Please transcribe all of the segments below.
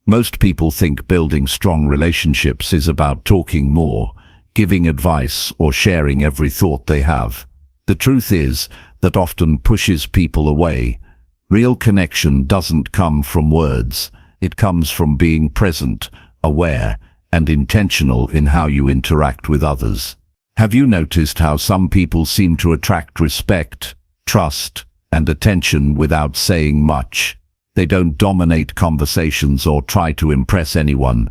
Most people think building strong relationships is about talking more, giving advice, or sharing every thought they have. The truth is that often pushes people away. Real connection doesn't come from words. It comes from being present, aware, and intentional in how you interact with others. Have you noticed how some people seem to attract respect, trust, and attention without saying much? They don't dominate conversations or try to impress anyone.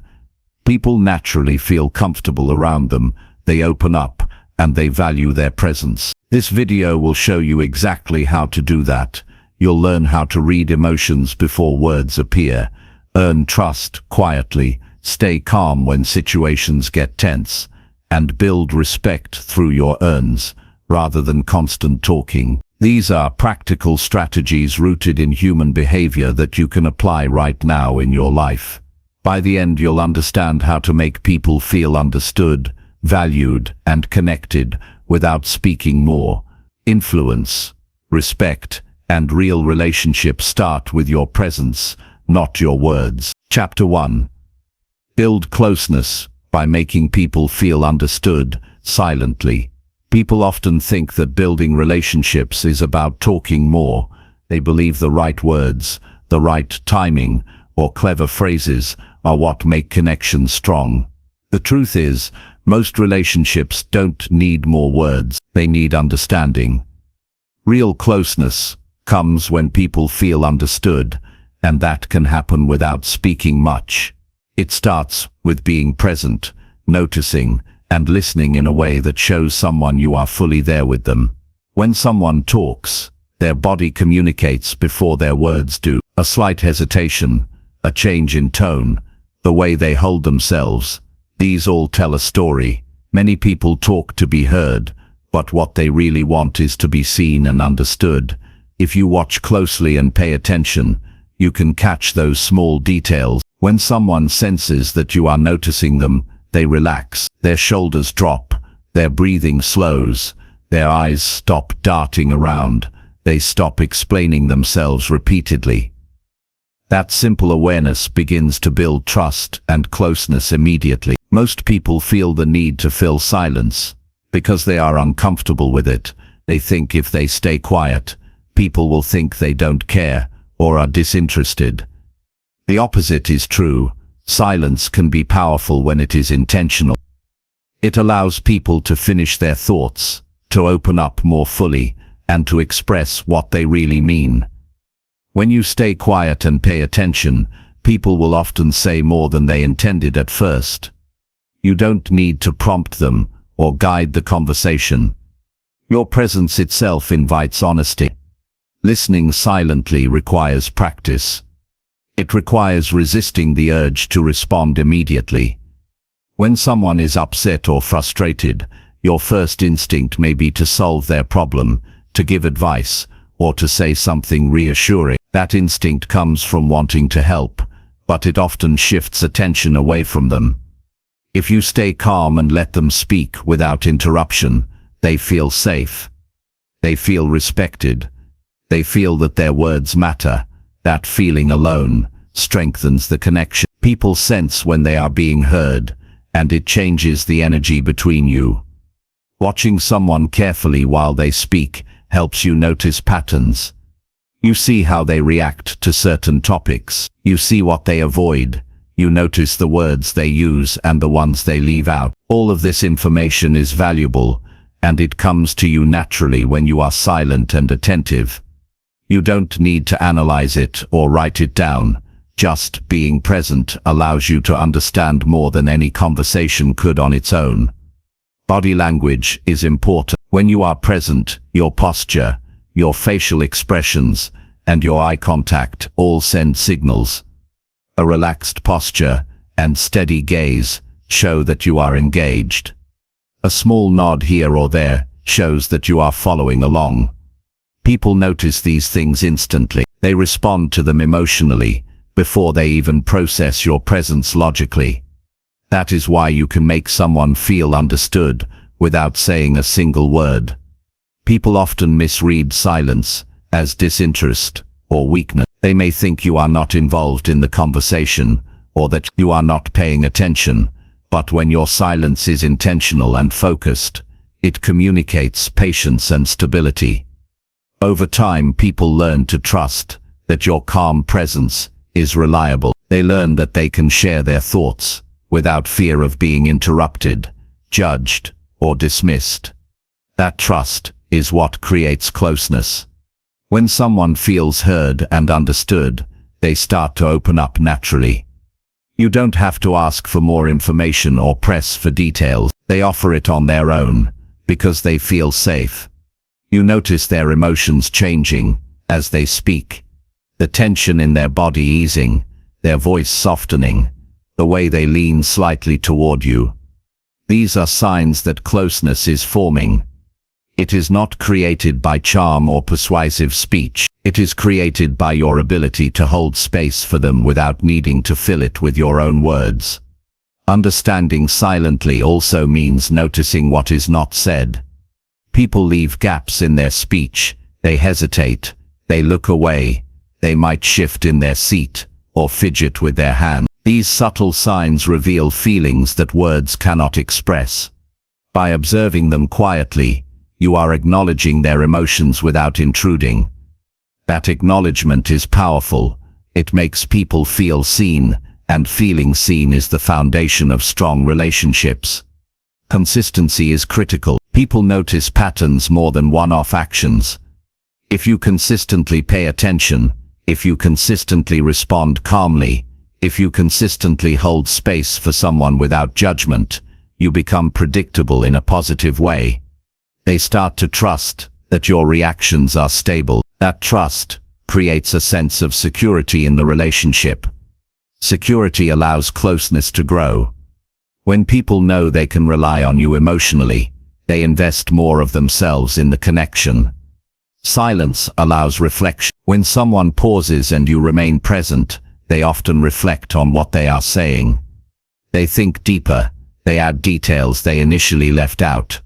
People naturally feel comfortable around them, they open up, and they value their presence. This video will show you exactly how to do that. You'll learn how to read emotions before words appear, earn trust quietly, stay calm when situations get tense, and build respect through your earns, rather than constant talking. These are practical strategies rooted in human behavior that you can apply right now in your life. By the end, you'll understand how to make people feel understood, valued, and connected without speaking more. Influence, respect, and real relationships start with your presence, not your words. Chapter 1. Build closeness by making people feel understood silently. People often think that building relationships is about talking more. They believe the right words, the right timing, or clever phrases are what make connections strong. The truth is, most relationships don't need more words, they need understanding. Real closeness comes when people feel understood, and that can happen without speaking much. It starts with being present, noticing, and listening in a way that shows someone you are fully there with them. When someone talks, their body communicates before their words do. A slight hesitation, a change in tone, the way they hold themselves, these all tell a story. Many people talk to be heard, but what they really want is to be seen and understood. If you watch closely and pay attention, you can catch those small details. When someone senses that you are noticing them, they relax, their shoulders drop, their breathing slows, their eyes stop darting around, they stop explaining themselves repeatedly. That simple awareness begins to build trust and closeness immediately. Most people feel the need to fill silence because they are uncomfortable with it. They think if they stay quiet, people will think they don't care or are disinterested. The opposite is true. Silence can be powerful when it is intentional. It allows people to finish their thoughts, to open up more fully, and to express what they really mean. When you stay quiet and pay attention, people will often say more than they intended at first. You don't need to prompt them or guide the conversation. Your presence itself invites honesty. Listening silently requires practice. It requires resisting the urge to respond immediately. When someone is upset or frustrated, your first instinct may be to solve their problem, to give advice, or to say something reassuring. That instinct comes from wanting to help, but it often shifts attention away from them. If you stay calm and let them speak without interruption, they feel safe. They feel respected. They feel that their words matter. That feeling alone strengthens the connection. People sense when they are being heard, and it changes the energy between you. Watching someone carefully while they speak helps you notice patterns. You see how they react to certain topics. You see what they avoid. You notice the words they use and the ones they leave out. All of this information is valuable, and it comes to you naturally when you are silent and attentive. You don't need to analyze it or write it down. Just being present allows you to understand more than any conversation could on its own. Body language is important. When you are present, your posture, your facial expressions, and your eye contact all send signals. A relaxed posture and steady gaze show that you are engaged. A small nod here or there shows that you are following along. People notice these things instantly. They respond to them emotionally before they even process your presence logically. That is why you can make someone feel understood without saying a single word. People often misread silence as disinterest or weakness. They may think you are not involved in the conversation or that you are not paying attention, but when your silence is intentional and focused, it communicates patience and stability. Over time, people learn to trust that your calm presence is reliable. They learn that they can share their thoughts without fear of being interrupted, judged, or dismissed. That trust is what creates closeness. When someone feels heard and understood, they start to open up naturally. You don't have to ask for more information or press for details. They offer it on their own, because they feel safe. You notice their emotions changing as they speak, the tension in their body easing, their voice softening, the way they lean slightly toward you. These are signs that closeness is forming. It is not created by charm or persuasive speech. It is created by your ability to hold space for them without needing to fill it with your own words. Understanding silently also means noticing what is not said. People leave gaps in their speech. They hesitate. They look away. They might shift in their seat or fidget with their hand. These subtle signs reveal feelings that words cannot express. By observing them quietly, you are acknowledging their emotions without intruding. That acknowledgement is powerful. It makes people feel seen, and feeling seen is the foundation of strong relationships. Consistency is critical. People notice patterns more than one-off actions. If you consistently pay attention, if you consistently respond calmly, if you consistently hold space for someone without judgment, you become predictable in a positive way. They start to trust that your reactions are stable. That trust creates a sense of security in the relationship. Security allows closeness to grow. When people know they can rely on you emotionally, they invest more of themselves in the connection. Silence allows reflection. When someone pauses and you remain present, they often reflect on what they are saying. They think deeper. They add details they initially left out.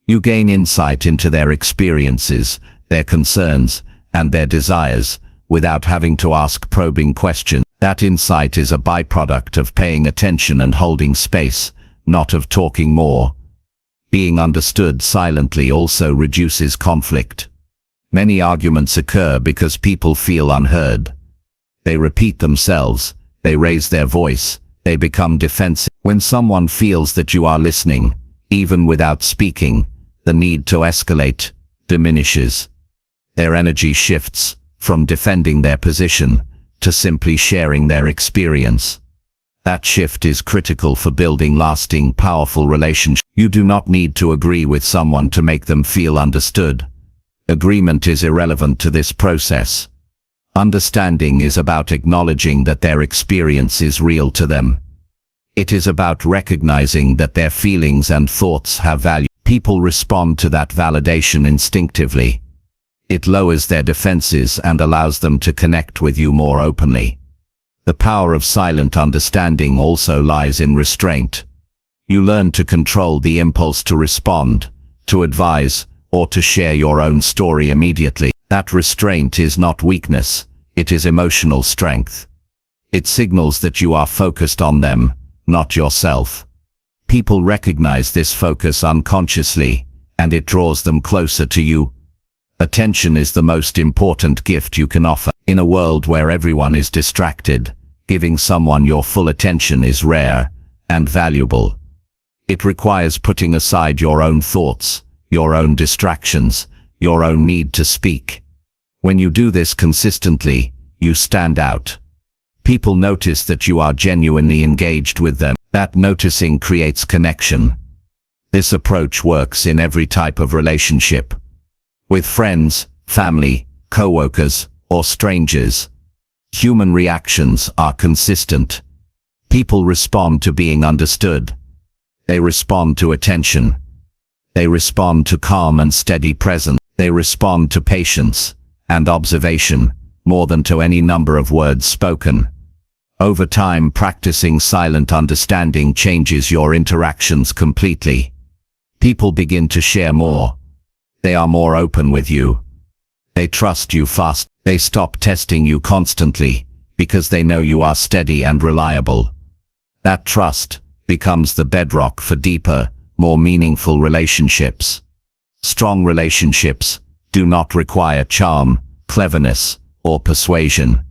You gain insight into their experiences, their concerns, and their desires, without having to ask probing questions. That insight is a byproduct of paying attention and holding space, not of talking more. Being understood silently also reduces conflict. Many arguments occur because people feel unheard. They repeat themselves, they raise their voice, they become defensive. When someone feels that you are listening, even without speaking, the need to escalate diminishes. Their energy shifts from defending their position to simply sharing their experience. That shift is critical for building lasting, powerful relationships. You do not need to agree with someone to make them feel understood. Agreement is irrelevant to this process. Understanding is about acknowledging that their experience is real to them. It is about recognizing that their feelings and thoughts have value. People respond to that validation instinctively. It lowers their defenses and allows them to connect with you more openly. The power of silent understanding also lies in restraint. You learn to control the impulse to respond, to advise, or to share your own story immediately. That restraint is not weakness, it is emotional strength. It signals that you are focused on them, not yourself. People recognize this focus unconsciously, and it draws them closer to you. Attention is the most important gift you can offer. In a world where everyone is distracted, giving someone your full attention is rare and valuable. It requires putting aside your own thoughts, your own distractions, your own need to speak. When you do this consistently, you stand out. People notice that you are genuinely engaged with them. That noticing creates connection. This approach works in every type of relationship. With friends, family, co-workers, or strangers. Human reactions are consistent. People respond to being understood. They respond to attention. They respond to calm and steady presence. They respond to patience and observation more than to any number of words spoken. Over time, practicing silent understanding changes your interactions completely. People begin to share more. They are more open with you. They trust you fast. They stop testing you constantly, because they know you are steady and reliable. That trust becomes the bedrock for deeper, more meaningful relationships. Strong relationships do not require charm, cleverness, or persuasion.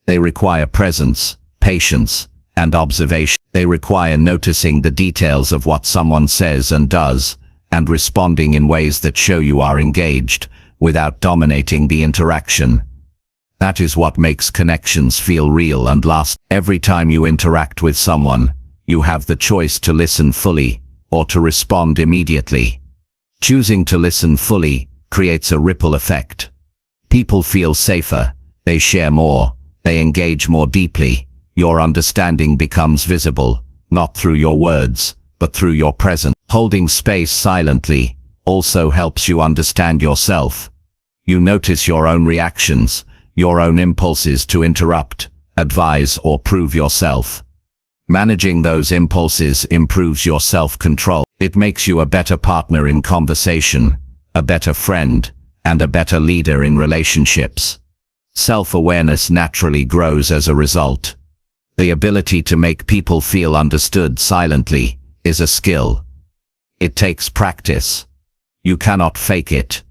They require presence, patience, and observation. They require noticing the details of what someone says and does, and responding in ways that show you are engaged, without dominating the interaction. That is what makes connections feel real and last. Every time you interact with someone, you have the choice to listen fully, or to respond immediately. Choosing to listen fully creates a ripple effect. People feel safer, they share more, they engage more deeply. Your understanding becomes visible, not through your words, but through your presence. Holding space silently also helps you understand yourself. You notice your own reactions, your own impulses to interrupt, advise, or prove yourself. Managing those impulses improves your self-control. It makes you a better partner in conversation, a better friend, and a better leader in relationships. Self-awareness naturally grows as a result. The ability to make people feel understood silently is a skill. It takes practice. You cannot fake it.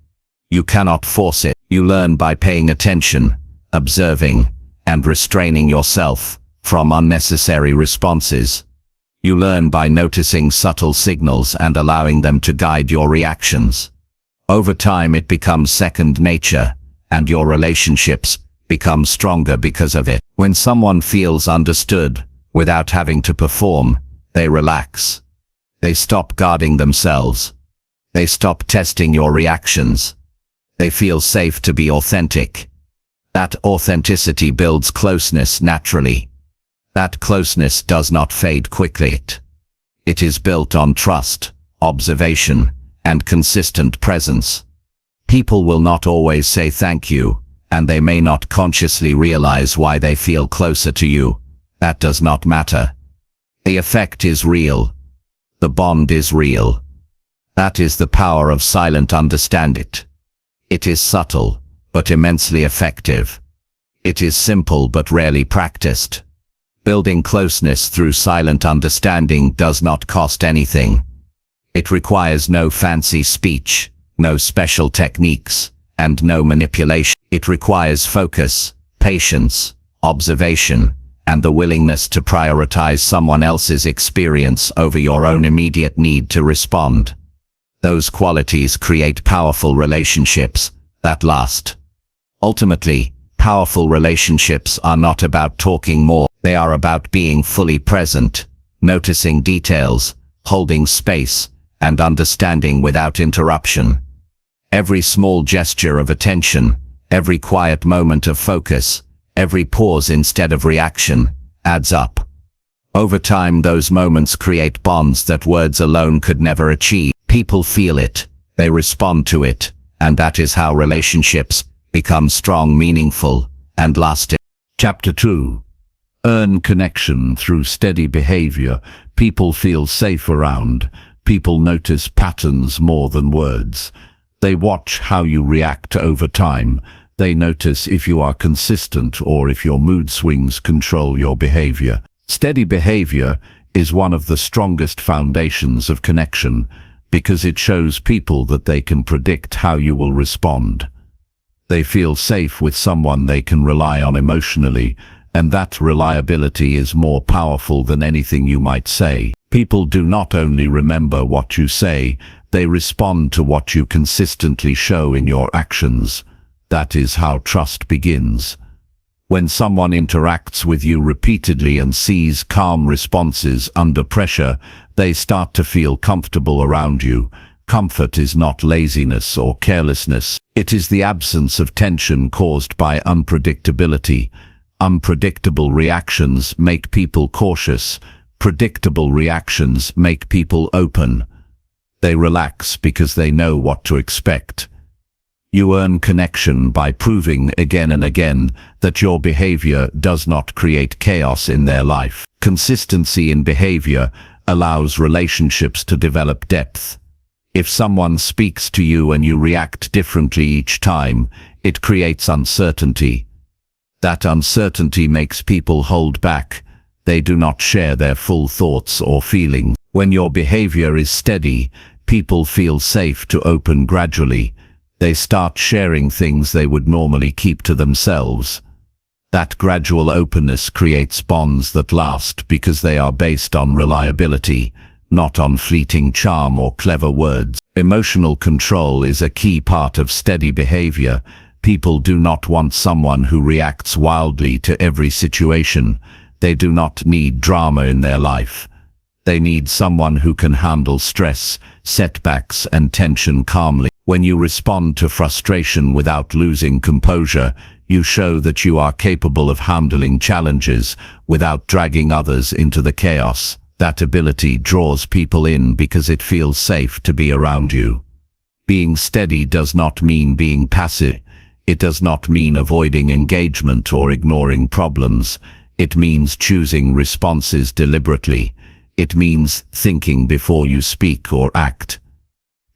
You cannot force it. You learn by paying attention, observing, and restraining yourself from unnecessary responses. You learn by noticing subtle signals and allowing them to guide your reactions. Over time it becomes second nature, and your relationships become stronger because of it. When someone feels understood, without having to perform, they relax. They stop guarding themselves. They stop testing your reactions. They feel safe to be authentic. That authenticity builds closeness naturally. That closeness does not fade quickly. It is built on trust, observation, and consistent presence. People will not always say thank you, and they may not consciously realize why they feel closer to you. That does not matter. The effect is real. The bond is real. That is the power of silent understanding. It is subtle, but immensely effective. It is simple but rarely practiced. Building closeness through silent understanding does not cost anything. It requires no fancy speech, no special techniques, and no manipulation. It requires focus, patience, observation, and the willingness to prioritize someone else's experience over your own immediate need to respond. Those qualities create powerful relationships that last. Ultimately, powerful relationships are not about talking more. They are about being fully present, noticing details, holding space, and understanding without interruption. Every small gesture of attention, every quiet moment of focus, every pause instead of reaction, adds up. Over time, those moments create bonds that words alone could never achieve. People feel it, they respond to it, and that is how relationships become strong, meaningful, and lasting. Chapter 2. Earn connection through steady behavior. People feel safe around. People notice patterns more than words. They watch how you react over time. They notice if you are consistent or if your mood swings control your behavior. Steady behavior is one of the strongest foundations of connection because it shows people that they can predict how you will respond. They feel safe with someone they can rely on emotionally, and that reliability is more powerful than anything you might say. People do not only remember what you say, they respond to what you consistently show in your actions. That is how trust begins. When someone interacts with you repeatedly and sees calm responses under pressure, they start to feel comfortable around you. Comfort is not laziness or carelessness. It is the absence of tension caused by unpredictability. Unpredictable reactions make people cautious. Predictable reactions make people open. They relax because they know what to expect. You earn connection by proving again and again that your behavior does not create chaos in their life. Consistency in behavior allows relationships to develop depth. If someone speaks to you and you react differently each time, it creates uncertainty. That uncertainty makes people hold back. They do not share their full thoughts or feelings. When your behavior is steady, people feel safe to open gradually. They start sharing things they would normally keep to themselves. That gradual openness creates bonds that last because they are based on reliability, not on fleeting charm or clever words. Emotional control is a key part of steady behavior. People do not want someone who reacts wildly to every situation. They do not need drama in their life. They need someone who can handle stress, setbacks, and tension calmly. When you respond to frustration without losing composure, you show that you are capable of handling challenges without dragging others into the chaos. That ability draws people in because it feels safe to be around you. Being steady does not mean being passive. It does not mean avoiding engagement or ignoring problems. It means choosing responses deliberately. It means thinking before you speak or act.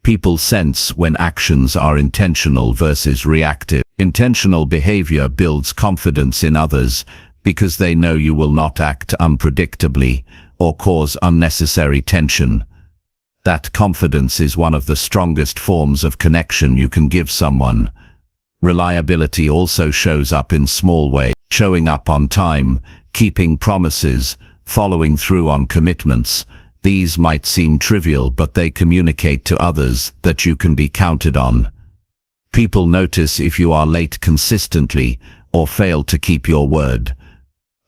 People sense when actions are intentional versus reactive. Intentional behavior builds confidence in others because they know you will not act unpredictably or cause unnecessary tension. That confidence is one of the strongest forms of connection you can give someone. Reliability also shows up in small ways. Showing up on time, keeping promises, following through on commitments. These might seem trivial, but they communicate to others that you can be counted on. People notice if you are late consistently or fail to keep your word.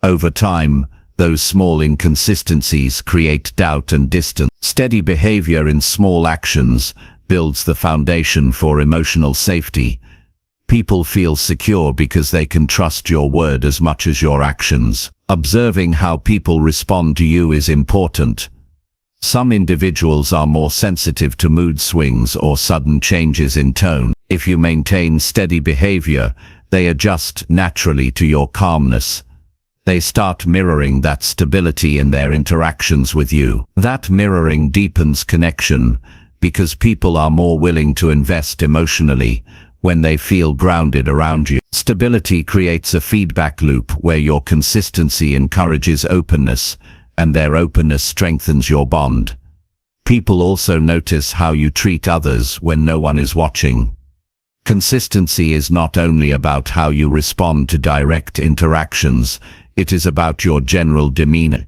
Over time, those small inconsistencies create doubt and distance. Steady behavior in small actions builds the foundation for emotional safety. People feel secure because they can trust your word as much as your actions. Observing how people respond to you is important. Some individuals are more sensitive to mood swings or sudden changes in tone. If you maintain steady behavior, they adjust naturally to your calmness. They start mirroring that stability in their interactions with you. That mirroring deepens connection because people are more willing to invest emotionally when they feel grounded around you. Stability creates a feedback loop where your consistency encourages openness, and their openness strengthens your bond. People also notice how you treat others when no one is watching. Consistency is not only about how you respond to direct interactions, it is about your general demeanor.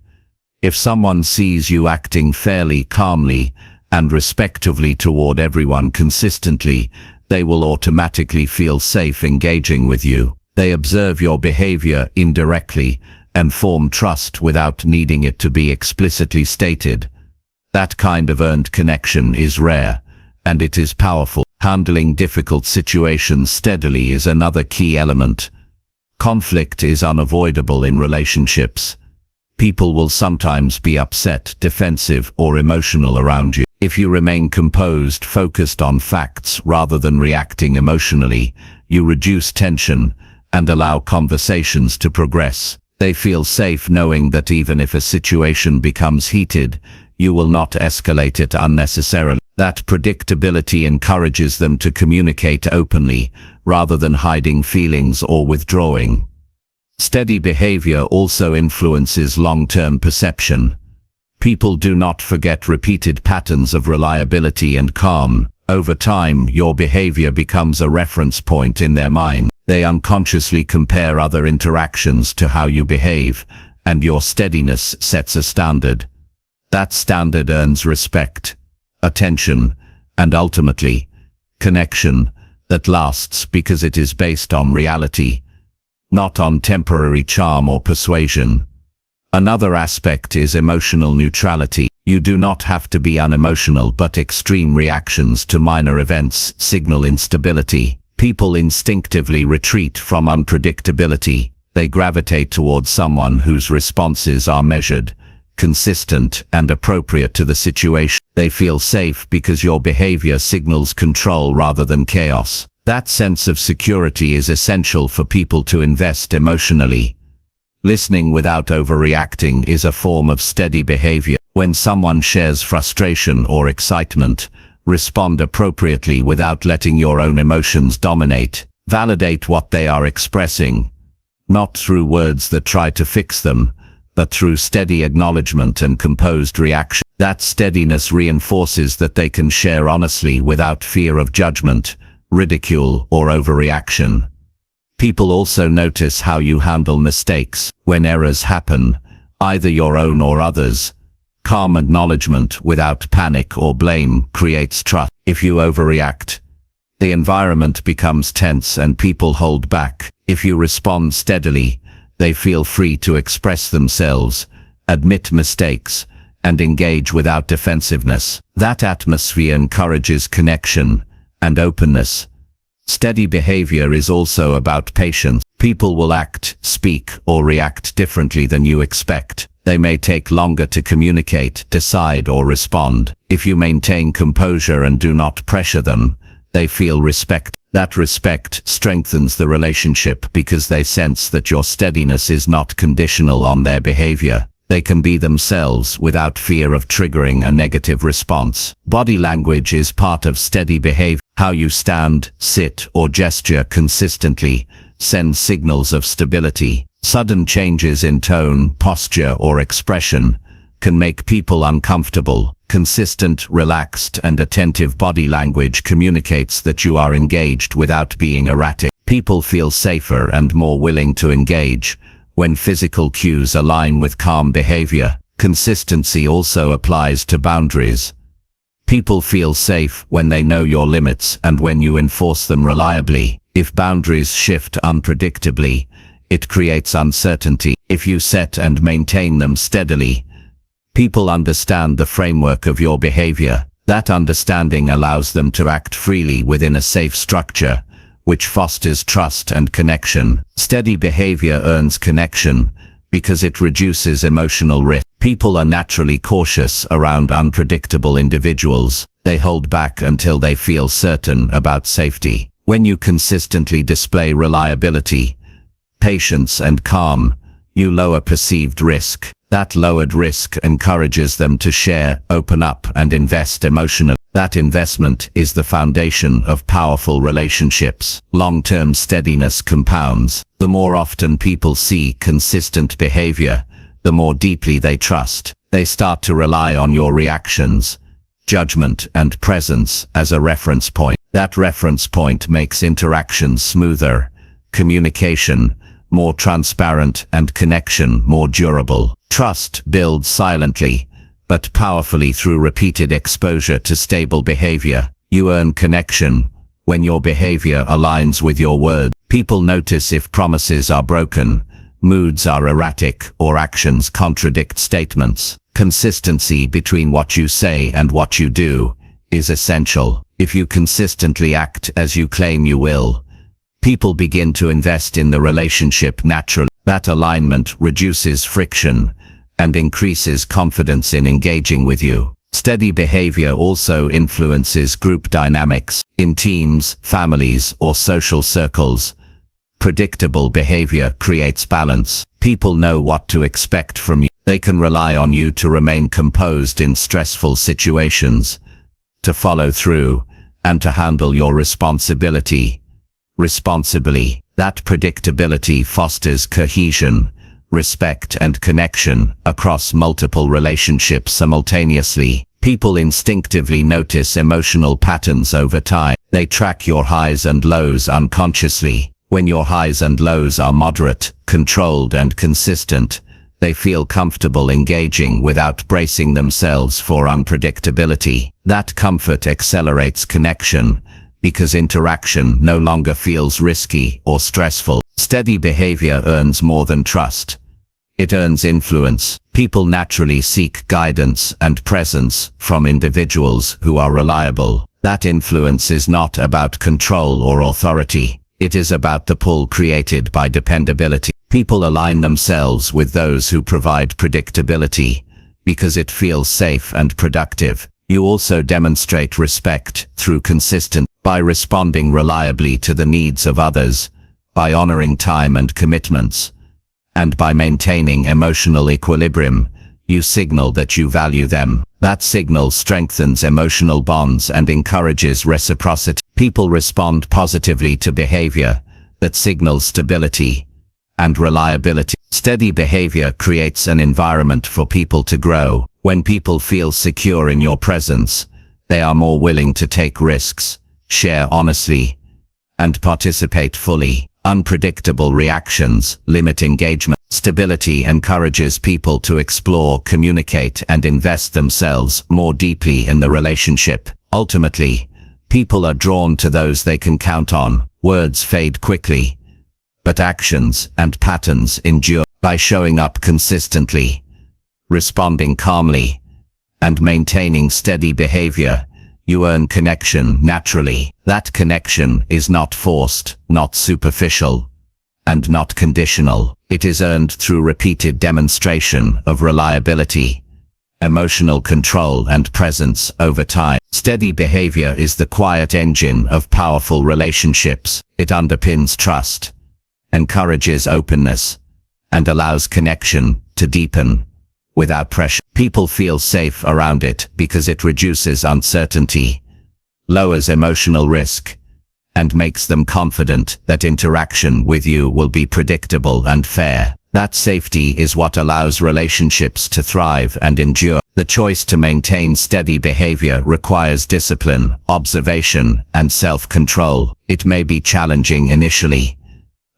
If someone sees you acting fairly, calmly, and respectfully toward everyone consistently, they will automatically feel safe engaging with you. They observe your behavior indirectly and form trust without needing it to be explicitly stated. That kind of earned connection is rare, and it is powerful. Handling difficult situations steadily is another key element. Conflict is unavoidable in relationships. People will sometimes be upset, defensive, or emotional around you. If you remain composed, focused on facts rather than reacting emotionally, you reduce tension and allow conversations to progress. They feel safe knowing that even if a situation becomes heated, you will not escalate it unnecessarily. That predictability encourages them to communicate openly rather than hiding feelings or withdrawing. Steady behavior also influences long-term perception. People do not forget repeated patterns of reliability and calm. Over time, your behavior becomes a reference point in their mind. They unconsciously compare other interactions to how you behave, and your steadiness sets a standard. That standard earns respect, attention, and ultimately, connection that lasts because it is based on reality, not on temporary charm or persuasion. Another aspect is emotional neutrality. You do not have to be unemotional, but extreme reactions to minor events signal instability. People instinctively retreat from unpredictability. They gravitate towards someone whose responses are measured, consistent, and appropriate to the situation. They feel safe because your behavior signals control rather than chaos. That sense of security is essential for people to invest emotionally. Listening without overreacting is a form of steady behavior. When someone shares frustration or excitement, respond appropriately without letting your own emotions dominate. Validate what they are expressing, not through words that try to fix them, but through steady acknowledgement and composed reaction. That steadiness reinforces that they can share honestly without fear of judgment, ridicule, or overreaction. People also notice how you handle mistakes when errors happen, either your own or others. Calm acknowledgement without panic or blame creates trust. If you overreact, the environment becomes tense and people hold back. If you respond steadily, they feel free to express themselves, admit mistakes, and engage without defensiveness. That atmosphere encourages connection and openness. Steady behavior is also about patience. People will act, speak, or react differently than you expect. They may take longer to communicate, decide, or respond. If you maintain composure and do not pressure them, they feel respect. That respect strengthens the relationship because they sense that your steadiness is not conditional on their behavior. They can be themselves without fear of triggering a negative response. Body language is part of steady behavior. How you stand, sit, or gesture consistently sends signals of stability. Sudden changes in tone, posture, or expression can make people uncomfortable. Consistent, relaxed, and attentive body language communicates that you are engaged without being erratic. People feel safer and more willing to engage when physical cues align with calm behavior. Consistency also applies to boundaries. People feel safe when they know your limits and when you enforce them reliably. If boundaries shift unpredictably, it creates uncertainty. If you set and maintain them steadily, people understand the framework of your behavior. That understanding allows them to act freely within a safe structure, which fosters trust and connection. Steady behavior earns connection because it reduces emotional risk. People are naturally cautious around unpredictable individuals. They hold back until they feel certain about safety. When you consistently display reliability, patience, and calm, you lower perceived risk. That lowered risk encourages them to share, open up, and invest emotionally. That investment is the foundation of powerful relationships. Long-term steadiness compounds. The more often people see consistent behavior, the more deeply they trust. They start to rely on your reactions, judgment, and presence as a reference point. That reference point makes interactions smoother, communication more transparent, and connection more durable. Trust builds silently, but powerfully through repeated exposure to stable behavior. You earn connection when your behavior aligns with your word. People notice if promises are broken, moods are erratic, or actions contradict statements. Consistency between what you say and what you do is essential. If you consistently act as you claim you will, people begin to invest in the relationship naturally. That alignment reduces friction and increases confidence in engaging with you. Steady behavior also influences group dynamics. In teams, families, or social circles, predictable behavior creates balance. People know what to expect from you. They can rely on you to remain composed in stressful situations, to follow through, and to handle your responsibility responsibly. That predictability fosters cohesion, respect, and connection across multiple relationships simultaneously. People instinctively notice emotional patterns over time. They track your highs and lows unconsciously. When your highs and lows are moderate, controlled, and consistent, they feel comfortable engaging without bracing themselves for unpredictability. That comfort accelerates connection because interaction no longer feels risky or stressful. Steady behavior earns more than trust. It earns influence. People naturally seek guidance and presence from individuals who are reliable. That influence is not about control or authority. It is about the pull created by dependability. People align themselves with those who provide predictability because it feels safe and productive. You also demonstrate respect through consistency by responding reliably to the needs of others, by honoring time and commitments, and by maintaining emotional equilibrium. You signal that you value them. That signal strengthens emotional bonds and encourages reciprocity. People respond positively to behavior that signals stability and reliability. Steady behavior creates an environment for people to grow. When people feel secure in your presence, they are more willing to take risks, share honestly, and participate fully. Unpredictable reactions limit engagement. Stability encourages people to explore, communicate, and invest themselves more deeply in the relationship. Ultimately, people are drawn to those they can count on. Words fade quickly, but actions and patterns endure. By showing up consistently, responding calmly, and maintaining steady behavior, you earn connection naturally. That connection is not forced, not superficial, and not conditional. It is earned through repeated demonstration of reliability, emotional control, and presence over time. Steady behavior is the quiet engine of powerful relationships. It underpins trust, encourages openness, and allows connection to deepen without pressure. People feel safe around it because it reduces uncertainty, lowers emotional risk, and makes them confident that interaction with you will be predictable and fair. That safety is what allows relationships to thrive and endure. The choice to maintain steady behavior requires discipline, observation, and self-control. It may be challenging initially,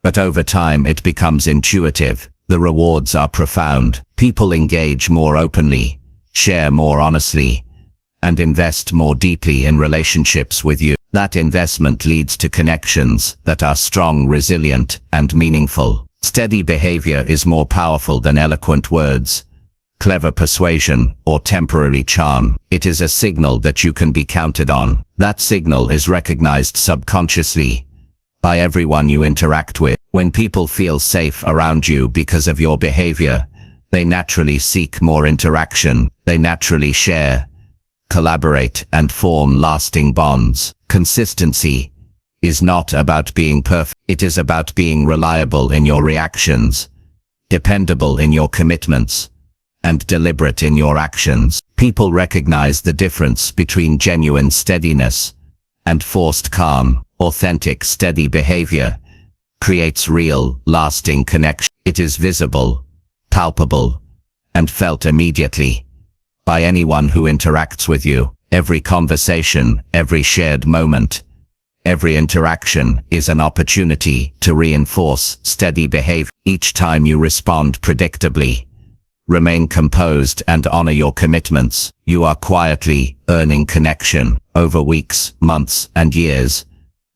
but over time it becomes intuitive. The rewards are profound. People engage more openly, share more honestly, and invest more deeply in relationships with you. That investment leads to connections that are strong, resilient, and meaningful. Steady behavior is more powerful than eloquent words, clever persuasion, or temporary charm. It is a signal that you can be counted on. That signal is recognized subconsciously by everyone you interact with. When people feel safe around you because of your behavior, they naturally seek more interaction. They naturally share, collaborate, and form lasting bonds. Consistency is not about being perfect. It is about being reliable in your reactions, dependable in your commitments, and deliberate in your actions. People recognize the difference between genuine steadiness and forced calm. Authentic, steady behavior creates real, lasting connection. It is visible, palpable, and felt immediately by anyone who interacts with you. Every conversation, every shared moment, every interaction is an opportunity to reinforce steady behavior. Each time you respond predictably, remain composed, and honor your commitments, you are quietly earning connection over weeks, months, and years.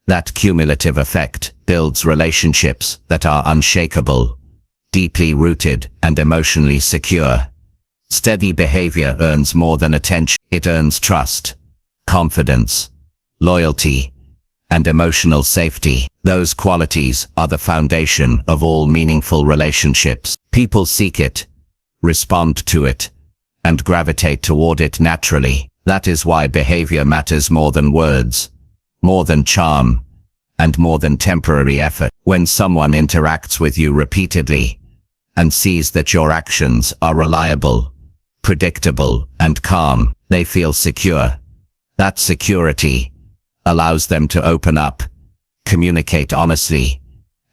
That cumulative effect builds relationships that are unshakable, deeply rooted, and emotionally secure. Steady behavior earns more than attention. It earns trust, confidence, loyalty, and emotional safety. Those qualities are the foundation of all meaningful relationships. People seek it, respond to it, and gravitate toward it naturally. That is why behavior matters more than words, more than charm, and more than temporary effort. When someone interacts with you repeatedly and sees that your actions are reliable, predictable, and calm, they feel secure. That security allows them to open up, communicate honestly,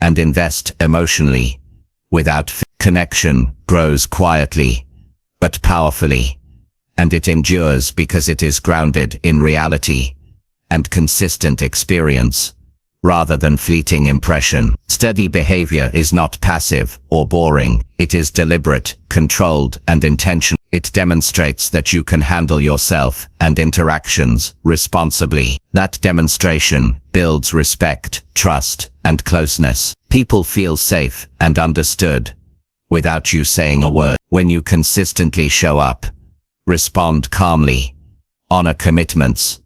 and invest emotionally without fear. Connection grows quietly, but powerfully, and it endures because it is grounded in reality and consistent experience, rather than fleeting impression. Steady behavior is not passive or boring. It is deliberate, controlled, and intentional. It demonstrates that you can handle yourself and interactions responsibly. That demonstration builds respect, trust, and closeness. People feel safe and understood without you saying a word. When you consistently show up, respond calmly, honor commitments,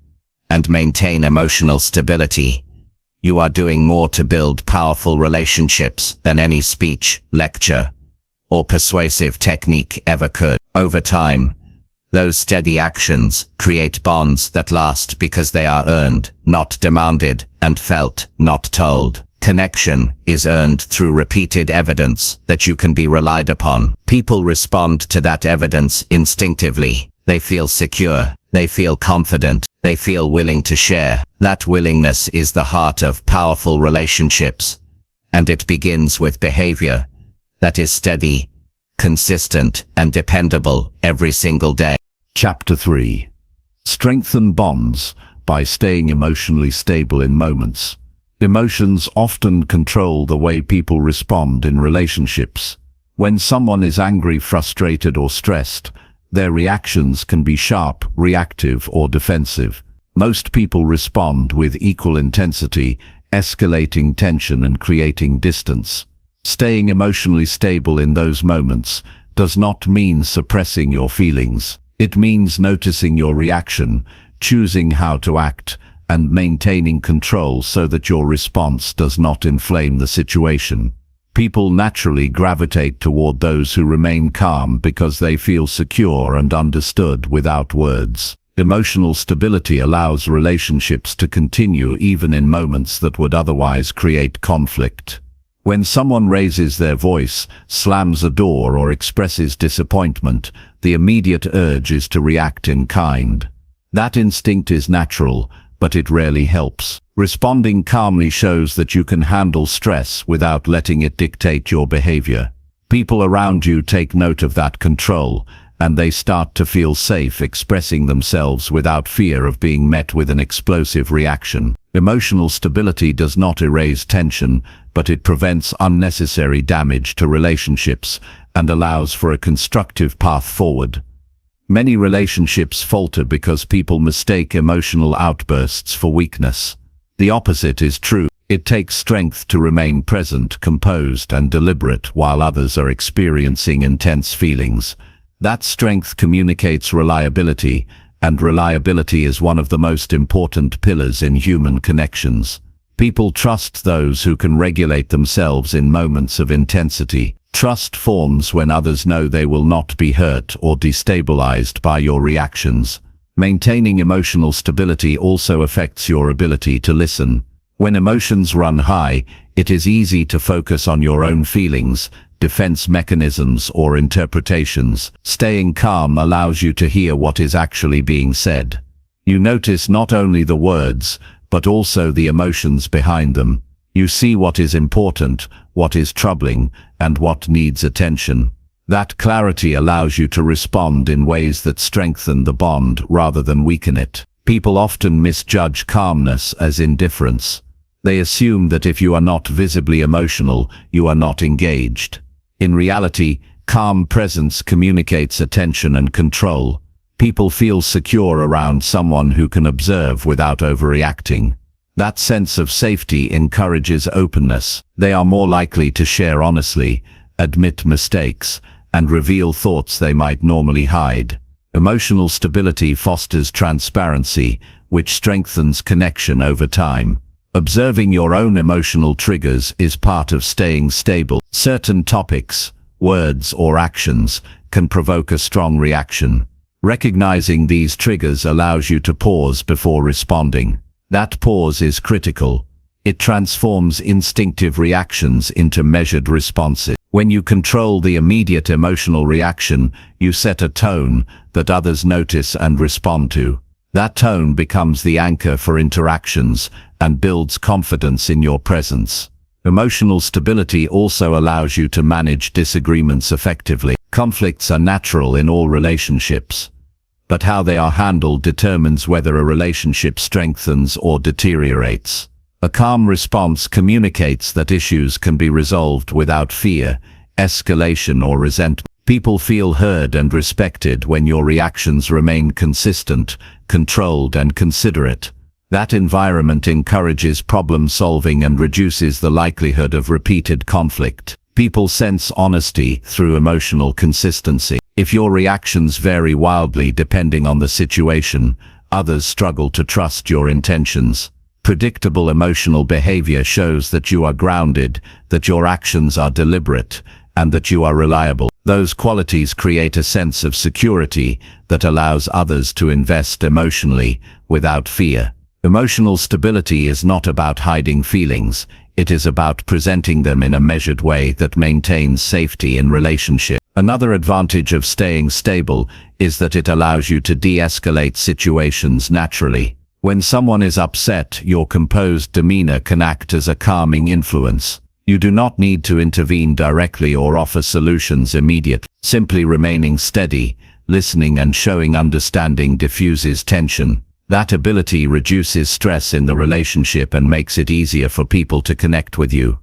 and maintain emotional stability, you are doing more to build powerful relationships than any speech, lecture, or persuasive technique ever could. Over time, those steady actions create bonds that last because they are earned, not demanded, and felt, not told. Connection is earned through repeated evidence that you can be relied upon. People respond to that evidence instinctively. They feel secure. They feel confident. They feel willing to share. That willingness is the heart of powerful relationships, and it begins with behavior that is steady, consistent, and dependable every single day. Chapter 3. Strengthen bonds by staying emotionally stable in moments. Emotions often control the way people respond in relationships. When someone is angry, frustrated, or stressed, their reactions can be sharp, reactive, or defensive. Most people respond with equal intensity, escalating tension and creating distance. Staying emotionally stable in those moments does not mean suppressing your feelings. It means noticing your reaction, choosing how to act, and maintaining control so that your response does not inflame the situation. People naturally gravitate toward those who remain calm because they feel secure and understood without words. Emotional stability allows relationships to continue even in moments that would otherwise create conflict. When someone raises their voice, slams a door, or expresses disappointment, the immediate urge is to react in kind. That instinct is natural, but it rarely helps. Responding calmly shows that you can handle stress without letting it dictate your behavior. People around you take note of that control, and they start to feel safe expressing themselves without fear of being met with an explosive reaction. Emotional stability does not erase tension, but it prevents unnecessary damage to relationships and allows for a constructive path forward. Many relationships falter because people mistake emotional outbursts for weakness. The opposite is true. It takes strength to remain present, composed, and deliberate while others are experiencing intense feelings. That strength communicates reliability, and reliability is one of the most important pillars in human connections. People trust those who can regulate themselves in moments of intensity. Trust forms when others know they will not be hurt or destabilized by your reactions. Maintaining emotional stability also affects your ability to listen. When emotions run high, it is easy to focus on your own feelings, defense mechanisms, or interpretations. Staying calm allows you to hear what is actually being said. You notice not only the words, but also the emotions behind them. You see what is important, what is troubling, and what needs attention. That clarity allows you to respond in ways that strengthen the bond rather than weaken it. People often misjudge calmness as indifference. They assume that if you are not visibly emotional, you are not engaged. In reality, calm presence communicates attention and control. People feel secure around someone who can observe without overreacting. That sense of safety encourages openness. They are more likely to share honestly, admit mistakes, and reveal thoughts they might normally hide. Emotional stability fosters transparency, which strengthens connection over time. Observing your own emotional triggers is part of staying stable. Certain topics, words, or actions can provoke a strong reaction. Recognizing these triggers allows you to pause before responding. That pause is critical. It transforms instinctive reactions into measured responses. When you control the immediate emotional reaction, you set a tone that others notice and respond to. That tone becomes the anchor for interactions and builds confidence in your presence. Emotional stability also allows you to manage disagreements effectively. Conflicts are natural in all relationships, but how they are handled determines whether a relationship strengthens or deteriorates. A calm response communicates that issues can be resolved without fear, escalation, or resentment. People feel heard and respected when your reactions remain consistent, controlled, and considerate. That environment encourages problem solving and reduces the likelihood of repeated conflict. People sense honesty through emotional consistency. If your reactions vary wildly depending on the situation, others struggle to trust your intentions. Predictable emotional behavior shows that you are grounded, that your actions are deliberate, and that you are reliable. Those qualities create a sense of security that allows others to invest emotionally without fear. Emotional stability is not about hiding feelings. It is about presenting them in a measured way that maintains safety in relationship. Another advantage of staying stable is that it allows you to de-escalate situations naturally. When someone is upset, your composed demeanor can act as a calming influence. You do not need to intervene directly or offer solutions immediately. Simply remaining steady, listening and showing understanding diffuses tension. That ability reduces stress in the relationship and makes it easier for people to connect with you.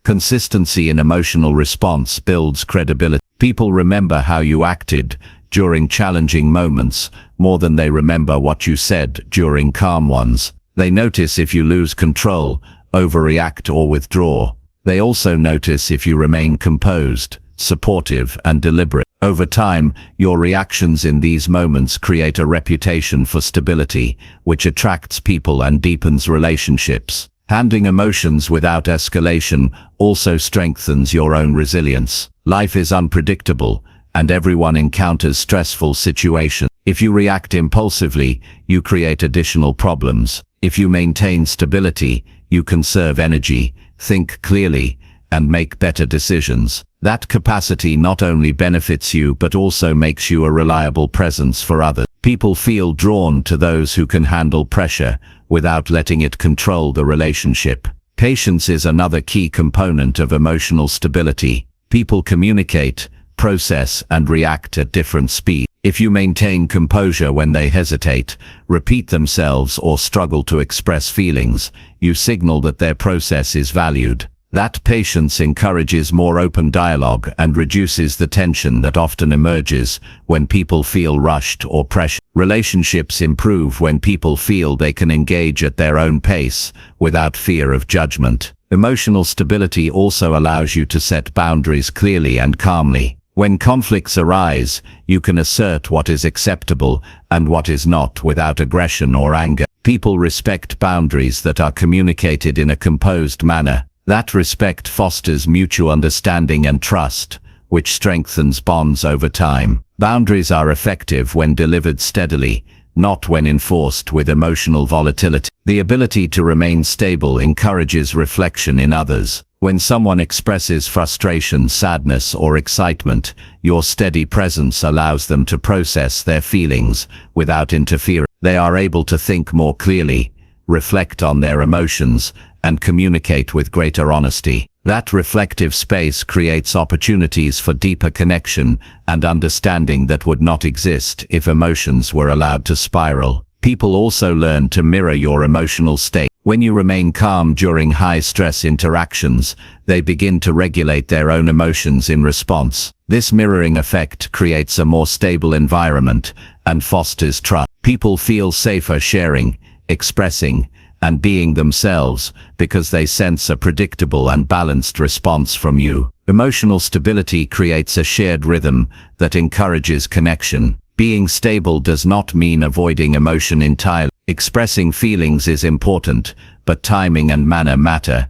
Consistency in emotional response builds credibility. People remember how you acted during challenging moments more than they remember what you said during calm ones. They notice if you lose control, overreact or withdraw. They also notice if you remain composed, supportive and deliberate. Over time, your reactions in these moments create a reputation for stability, which attracts people and deepens relationships. Handling emotions without escalation also strengthens your own resilience. Life is unpredictable, and everyone encounters stressful situations. If you react impulsively, you create additional problems. If you maintain stability, you conserve energy, think clearly, and make better decisions. That capacity not only benefits you but also makes you a reliable presence for others. People feel drawn to those who can handle pressure without letting it control the relationship. Patience is another key component of emotional stability. People communicate, process, and react at different speeds. If you maintain composure when they hesitate, repeat themselves, or struggle to express feelings, you signal that their process is valued. That patience encourages more open dialogue and reduces the tension that often emerges when people feel rushed or pressured. Relationships improve when people feel they can engage at their own pace without fear of judgment. Emotional stability also allows you to set boundaries clearly and calmly. When conflicts arise, you can assert what is acceptable and what is not without aggression or anger. People respect boundaries that are communicated in a composed manner. That respect fosters mutual understanding and trust, which strengthens bonds over time. Boundaries are effective when delivered steadily, not when enforced with emotional volatility. The ability to remain stable encourages reflection in others. When someone expresses frustration, sadness, or excitement, your steady presence allows them to process their feelings without interfering. They are able to think more clearly, reflect on their emotions, and communicate with greater honesty. That reflective space creates opportunities for deeper connection and understanding that would not exist if emotions were allowed to spiral. People also learn to mirror your emotional state. When you remain calm during high-stress interactions, they begin to regulate their own emotions in response. This mirroring effect creates a more stable environment and fosters trust. People feel safer sharing, expressing, and being themselves because they sense a predictable and balanced response from you. Emotional stability creates a shared rhythm that encourages connection. Being stable does not mean avoiding emotion entirely. Expressing feelings is important, but timing and manner matter.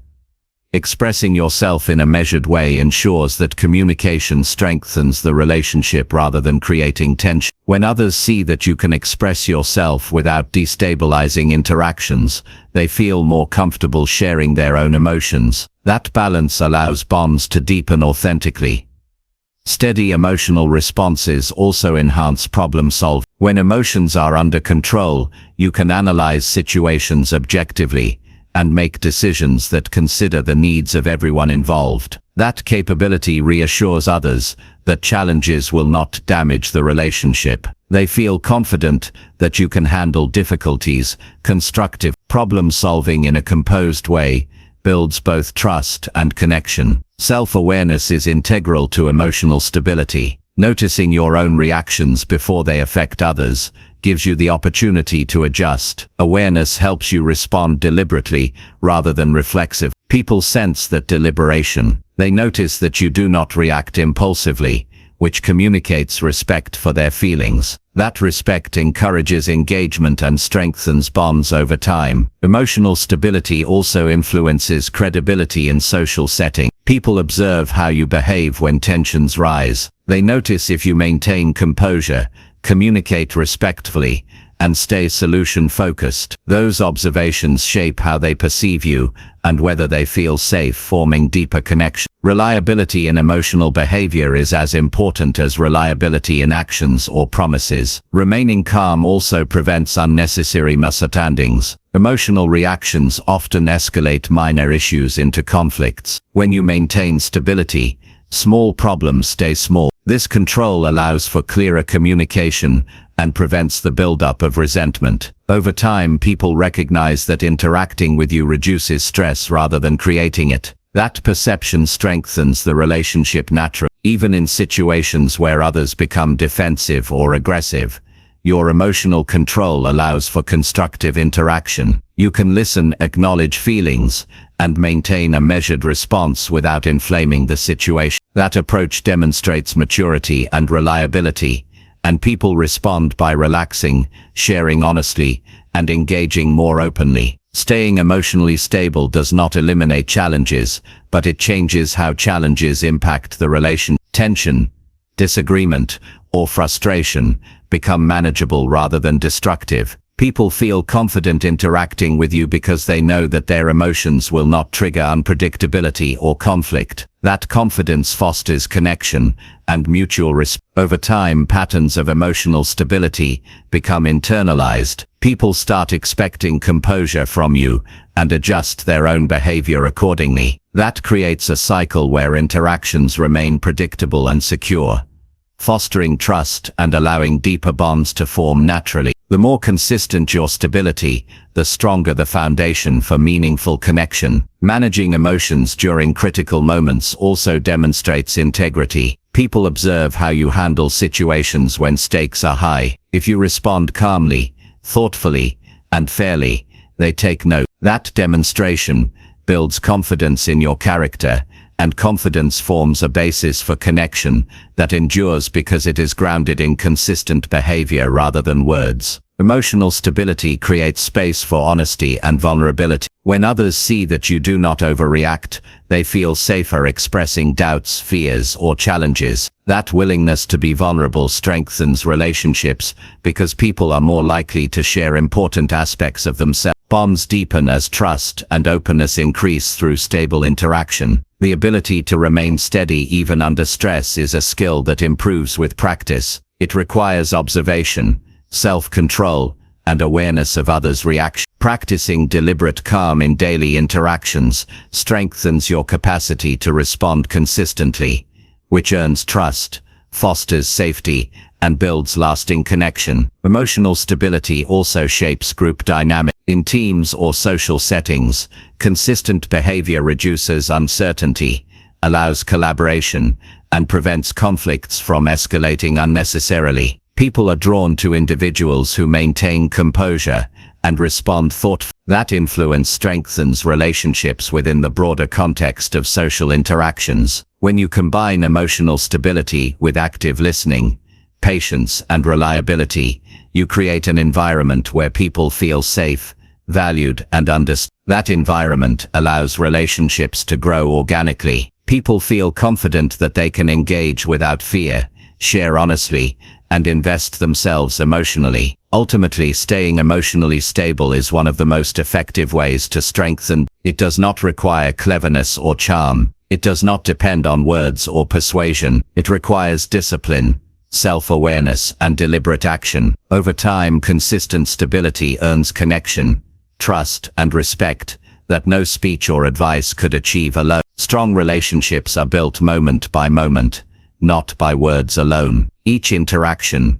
Expressing yourself in a measured way ensures that communication strengthens the relationship rather than creating tension. When others see that you can express yourself without destabilizing interactions, they feel more comfortable sharing their own emotions. That balance allows bonds to deepen authentically. Steady emotional responses also enhance problem solving. When emotions are under control, you can analyze situations objectively and make decisions that consider the needs of everyone involved. That capability reassures others that challenges will not damage the relationship. They feel confident that you can handle difficulties. Constructive problem solving in a composed way builds both trust and connection. Self-awareness is integral to emotional stability. Noticing your own reactions before they affect others gives you the opportunity to adjust. Awareness helps you respond deliberately rather than reflexive. People sense that deliberation. They notice that you do not react impulsively, which communicates respect for their feelings. That respect encourages engagement and strengthens bonds over time. Emotional stability also influences credibility in social settings. People observe how you behave when tensions rise. They notice if you maintain composure, communicate respectfully, and stay solution-focused. Those observations shape how they perceive you and whether they feel safe, forming deeper connection. Reliability in emotional behavior is as important as reliability in actions or promises. Remaining calm also prevents unnecessary misunderstandings. Emotional reactions often escalate minor issues into conflicts. When you maintain stability, small problems stay small. This control allows for clearer communication and prevents the buildup of resentment. Over time, people recognize that interacting with you reduces stress rather than creating it. That perception strengthens the relationship naturally. Even in situations where others become defensive or aggressive, your emotional control allows for constructive interaction. You can listen, acknowledge feelings, and maintain a measured response without inflaming the situation. That approach demonstrates maturity and reliability, and people respond by relaxing, sharing honestly, and engaging more openly. Staying emotionally stable does not eliminate challenges, but it changes how challenges impact the relation. Tension, disagreement, or frustration become manageable rather than destructive. People feel confident interacting with you because they know that their emotions will not trigger unpredictability or conflict. That confidence fosters connection and mutual respect. Over time, patterns of emotional stability become internalized. People start expecting composure from you and adjust their own behavior accordingly. That creates a cycle where interactions remain predictable and secure, fostering trust and allowing deeper bonds to form naturally. The more consistent your stability, the stronger the foundation for meaningful connection. Managing emotions during critical moments also demonstrates integrity. People observe how you handle situations when stakes are high. If you respond calmly, thoughtfully, and fairly, they take note. That demonstration builds confidence in your character, and confidence forms a basis for connection that endures because it is grounded in consistent behavior rather than words. Emotional stability creates space for honesty and vulnerability. When others see that you do not overreact, they feel safer expressing doubts, fears, or challenges. That willingness to be vulnerable strengthens relationships because people are more likely to share important aspects of themselves. Bonds deepen as trust and openness increase through stable interaction. The ability to remain steady even under stress is a skill that improves with practice. It requires observation, self-control, and awareness of others' reactions. Practicing deliberate calm in daily interactions strengthens your capacity to respond consistently, which earns trust, fosters safety, and builds lasting connection. Emotional stability also shapes group dynamics. In teams or social settings, consistent behavior reduces uncertainty, allows collaboration, and prevents conflicts from escalating unnecessarily. People are drawn to individuals who maintain composure and respond thoughtfully. That influence strengthens relationships within the broader context of social interactions. When you combine emotional stability with active listening, patience, and reliability, you create an environment where people feel safe, valued, and understood. That environment allows relationships to grow organically. People feel confident that they can engage without fear, share honestly, and invest themselves emotionally. Ultimately, staying emotionally stable is one of the most effective ways to strengthen. It does not require cleverness or charm. It does not depend on words or persuasion. It requires discipline, self-awareness, and deliberate action. Over time, consistent stability earns connection, trust, and respect that no speech or advice could achieve alone. Strong relationships are built moment by moment, not by words alone. Each interaction,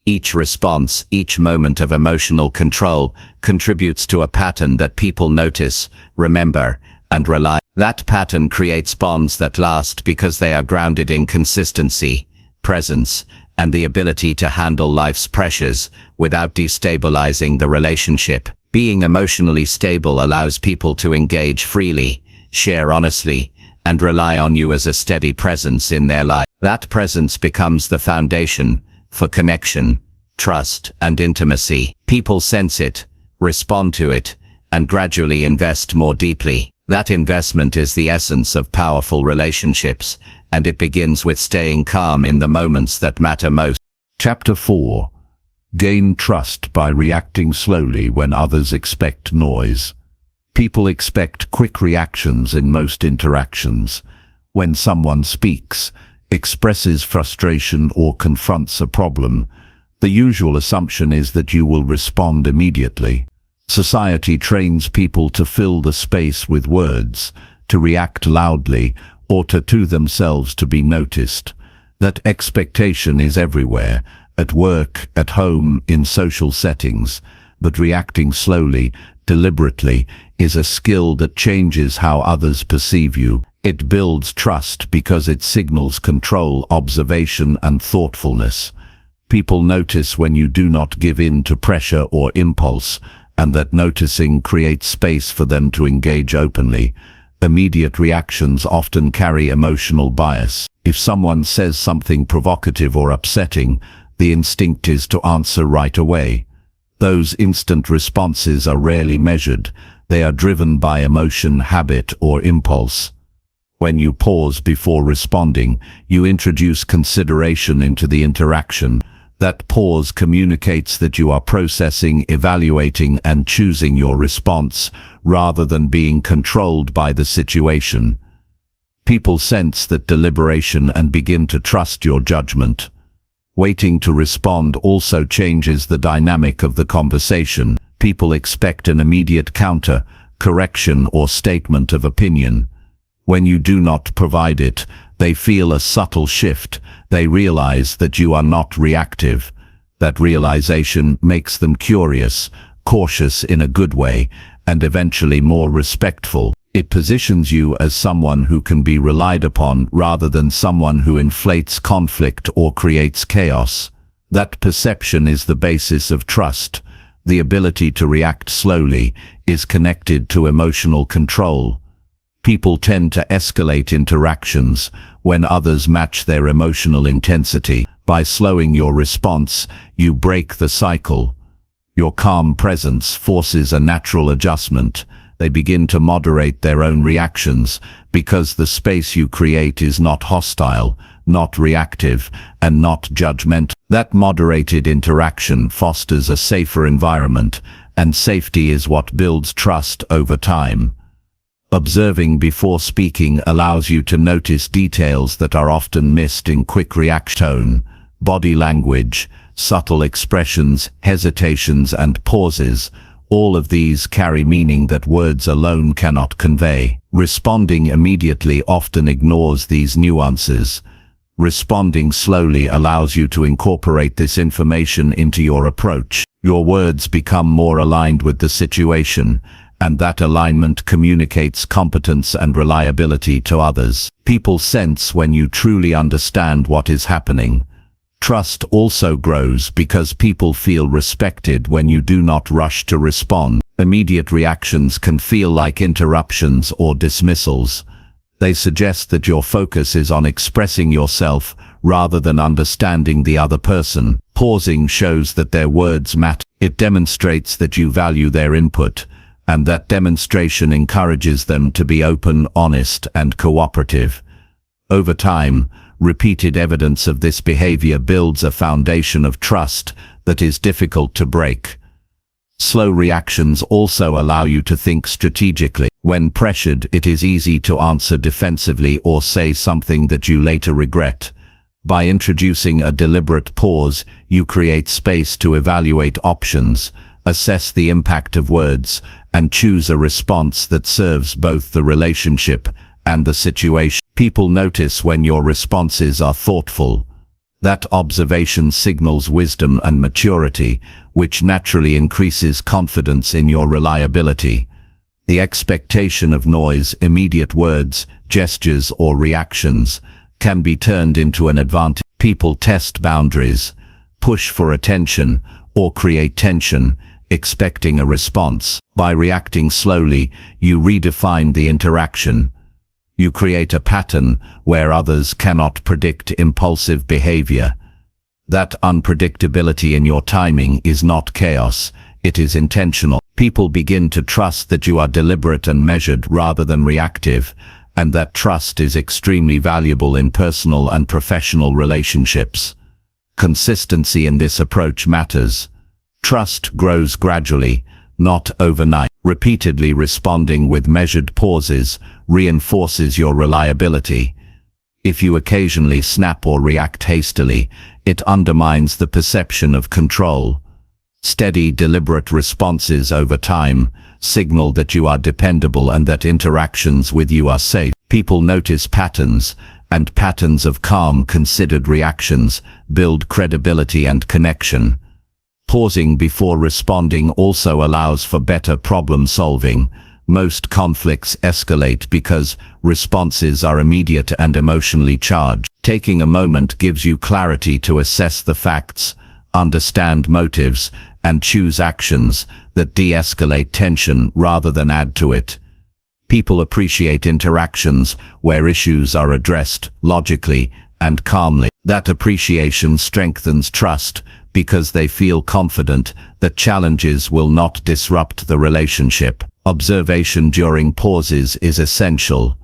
each response, each moment of emotional control contributes to a pattern that people notice, remember, and rely. That pattern creates bonds that last because they are grounded in consistency, presence, and the ability to handle life's pressures without destabilizing the relationship. Being emotionally stable allows people to engage freely, share honestly, and rely on you as a steady presence in their life. That presence becomes the foundation for connection, trust, and intimacy. People sense it, respond to it, and gradually invest more deeply. That investment is the essence of powerful relationships, and it begins with staying calm in the moments that matter most. Chapter 4. Gain trust by reacting slowly when others expect noise. People expect quick reactions in most interactions. When someone speaks, expresses frustration or confronts a problem, the usual assumption is that you will respond immediately. Society trains people to fill the space with words, to react loudly, or to themselves to be noticed. That expectation is everywhere, at work, at home, in social settings. But reacting slowly, deliberately, is a skill that changes how others perceive you. It builds trust because it signals control, observation, and thoughtfulness. People notice when you do not give in to pressure or impulse, and that noticing creates space for them to engage openly. Immediate reactions often carry emotional bias. If someone says something provocative or upsetting, the instinct is to answer right away. Those instant responses are rarely measured. They are driven by emotion, habit, or impulse. When you pause before responding, you introduce consideration into the interaction. That pause communicates that you are processing, evaluating, and choosing your response, rather than being controlled by the situation. People sense that deliberation and begin to trust your judgment. Waiting to respond also changes the dynamic of the conversation. People expect an immediate counter, correction, or statement of opinion. When you do not provide it, they feel a subtle shift. They realize that you are not reactive. That realization makes them curious, cautious in a good way, and eventually more respectful. It positions you as someone who can be relied upon rather than someone who inflates conflict or creates chaos. That perception is the basis of trust. The ability to react slowly is connected to emotional control. People tend to escalate interactions when others match their emotional intensity. By slowing your response, you break the cycle. Your calm presence forces a natural adjustment. They begin to moderate their own reactions because the space you create is not hostile, not reactive, and not judgmental. That moderated interaction fosters a safer environment, and safety is what builds trust over time. Observing before speaking allows you to notice details that are often missed in quick reaction: tone, body language, subtle expressions, hesitations, and pauses. All of these carry meaning that words alone cannot convey. Responding immediately often ignores these nuances. Responding slowly allows you to incorporate this information into your approach. Your words become more aligned with the situation, and that alignment communicates competence and reliability to others. People sense when you truly understand what is happening. Trust also grows because people feel respected when you do not rush to respond. Immediate reactions can feel like interruptions or dismissals. They suggest that your focus is on expressing yourself rather than understanding the other person. Pausing shows that their words matter. It demonstrates that you value their input, and that demonstration encourages them to be open, honest, and cooperative. Over time, repeated evidence of this behavior builds a foundation of trust that is difficult to break. Slow reactions also allow you to think strategically. When pressured, it is easy to answer defensively or say something that you later regret. By introducing a deliberate pause, you create space to evaluate options, assess the impact of words, and choose a response that serves both the relationship and the situation. People notice when your responses are thoughtful. That observation signals wisdom and maturity, which naturally increases confidence in your reliability. The expectation of noise, immediate words, gestures, or reactions can be turned into an advantage. People test boundaries, push for attention, or create tension, expecting a response. By reacting slowly, you redefine the interaction. You create a pattern where others cannot predict impulsive behavior. That unpredictability in your timing is not chaos, it is intentional. People begin to trust that you are deliberate and measured rather than reactive, and that trust is extremely valuable in personal and professional relationships. Consistency in this approach matters. Trust grows gradually, not overnight. Repeatedly responding with measured pauses reinforces your reliability. If you occasionally snap or react hastily, it undermines the perception of control. Steady, deliberate responses over time signal that you are dependable and that interactions with you are safe. People notice patterns, and patterns of calm, considered reactions build credibility and connection. Pausing before responding also allows for better problem solving. Most conflicts escalate because responses are immediate and emotionally charged. Taking a moment gives you clarity to assess the facts, understand motives, and choose actions that de-escalate tension rather than add to it. People appreciate interactions where issues are addressed logically and calmly. That appreciation strengthens trust because they feel confident that challenges will not disrupt the relationship. Observation during pauses is essential.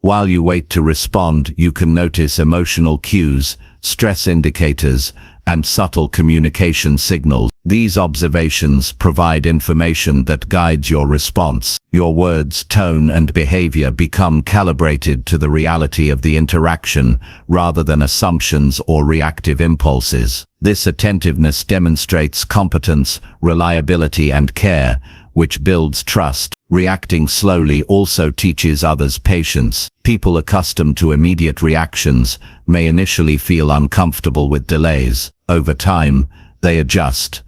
While you wait to respond, you can notice emotional cues, stress indicators, and subtle communication signals. These observations provide information that guides your response. Your words, tone, and behavior become calibrated to the reality of the interaction rather than assumptions or reactive impulses. This attentiveness demonstrates competence, reliability, and care, which builds trust. Reacting slowly also teaches others patience. People accustomed to immediate reactions may initially feel uncomfortable with delays. Over time, they adjust.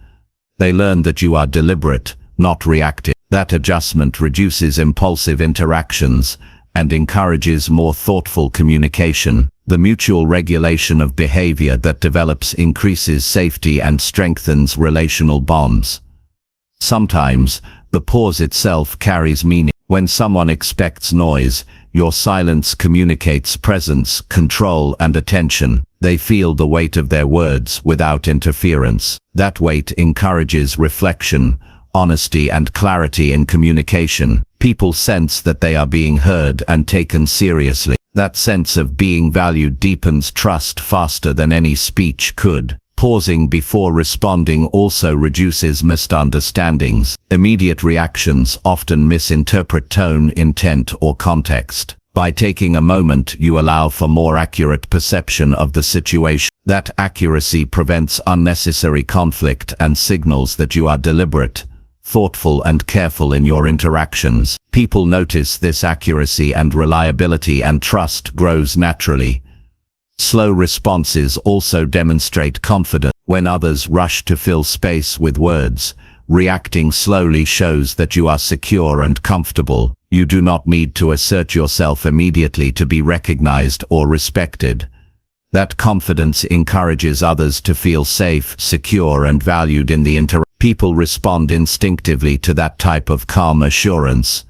They learn that you are deliberate, not reactive. That adjustment reduces impulsive interactions and encourages more thoughtful communication. The mutual regulation of behavior that develops increases safety and strengthens relational bonds. Sometimes, the pause itself carries meaning. When someone expects noise, your silence communicates presence, control, and attention. They feel the weight of their words without interference. That weight encourages reflection, honesty, and clarity in communication. People sense that they are being heard and taken seriously. That sense of being valued deepens trust faster than any speech could. Pausing before responding also reduces misunderstandings. Immediate reactions often misinterpret tone, intent, or context. By taking a moment, you allow for more accurate perception of the situation. That accuracy prevents unnecessary conflict and signals that you are deliberate, thoughtful, and careful in your interactions. People notice this accuracy and reliability, and trust grows naturally. Slow responses also demonstrate confidence. When others rush to fill space with words, reacting slowly shows that you are secure and comfortable. You do not need to assert yourself immediately to be recognized or respected. That confidence encourages others to feel safe, secure, and valued in the interaction. People respond instinctively to that type of calm assurance.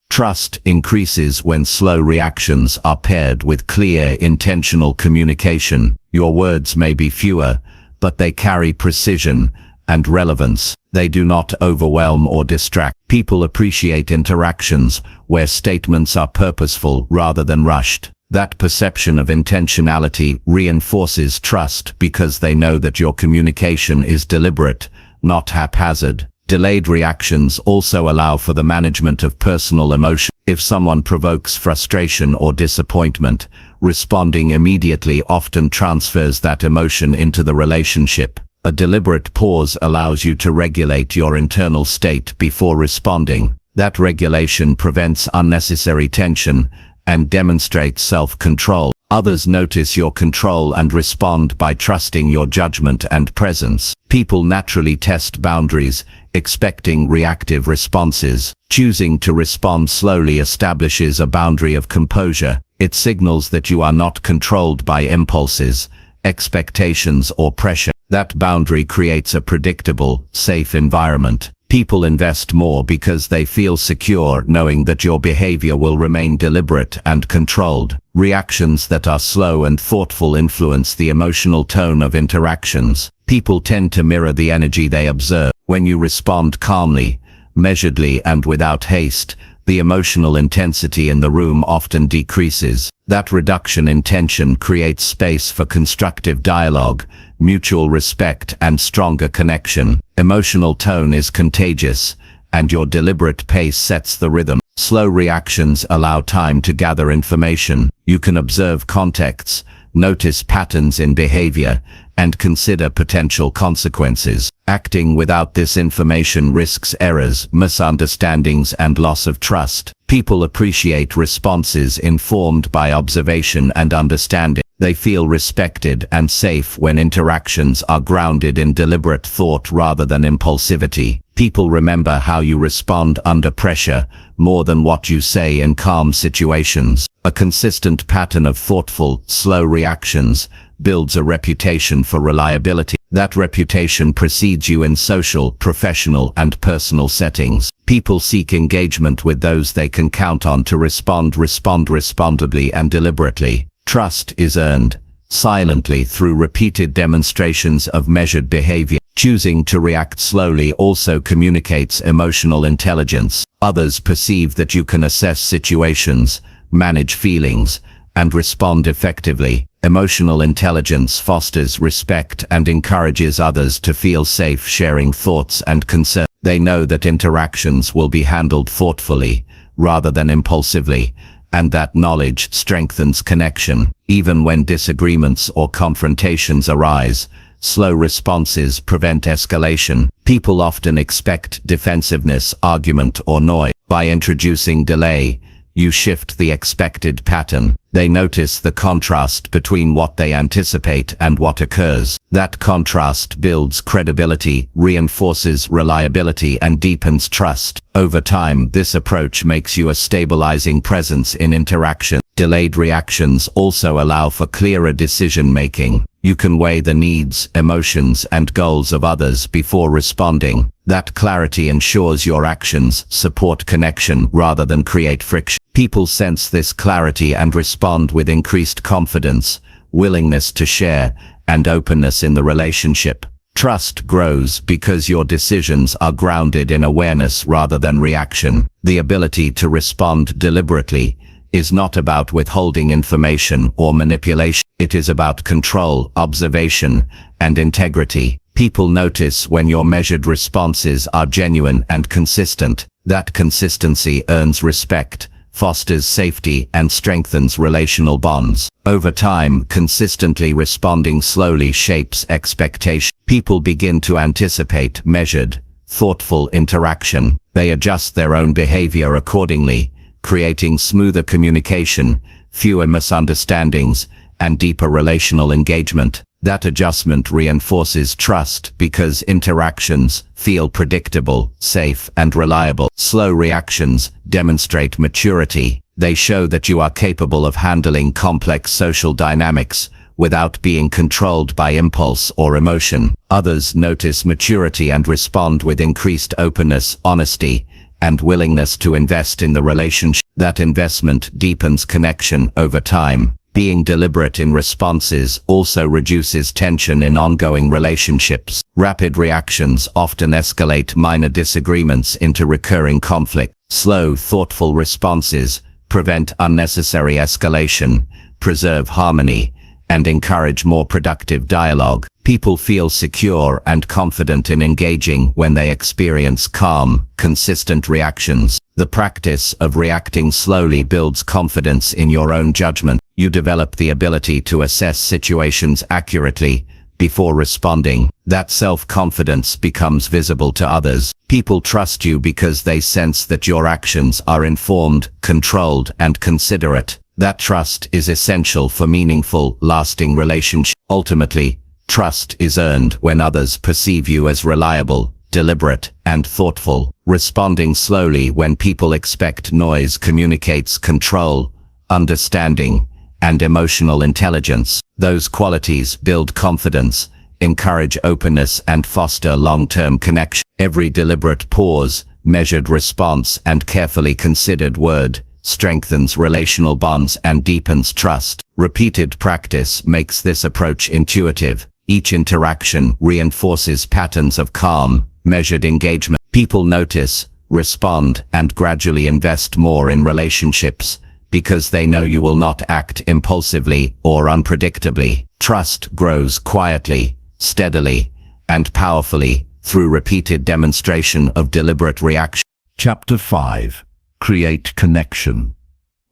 Trust increases when slow reactions are paired with clear, intentional communication. Your words may be fewer, but they carry precision and relevance. They do not overwhelm or distract. People appreciate interactions where statements are purposeful rather than rushed. That perception of intentionality reinforces trust because they know that your communication is deliberate, not haphazard. Delayed reactions also allow for the management of personal emotion. If someone provokes frustration or disappointment, responding immediately often transfers that emotion into the relationship. A deliberate pause allows you to regulate your internal state before responding. That regulation prevents unnecessary tension and demonstrates self-control. Others notice your control and respond by trusting your judgment and presence. People naturally test boundaries, expecting reactive responses. Choosing to respond slowly establishes a boundary of composure. It signals that you are not controlled by impulses, expectations, or pressure. That boundary creates a predictable, safe environment. People invest more because they feel secure knowing that your behavior will remain deliberate and controlled. Reactions that are slow and thoughtful influence the emotional tone of interactions. People tend to mirror the energy they observe. When you respond calmly, measuredly, and without haste, the emotional intensity in the room often decreases. That reduction in tension creates space for constructive dialogue, mutual respect, and stronger connection. Emotional tone is contagious, and your deliberate pace sets the rhythm. Slow reactions allow time to gather information. You can observe contexts, notice patterns in behavior, and consider potential consequences. Acting without this information risks errors, misunderstandings, and loss of trust. People appreciate responses informed by observation and understanding. They feel respected and safe when interactions are grounded in deliberate thought rather than impulsivity. People remember how you respond under pressure more than what you say in calm situations. A consistent pattern of thoughtful, slow reactions builds a reputation for reliability. That reputation precedes you in social, professional, and personal settings. People seek engagement with those they can count on to respond responsibly and deliberately. Trust is earned silently through repeated demonstrations of measured behavior. Choosing to react slowly also communicates emotional intelligence. Others perceive that you can assess situations, manage feelings, and respond effectively. Emotional intelligence fosters respect and encourages others to feel safe sharing thoughts and concerns. They know that interactions will be handled thoughtfully, rather than impulsively, and that knowledge strengthens connection. Even when disagreements or confrontations arise, slow responses prevent escalation. People often expect defensiveness, argument, or noise. By introducing delay, you shift the expected pattern. They notice the contrast between what they anticipate and what occurs. That contrast builds credibility, reinforces reliability, and deepens trust. Over time, this approach makes you a stabilizing presence in interaction. Delayed reactions also allow for clearer decision-making. You can weigh the needs, emotions, and goals of others before responding. That clarity ensures your actions support connection rather than create friction. People sense this clarity and respond with increased confidence, willingness to share, and openness in the relationship. Trust grows because your decisions are grounded in awareness rather than reaction. The ability to respond deliberately is not about withholding information or manipulation. It is about control, observation, and integrity. People notice when your measured responses are genuine and consistent. That consistency earns respect, fosters safety, and strengthens relational bonds. Over time, consistently responding slowly shapes expectation. People begin to anticipate measured, thoughtful interaction. They adjust their own behavior accordingly, creating smoother communication, fewer misunderstandings, and deeper relational engagement. That adjustment reinforces trust because interactions feel predictable, safe, and reliable. Slow reactions demonstrate maturity. They show that you are capable of handling complex social dynamics without being controlled by impulse or emotion. Others notice maturity and respond with increased openness, honesty, and willingness to invest in the relationship. That investment deepens connection over time. Being deliberate in responses also reduces tension in ongoing relationships. Rapid reactions often escalate minor disagreements into recurring conflict. Slow, thoughtful responses prevent unnecessary escalation, preserve harmony, and encourage more productive dialogue. People feel secure and confident in engaging when they experience calm, consistent reactions. The practice of reacting slowly builds confidence in your own judgment. You develop the ability to assess situations accurately before responding. That self-confidence becomes visible to others. People trust you because they sense that your actions are informed, controlled, and considerate. That trust is essential for meaningful, lasting relationships. Ultimately, trust is earned when others perceive you as reliable, deliberate, and thoughtful. Responding slowly when people expect noise communicates control, understanding, and emotional intelligence. Those qualities build confidence, encourage openness, and foster long-term connection. Every deliberate pause, measured response, and carefully considered word strengthens relational bonds and deepens trust. Repeated practice makes this approach intuitive. Each interaction reinforces patterns of calm, measured engagement. People notice respond, and gradually invest more in relationships, because they know you will not act impulsively or unpredictably. Trust grows quietly, steadily, and powerfully through repeated demonstration of deliberate reaction. Chapter 5. Create connection.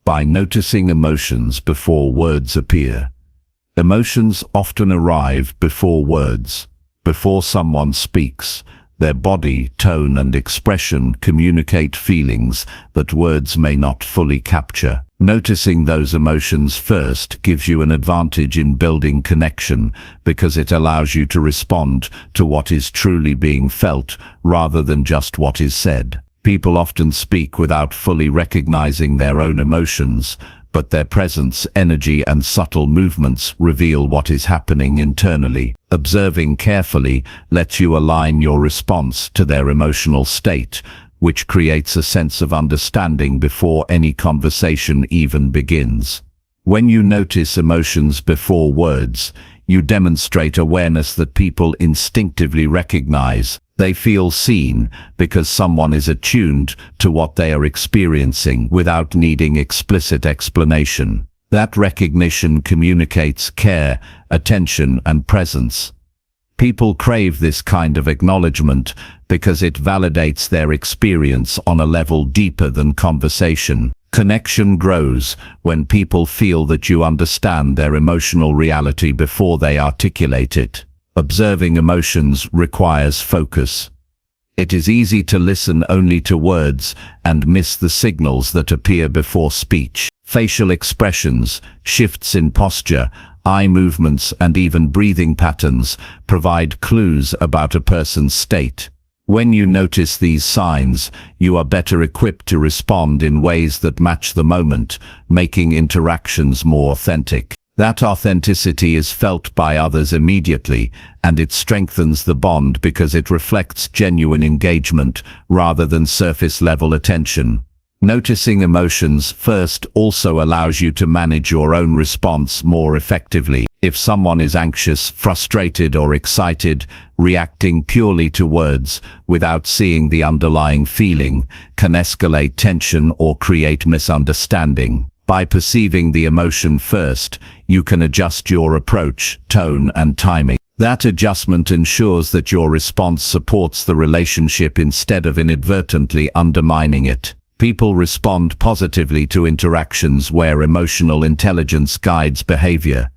By noticing emotions before words appear. Emotions often arrive before words. Before someone speaks, their body, tone, and expression communicate feelings that words may not fully capture. Noticing those emotions first gives you an advantage in building connection, because it allows you to respond to what is truly being felt rather than just what is said. People often speak without fully recognizing their own emotions, but their presence, energy, and subtle movements reveal what is happening internally. Observing carefully lets you align your response to their emotional state, which creates a sense of understanding before any conversation even begins. When you notice emotions before words, you demonstrate awareness that people instinctively recognize. They feel seen because someone is attuned to what they are experiencing without needing explicit explanation. That recognition communicates care, attention, and presence. People crave this kind of acknowledgement because it validates their experience on a level deeper than conversation. Connection grows when people feel that you understand their emotional reality before they articulate it. Observing emotions requires focus. It is easy to listen only to words and miss the signals that appear before speech. Facial expressions, shifts in posture, eye movements, and even breathing patterns provide clues about a person's state. When you notice these signs, you are better equipped to respond in ways that match the moment, making interactions more authentic. That authenticity is felt by others immediately, and it strengthens the bond because it reflects genuine engagement rather than surface-level attention. Noticing emotions first also allows you to manage your own response more effectively. If someone is anxious, frustrated, or excited, reacting purely to words without seeing the underlying feeling can escalate tension or create misunderstanding. By perceiving the emotion first, you can adjust your approach, tone, and timing. That adjustment ensures that your response supports the relationship instead of inadvertently undermining it. People respond positively to interactions where emotional intelligence guides behavior.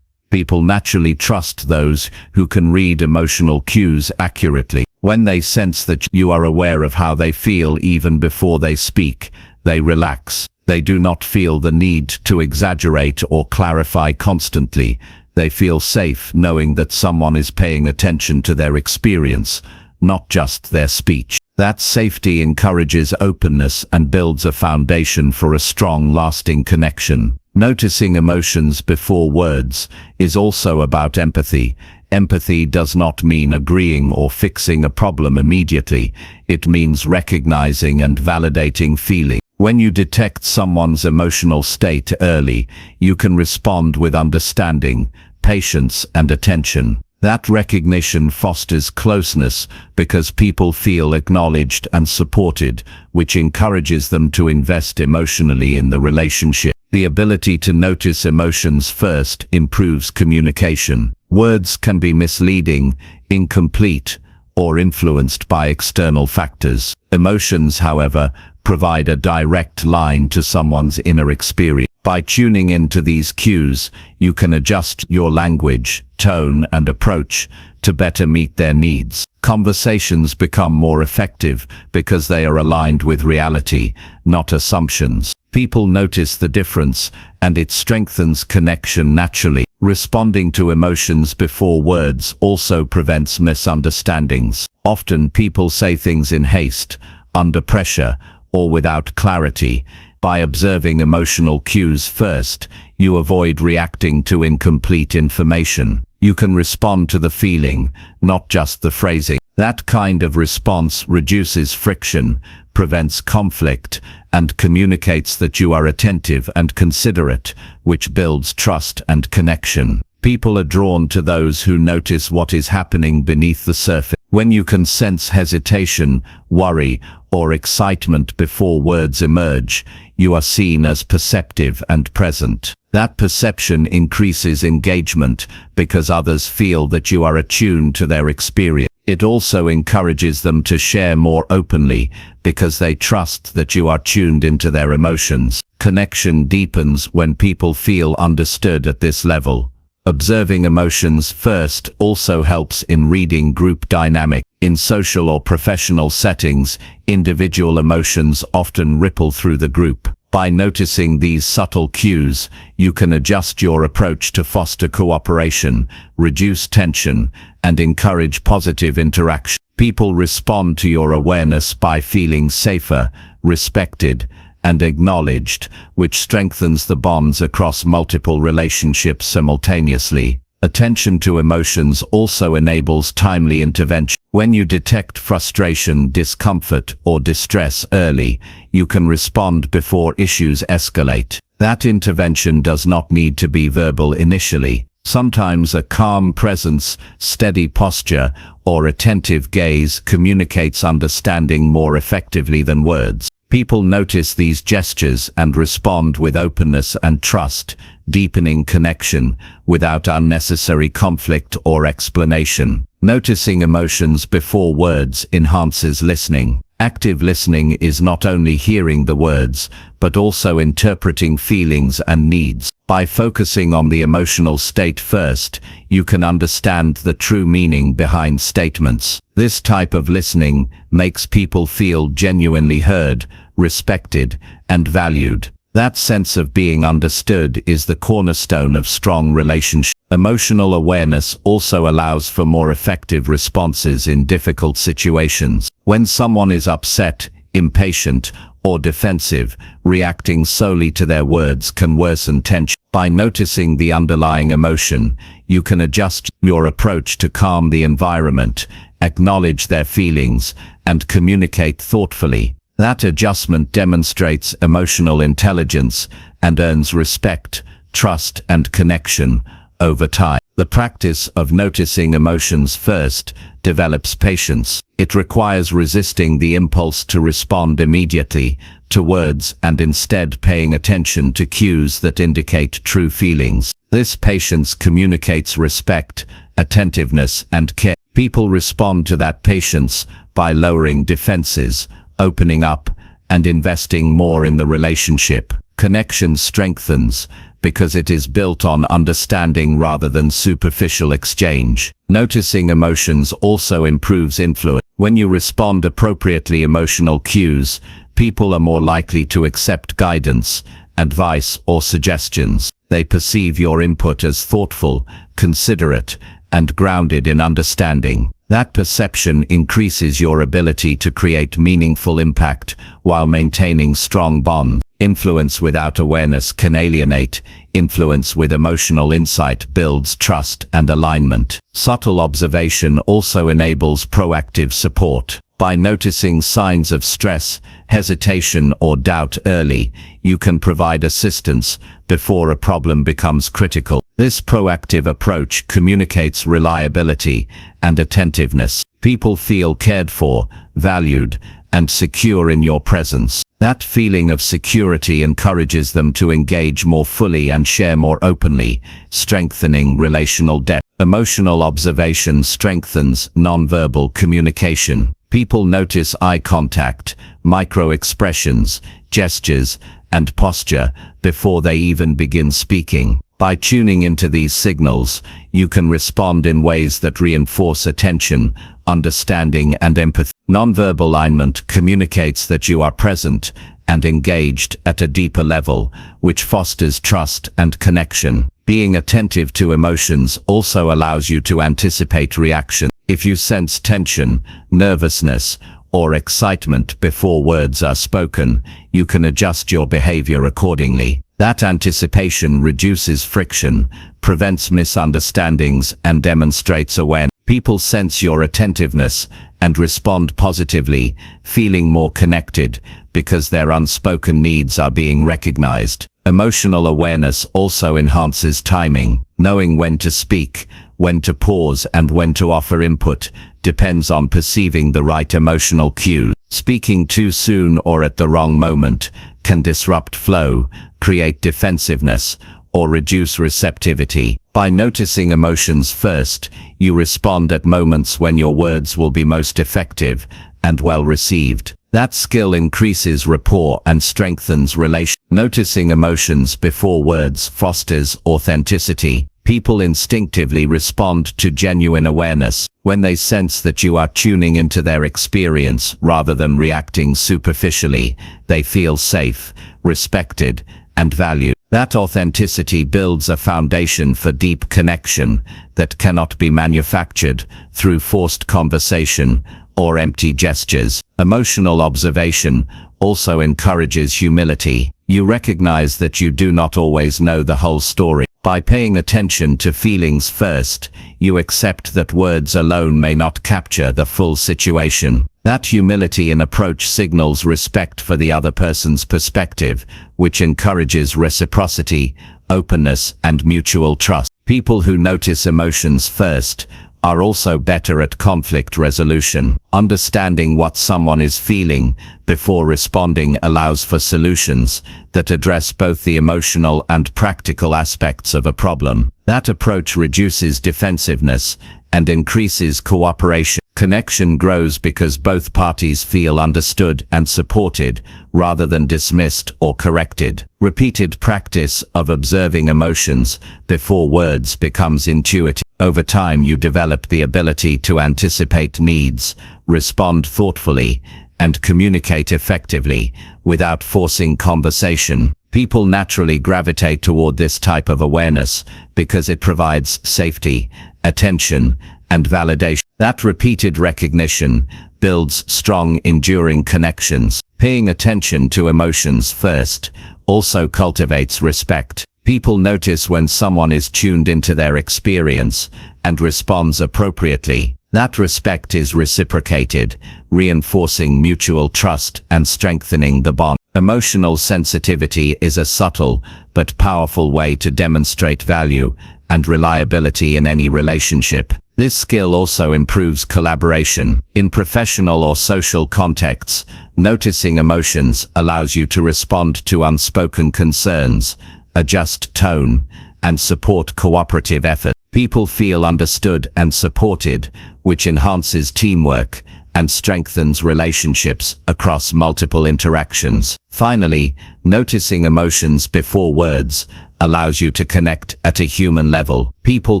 People naturally trust those who can read emotional cues accurately. When they sense that you are aware of how they feel even before they speak, they relax. They do not feel the need to exaggerate or clarify constantly. They feel safe knowing that someone is paying attention to their experience, not just their speech. That safety encourages openness and builds a foundation for a strong, lasting connection. Noticing emotions before words is also about empathy. Empathy does not mean agreeing or fixing a problem immediately. It means recognizing and validating feelings. When you detect someone's emotional state early, you can respond with understanding, patience, and attention. That recognition fosters closeness because people feel acknowledged and supported, which encourages them to invest emotionally in the relationship. The ability to notice emotions first improves communication. Words can be misleading, incomplete, or influenced by external factors. Emotions, however, provide a direct line to someone's inner experience. By tuning into these cues, you can adjust your language, tone, and approach to better meet their needs. Conversations become more effective because they are aligned with reality, not assumptions. People notice the difference, and it strengthens connection naturally. Responding to emotions before words also prevents misunderstandings. Often people say things in haste, under pressure, or without clarity. By observing emotional cues first, you avoid reacting to incomplete information. You can respond to the feeling, not just the phrasing. That kind of response reduces friction, prevents conflict, and communicates that you are attentive and considerate, which builds trust and connection. People are drawn to those who notice what is happening beneath the surface. When you can sense hesitation, worry, or excitement before words emerge, you are seen as perceptive and present. That perception increases engagement because others feel that you are attuned to their experience. It also encourages them to share more openly because they trust that you are tuned into their emotions. Connection deepens when people feel understood at this level. Observing emotions first also helps in reading group dynamic. In social or professional settings, individual emotions often ripple through the group. By noticing these subtle cues, you can adjust your approach to foster cooperation, reduce tension, and encourage positive interaction. People respond to your awareness by feeling safer, respected, and acknowledged, which strengthens the bonds across multiple relationships simultaneously. Attention to emotions also enables timely intervention. When you detect frustration, discomfort, or distress early, you can respond before issues escalate. That intervention does not need to be verbal initially. Sometimes a calm presence, steady posture, or attentive gaze communicates understanding more effectively than words. People notice these gestures and respond with openness and trust, deepening connection without unnecessary conflict or explanation. Noticing emotions before words enhances listening. Active listening is not only hearing the words, but also interpreting feelings and needs. By focusing on the emotional state first, you can understand the true meaning behind statements. This type of listening makes people feel genuinely heard, respected, and valued. That sense of being understood is the cornerstone of strong relationships. Emotional awareness also allows for more effective responses in difficult situations. When someone is upset, impatient, or defensive, reacting solely to their words can worsen tension. By noticing the underlying emotion, you can adjust your approach to calm the environment, acknowledge their feelings, and communicate thoughtfully. That adjustment demonstrates emotional intelligence and earns respect, trust, and connection over time. The practice of noticing emotions first develops patience. It requires resisting the impulse to respond immediately to words and instead paying attention to cues that indicate true feelings. This patience communicates respect, attentiveness, and care. People respond to that patience by lowering defenses, opening up, and investing more in the relationship. Connection strengthens because it is built on understanding rather than superficial exchange. Noticing emotions also improves influence. When you respond appropriately emotional cues, people are more likely to accept guidance, advice, or suggestions. They perceive your input as thoughtful, considerate, and grounded in understanding. That perception increases your ability to create meaningful impact while maintaining strong bonds. Influence without awareness can alienate. Influence with emotional insight builds trust and alignment. Subtle observation also enables proactive support. By noticing signs of stress, hesitation, or doubt early, you can provide assistance before a problem becomes critical. This proactive approach communicates reliability and attentiveness. People feel cared for, valued, and secure in your presence. That feeling of security encourages them to engage more fully and share more openly, strengthening relational depth. Emotional observation strengthens nonverbal communication. People notice eye contact, micro-expressions, gestures, and posture before they even begin speaking. By tuning into these signals, you can respond in ways that reinforce attention, understanding, and empathy. Nonverbal alignment communicates that you are present and engaged at a deeper level, which fosters trust and connection. Being attentive to emotions also allows you to anticipate reaction. If you sense tension, nervousness, or excitement before words are spoken, you can adjust your behavior accordingly. That anticipation reduces friction, prevents misunderstandings, and demonstrates awareness. People sense your attentiveness and respond positively, feeling more connected because their unspoken needs are being recognized. Emotional awareness also enhances timing. Knowing when to speak, when to pause and when to offer input, depends on perceiving the right emotional cues. Speaking too soon or at the wrong moment can disrupt flow, create defensiveness, or reduce receptivity. By noticing emotions first, you respond at moments when your words will be most effective and well received. That skill increases rapport and strengthens relations. Noticing emotions before words fosters authenticity. People instinctively respond to genuine awareness when they sense that you are tuning into their experience rather than reacting superficially. They feel safe, respected, and valued. That authenticity builds a foundation for deep connection that cannot be manufactured through forced conversation or empty gestures. Emotional observation also encourages humility. You recognize that you do not always know the whole story. By paying attention to feelings first, you accept that words alone may not capture the full situation. That humility in approach signals respect for the other person's perspective, which encourages reciprocity, openness, and mutual trust. People who notice emotions first are also better at conflict resolution. Understanding what someone is feeling before responding allows for solutions that address both the emotional and practical aspects of a problem. That approach reduces defensiveness and increases cooperation. Connection grows because both parties feel understood and supported, rather than dismissed or corrected. Repeated practice of observing emotions before words becomes intuitive. Over time, you develop the ability to anticipate needs, respond thoughtfully, and communicate effectively without forcing conversation. People naturally gravitate toward this type of awareness because it provides safety, attention, and validation. That repeated recognition builds strong, enduring connections. Paying attention to emotions first also cultivates respect. People notice when someone is tuned into their experience and responds appropriately. That respect is reciprocated, reinforcing mutual trust and strengthening the bond. Emotional sensitivity is a subtle but powerful way to demonstrate value and reliability in any relationship. This skill also improves collaboration. In professional or social contexts, noticing emotions allows you to respond to unspoken concerns, adjust tone, and support cooperative effort. People feel understood and supported, which enhances teamwork and strengthens relationships across multiple interactions. Finally, noticing emotions before words allows you to connect at a human level. People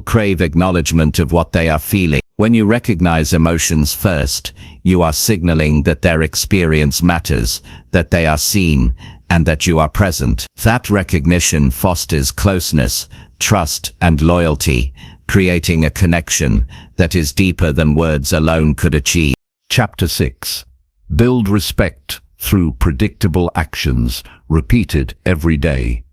crave acknowledgement of what they are feeling. When you recognize emotions first, you are signaling that their experience matters, that they are seen, and that you are present. That recognition fosters closeness, trust, and loyalty, creating a connection that is deeper than words alone could achieve. Chapter 6. Build respect through predictable actions, repeated every day.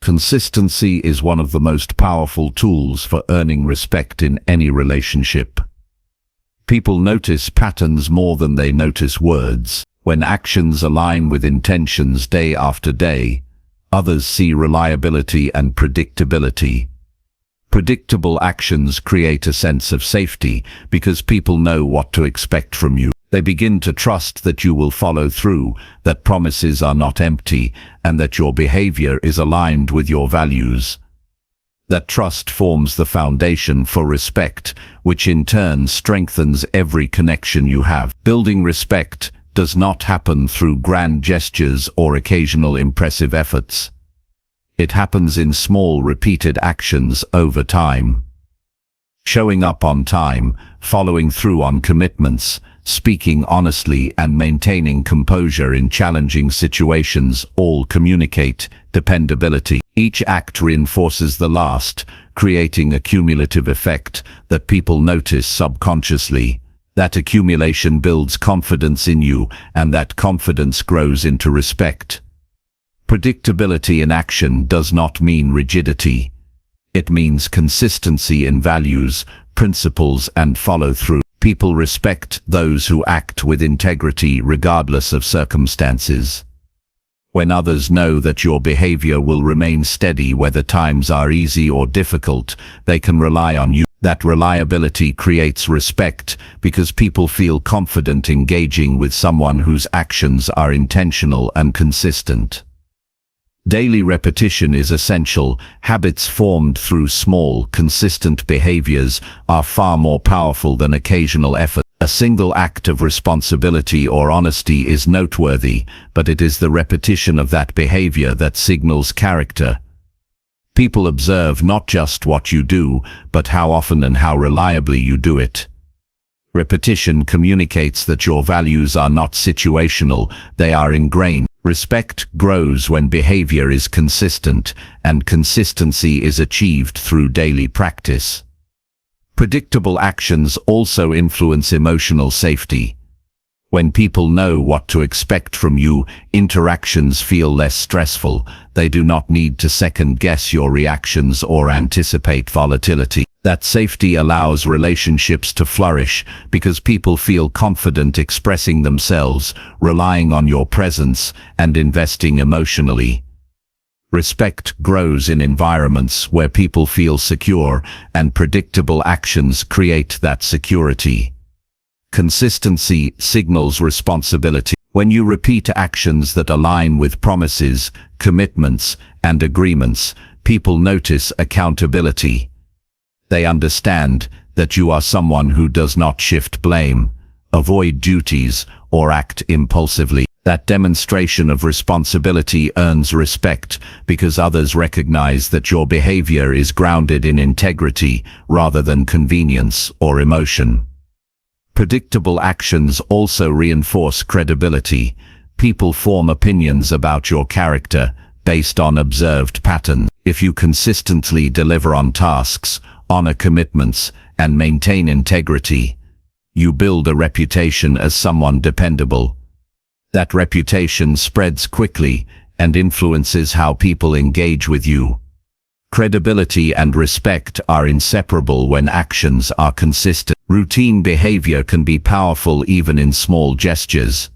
Consistency is one of the most powerful tools for earning respect in any relationship. People notice patterns more than they notice words. When actions align with intentions day after day, others see reliability and predictability. Predictable actions create a sense of safety because people know what to expect from you. They begin to trust that you will follow through, that promises are not empty, and that your behavior is aligned with your values. That trust forms the foundation for respect, which in turn strengthens every connection you have. Building respect does not happen through grand gestures or occasional impressive efforts. It happens in small, repeated actions over time. Showing up on time, following through on commitments, speaking honestly, and maintaining composure in challenging situations all communicate dependability. Each act reinforces the last, creating a cumulative effect that people notice subconsciously. That accumulation builds confidence in you, and that confidence grows into respect. Predictability in action does not mean rigidity. It means consistency in values, principles, and follow-through. People respect those who act with integrity regardless of circumstances. When others know that your behavior will remain steady whether times are easy or difficult, they can rely on you. That reliability creates respect because people feel confident engaging with someone whose actions are intentional and consistent. Daily repetition is essential. Habits formed through small, consistent behaviors are far more powerful than occasional effort. A single act of responsibility or honesty is noteworthy, but it is the repetition of that behavior that signals character. People observe not just what you do, but how often and how reliably you do it. Repetition communicates that your values are not situational, they are ingrained. Respect grows when behavior is consistent, and consistency is achieved through daily practice. Predictable actions also influence emotional safety. When people know what to expect from you, interactions feel less stressful. They do not need to second-guess your reactions or anticipate volatility. That safety allows relationships to flourish because people feel confident expressing themselves, relying on your presence, and investing emotionally. Respect grows in environments where people feel secure, and predictable actions create that security. Consistency signals responsibility. When you repeat actions that align with promises, commitments, and agreements, people notice accountability. They understand that you are someone who does not shift blame, avoid duties, or act impulsively. That demonstration of responsibility earns respect because others recognize that your behavior is grounded in integrity rather than convenience or emotion. Predictable actions also reinforce credibility. People form opinions about your character based on observed patterns. If you consistently deliver on tasks, honor commitments, and maintain integrity, you build a reputation as someone dependable. That reputation spreads quickly and influences how people engage with you. Credibility and respect are inseparable when actions are consistent. Routine behavior can be powerful even in small gestures.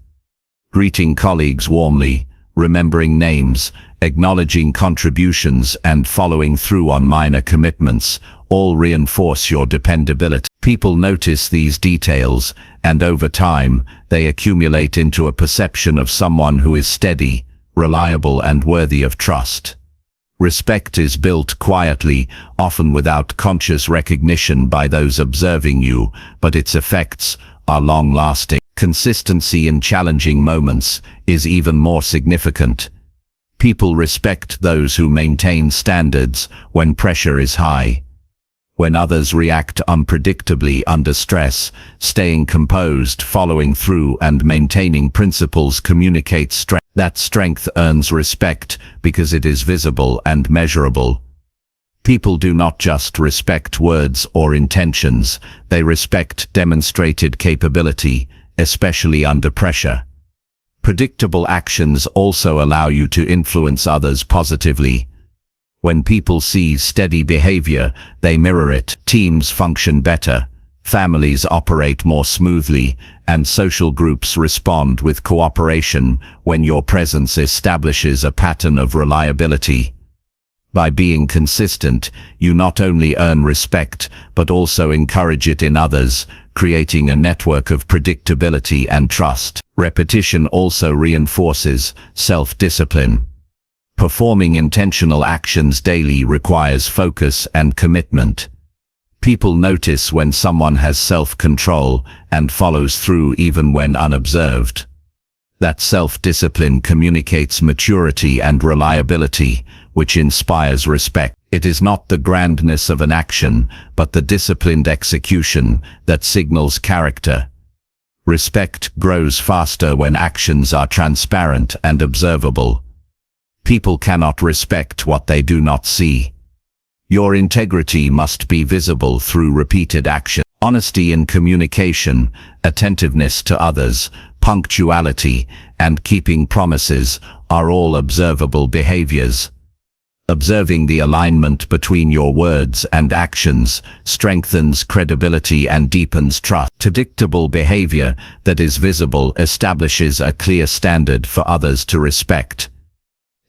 Greeting colleagues warmly, remembering names, acknowledging contributions, and following through on minor commitments all reinforce your dependability. People notice these details, and over time, they accumulate into a perception of someone who is steady, reliable, and worthy of trust. Respect is built quietly, often without conscious recognition by those observing you, but its effects are long-lasting. Consistency in challenging moments is even more significant. People respect those who maintain standards when pressure is high. When others react unpredictably under stress, staying composed, following through, and maintaining principles communicates strength. That strength earns respect because it is visible and measurable. People do not just respect words or intentions, they respect demonstrated capability, especially under pressure. Predictable actions also allow you to influence others positively. When people see steady behavior, they mirror it. Teams function better, families operate more smoothly, and social groups respond with cooperation when your presence establishes a pattern of reliability. By being consistent, you not only earn respect, but also encourage it in others, creating a network of predictability and trust. Repetition also reinforces self-discipline. Performing intentional actions daily requires focus and commitment. People notice when someone has self-control and follows through even when unobserved. That self-discipline communicates maturity and reliability, which inspires respect. It is not the grandness of an action, but the disciplined execution that signals character. Respect grows faster when actions are transparent and observable. People cannot respect what they do not see. Your integrity must be visible through repeated action. Honesty in communication, attentiveness to others, punctuality, and keeping promises are all observable behaviors. Observing the alignment between your words and actions strengthens credibility and deepens trust. Predictable behavior that is visible establishes a clear standard for others to respect.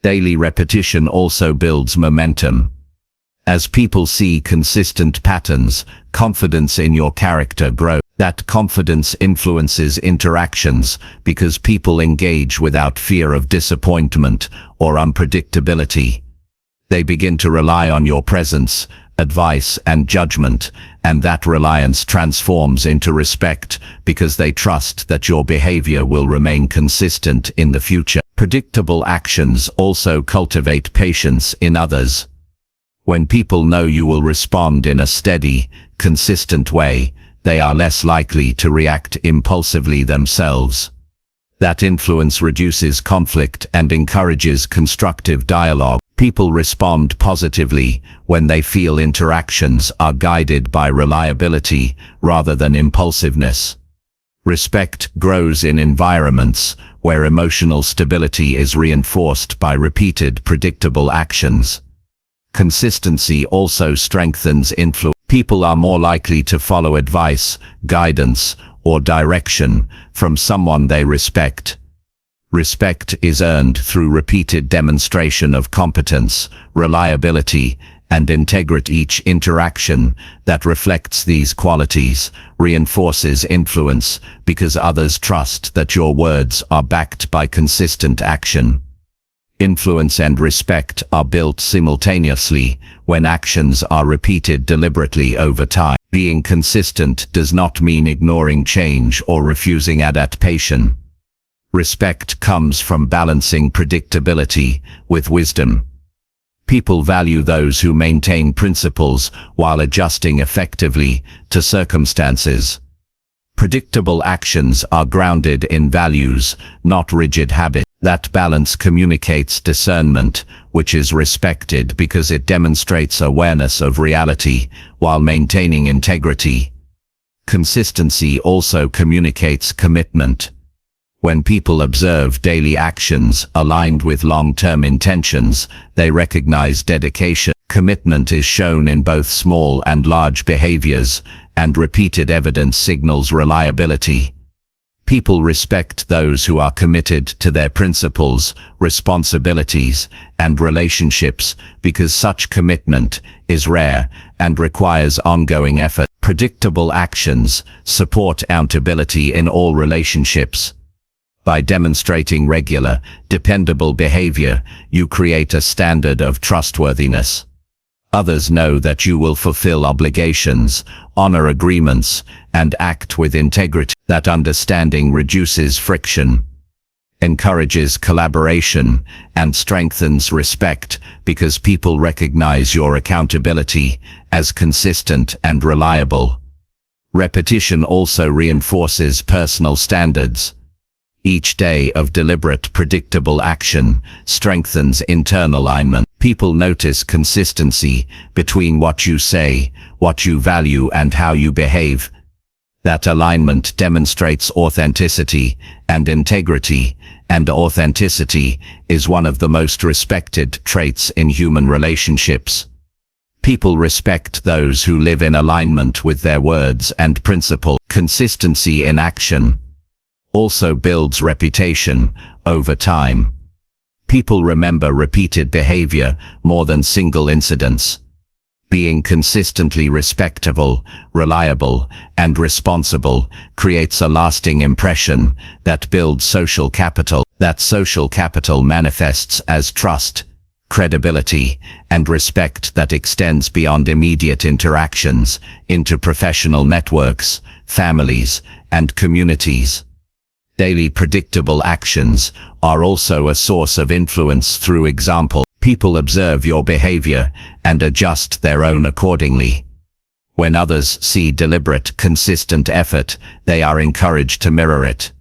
Daily repetition also builds momentum. As people see consistent patterns, confidence in your character grows. That confidence influences interactions because people engage without fear of disappointment or unpredictability. They begin to rely on your presence, advice, and judgment, and that reliance transforms into respect because they trust that your behavior will remain consistent in the future. Predictable actions also cultivate patience in others. When people know you will respond in a steady, consistent way, they are less likely to react impulsively themselves. That influence reduces conflict and encourages constructive dialogue. People respond positively when they feel interactions are guided by reliability rather than impulsiveness. Respect grows in environments where emotional stability is reinforced by repeated, predictable actions. Consistency also strengthens influence. People are more likely to follow advice, guidance, or direction from someone they respect. Respect is earned through repeated demonstration of competence, reliability, and integrity. Each interaction that reflects these qualities reinforces influence because others trust that your words are backed by consistent action. Influence and respect are built simultaneously when actions are repeated deliberately over time. Being consistent does not mean ignoring change or refusing adaptation. Respect comes from balancing predictability with wisdom. People value those who maintain principles while adjusting effectively to circumstances. Predictable actions are grounded in values, not rigid habits. That balance communicates discernment, which is respected because it demonstrates awareness of reality while maintaining integrity. Consistency also communicates commitment. When people observe daily actions aligned with long-term intentions, they recognize dedication. Commitment is shown in both small and large behaviors, and repeated evidence signals reliability. People respect those who are committed to their principles, responsibilities, and relationships because such commitment is rare and requires ongoing effort. Predictable actions support accountability in all relationships. By demonstrating regular, dependable behavior, you create a standard of trustworthiness. Others know that you will fulfill obligations, honor agreements, and act with integrity. That understanding reduces friction, encourages collaboration, and strengthens respect because people recognize your accountability as consistent and reliable. Repetition also reinforces personal standards. Each day of deliberate, predictable action strengthens internal alignment. People notice consistency between what you say, what you value, and how you behave. That alignment demonstrates authenticity and integrity, and authenticity is one of the most respected traits in human relationships. People respect those who live in alignment with their words and principles. Consistency in action also builds reputation over time. People remember repeated behavior more than single incidents. Being consistently respectable, reliable, and responsible creates a lasting impression that builds social capital. That social capital manifests as trust, credibility, and respect that extends beyond immediate interactions into professional networks, families, and communities. Daily predictable actions are also a source of influence through example. People observe your behavior and adjust their own accordingly. When others see deliberate, consistent effort, they are encouraged to mirror it.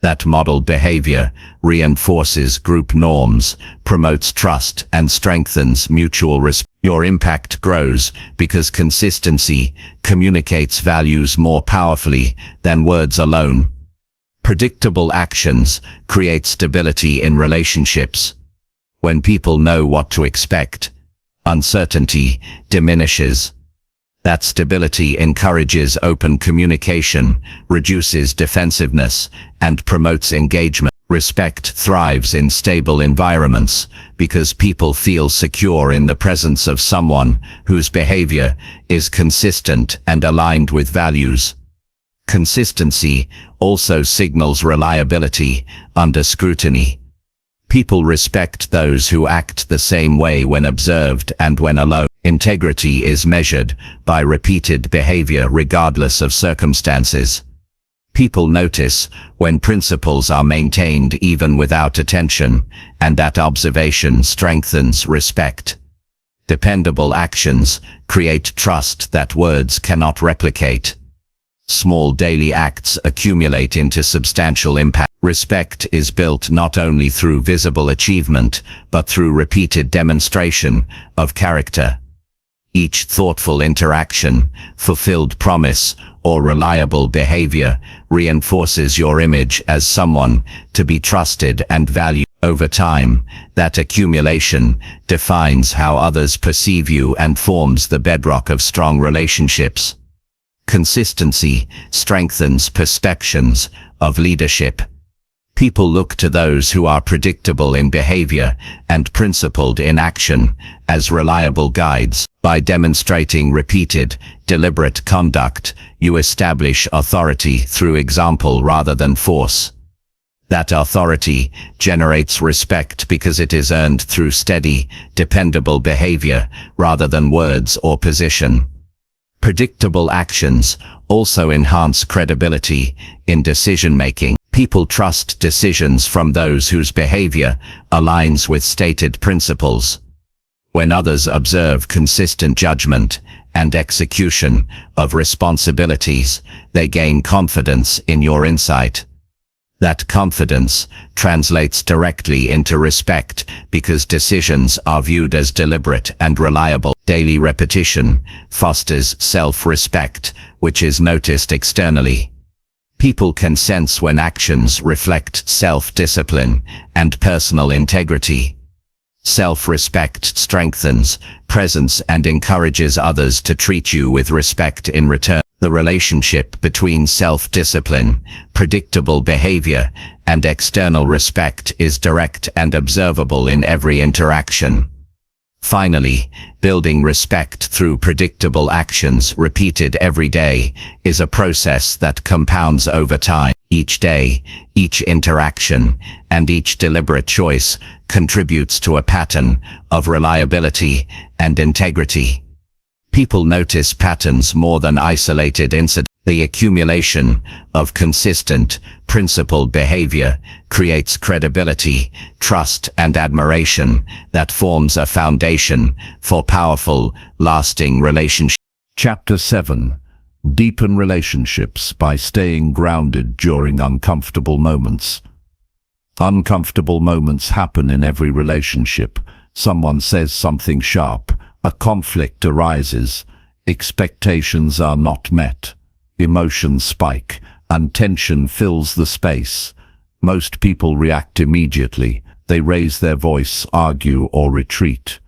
That modeled behavior reinforces group norms, promotes trust, and strengthens mutual respect. Your impact grows because consistency communicates values more powerfully than words alone. Predictable actions create stability in relationships. When people know what to expect, uncertainty diminishes. That stability encourages open communication, reduces defensiveness, and promotes engagement. Respect thrives in stable environments because people feel secure in the presence of someone whose behavior is consistent and aligned with values. Consistency also signals reliability under scrutiny. People respect those who act the same way when observed and when alone. Integrity is measured by repeated behavior regardless of circumstances. People notice when principles are maintained even without attention, and that observation strengthens respect. Dependable actions create trust that words cannot replicate. Small daily acts accumulate into substantial impact. Respect is built not only through visible achievement, but through repeated demonstration of character. Each thoughtful interaction, fulfilled promise, or reliable behavior reinforces your image as someone to be trusted and valued. Over time, that accumulation defines how others perceive you and forms the bedrock of strong relationships. Consistency strengthens perceptions of leadership. People look to those who are predictable in behavior and principled in action as reliable guides. By demonstrating repeated, deliberate conduct, you establish authority through example rather than force. That authority generates respect because it is earned through steady, dependable behavior rather than words or position. Predictable actions also enhance credibility in decision-making. People trust decisions from those whose behavior aligns with stated principles. When others observe consistent judgment and execution of responsibilities, they gain confidence in your insight. That confidence translates directly into respect because decisions are viewed as deliberate and reliable. Daily repetition fosters self-respect, which is noticed externally. People can sense when actions reflect self-discipline and personal integrity. Self-respect strengthens presence and encourages others to treat you with respect in return. The relationship between self-discipline, predictable behavior, and external respect is direct and observable in every interaction. Finally, building respect through predictable actions repeated every day is a process that compounds over time. Each day, each interaction, and each deliberate choice contributes to a pattern of reliability and integrity. People notice patterns more than isolated incidents. The accumulation of consistent, principled behavior creates credibility, trust, and admiration that forms a foundation for powerful, lasting relationships. Chapter 7. Deepen relationships by staying grounded during uncomfortable moments. Uncomfortable moments happen in every relationship. Someone says something sharp, a conflict arises, expectations are not met. Emotions spike, and tension fills the space. Most people react immediately. They raise their voice, argue, or retreat.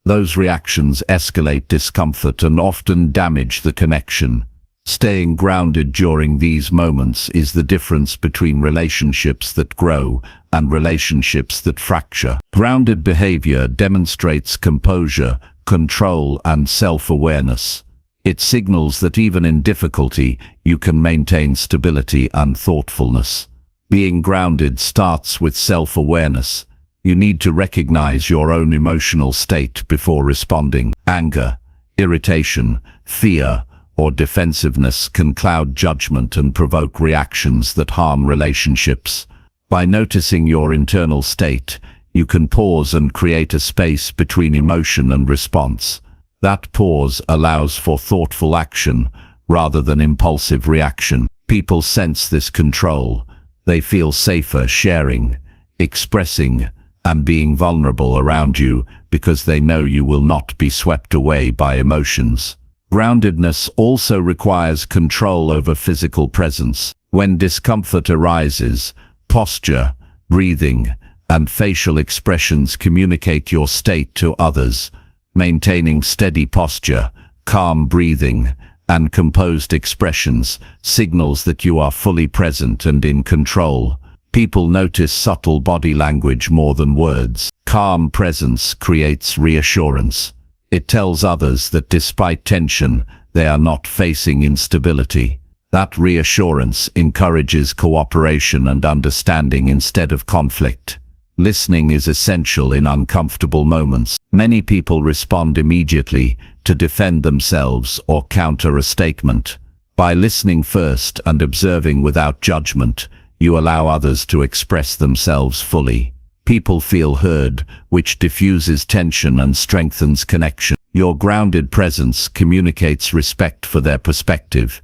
Those reactions escalate discomfort and often damage the connection. Staying grounded during these moments is the difference between relationships that grow and relationships that fracture. Grounded behavior demonstrates composure, control, and self-awareness. It signals that even in difficulty, you can maintain stability and thoughtfulness. Being grounded starts with self-awareness. You need to recognize your own emotional state before responding. Anger, irritation, fear, or defensiveness can cloud judgment and provoke reactions that harm relationships. By noticing your internal state, you can pause and create a space between emotion and response. That pause allows for thoughtful action rather than impulsive reaction. People sense this control. They feel safer sharing, expressing, and being vulnerable around you because they know you will not be swept away by emotions. Groundedness also requires control over physical presence. When discomfort arises, posture, breathing, and facial expressions communicate your state to others. Maintaining steady posture, calm breathing, and composed expressions signals that you are fully present and in control. People notice subtle body language more than words. Calm presence creates reassurance. It tells others that despite tension, they are not facing instability. That reassurance encourages cooperation and understanding instead of conflict. Listening is essential in uncomfortable moments. Many people respond immediately to defend themselves or counter a statement. By listening first and observing without judgment, you allow others to express themselves fully. People feel heard, which diffuses tension and strengthens connection. Your grounded presence communicates respect for their perspective.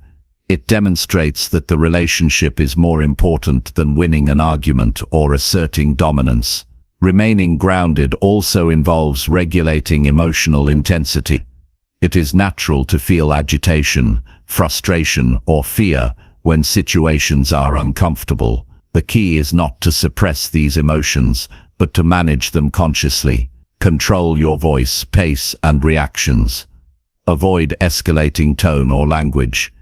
It demonstrates that the relationship is more important than winning an argument or asserting dominance. Remaining grounded also involves regulating emotional intensity. It is natural to feel agitation, frustration, or fear when situations are uncomfortable. The key is not to suppress these emotions, but to manage them consciously. Control your voice, pace, and reactions. Avoid escalating tone or language.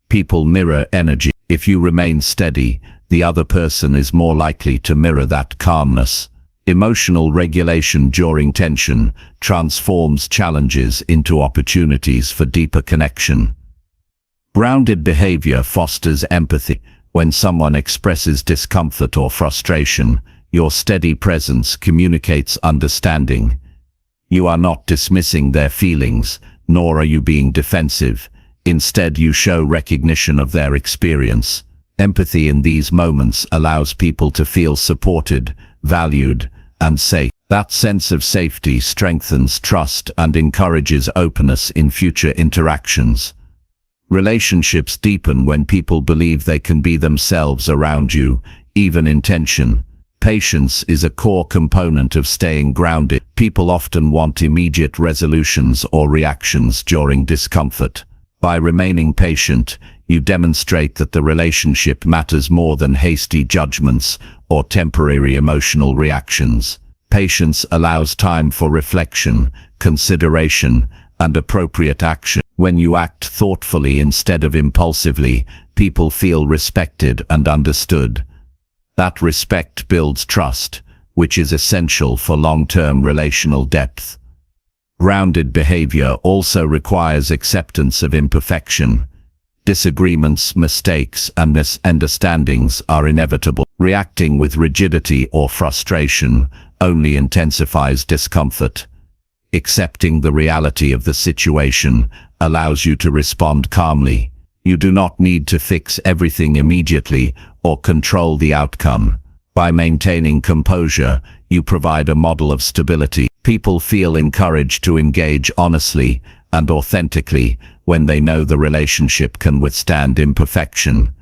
People mirror energy. If you remain steady, the other person is more likely to mirror that calmness. Emotional regulation during tension transforms challenges into opportunities for deeper connection. Grounded behavior fosters empathy. When someone expresses discomfort or frustration, your steady presence communicates understanding. You are not dismissing their feelings, nor are you being defensive. Instead, you show recognition of their experience. Empathy in these moments allows people to feel supported, valued, and safe. That sense of safety strengthens trust and encourages openness in future interactions. Relationships deepen when people believe they can be themselves around you, even in tension. Patience is a core component of staying grounded. People often want immediate resolutions or reactions during discomfort. By remaining patient, you demonstrate that the relationship matters more than hasty judgments or temporary emotional reactions. Patience allows time for reflection, consideration, and appropriate action. When you act thoughtfully instead of impulsively, people feel respected and understood. That respect builds trust, which is essential for long-term relational depth. Grounded behavior also requires acceptance of imperfection. Disagreements, mistakes, and misunderstandings are inevitable. Reacting with rigidity or frustration only intensifies discomfort. Accepting the reality of the situation allows you to respond calmly. You do not need to fix everything immediately or control the outcome. By maintaining composure, you provide a model of stability. People feel encouraged to engage honestly and authentically when they know the relationship can withstand imperfection.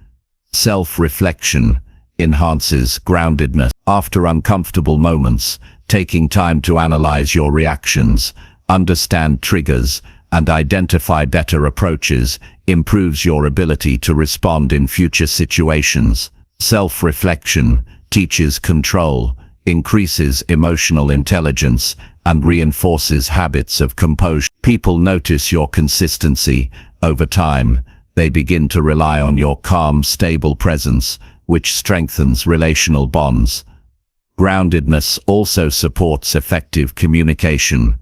Self-reflection enhances groundedness. After uncomfortable moments, taking time to analyze your reactions, understand triggers, and identify better approaches improves your ability to respond in future situations. Self-reflection teaches control, increases emotional intelligence, and reinforces habits of composure. People notice your consistency. Over time, they begin to rely on your calm, stable presence, which strengthens relational bonds. Groundedness also supports effective communication.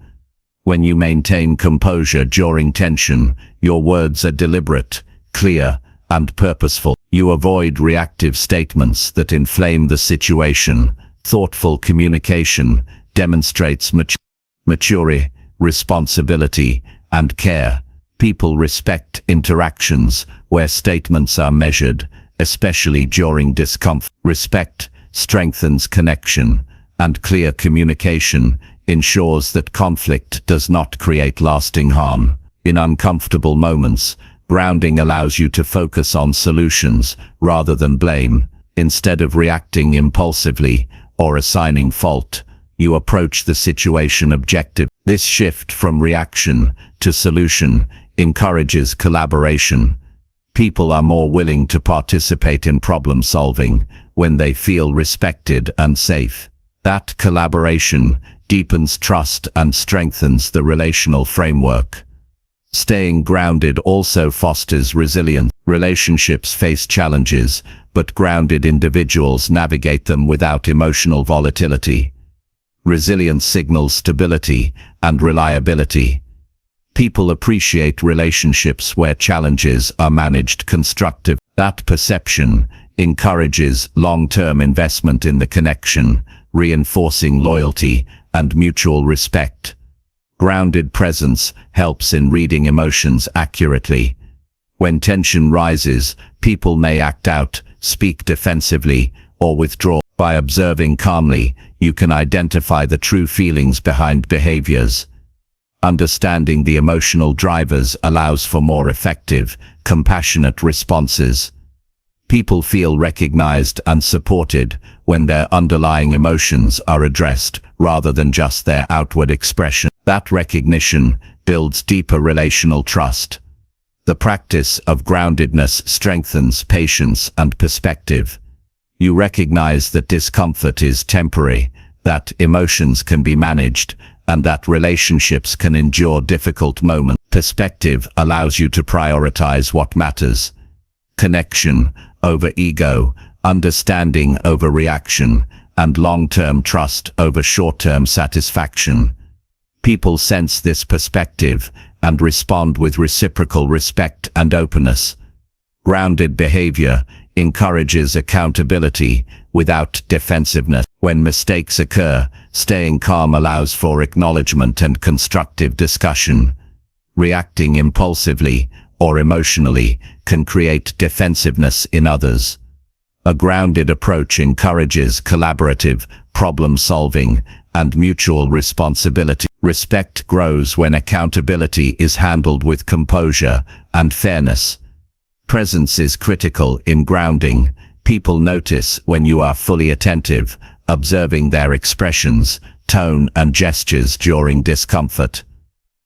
When you maintain composure during tension, your words are deliberate, clear, and purposeful. You avoid reactive statements that inflame the situation. Thoughtful communication demonstrates maturity, responsibility, and care. People respect interactions where statements are measured, especially during discomfort. Respect strengthens connection, and clear communication ensures that conflict does not create lasting harm. In uncomfortable moments, grounding allows you to focus on solutions rather than blame. Instead of reacting impulsively or assigning fault, you approach the situation objectively. This shift from reaction to solution encourages collaboration. People are more willing to participate in problem solving when they feel respected and safe. That collaboration deepens trust and strengthens the relational framework. Staying grounded also fosters resilience. Relationships face challenges, but grounded individuals navigate them without emotional volatility. Resilience signals stability and reliability. People appreciate relationships where challenges are managed constructively. That perception encourages long-term investment in the connection, reinforcing loyalty and mutual respect. Grounded presence helps in reading emotions accurately. When tension rises, people may act out, speak defensively, or withdraw. By observing calmly, you can identify the true feelings behind behaviors. Understanding the emotional drivers allows for more effective, compassionate responses. People feel recognized and supported when their underlying emotions are addressed, rather than just their outward expression. That recognition builds deeper relational trust. The practice of groundedness strengthens patience and perspective. You recognize that discomfort is temporary, that emotions can be managed, and that relationships can endure difficult moments. Perspective allows you to prioritize what matters. Connection over ego, understanding over reaction, and long-term trust over short-term satisfaction. People sense this perspective and respond with reciprocal respect and openness. Grounded behavior encourages accountability without defensiveness. When mistakes occur, staying calm allows for acknowledgement and constructive discussion. Reacting impulsively or emotionally can create defensiveness in others. A grounded approach encourages collaborative problem-solving and mutual responsibility. Respect grows when accountability is handled with composure and fairness. Presence is critical in grounding. People notice when you are fully attentive, observing their expressions, tone, and gestures during discomfort.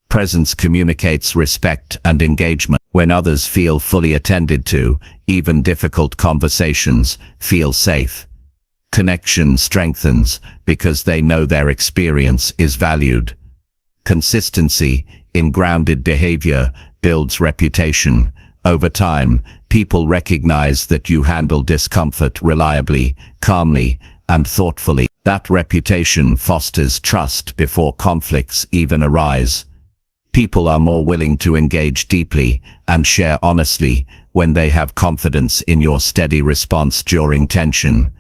Presence communicates respect and engagement. When others feel fully attended to, even difficult conversations feel safe. Connection strengthens because they know their experience is valued. Consistency in grounded behavior builds reputation. Over time, people recognize that you handle discomfort reliably, calmly, and thoughtfully. That reputation fosters trust before conflicts even arise. People are more willing to engage deeply and share honestly when they have confidence in your steady response during tension.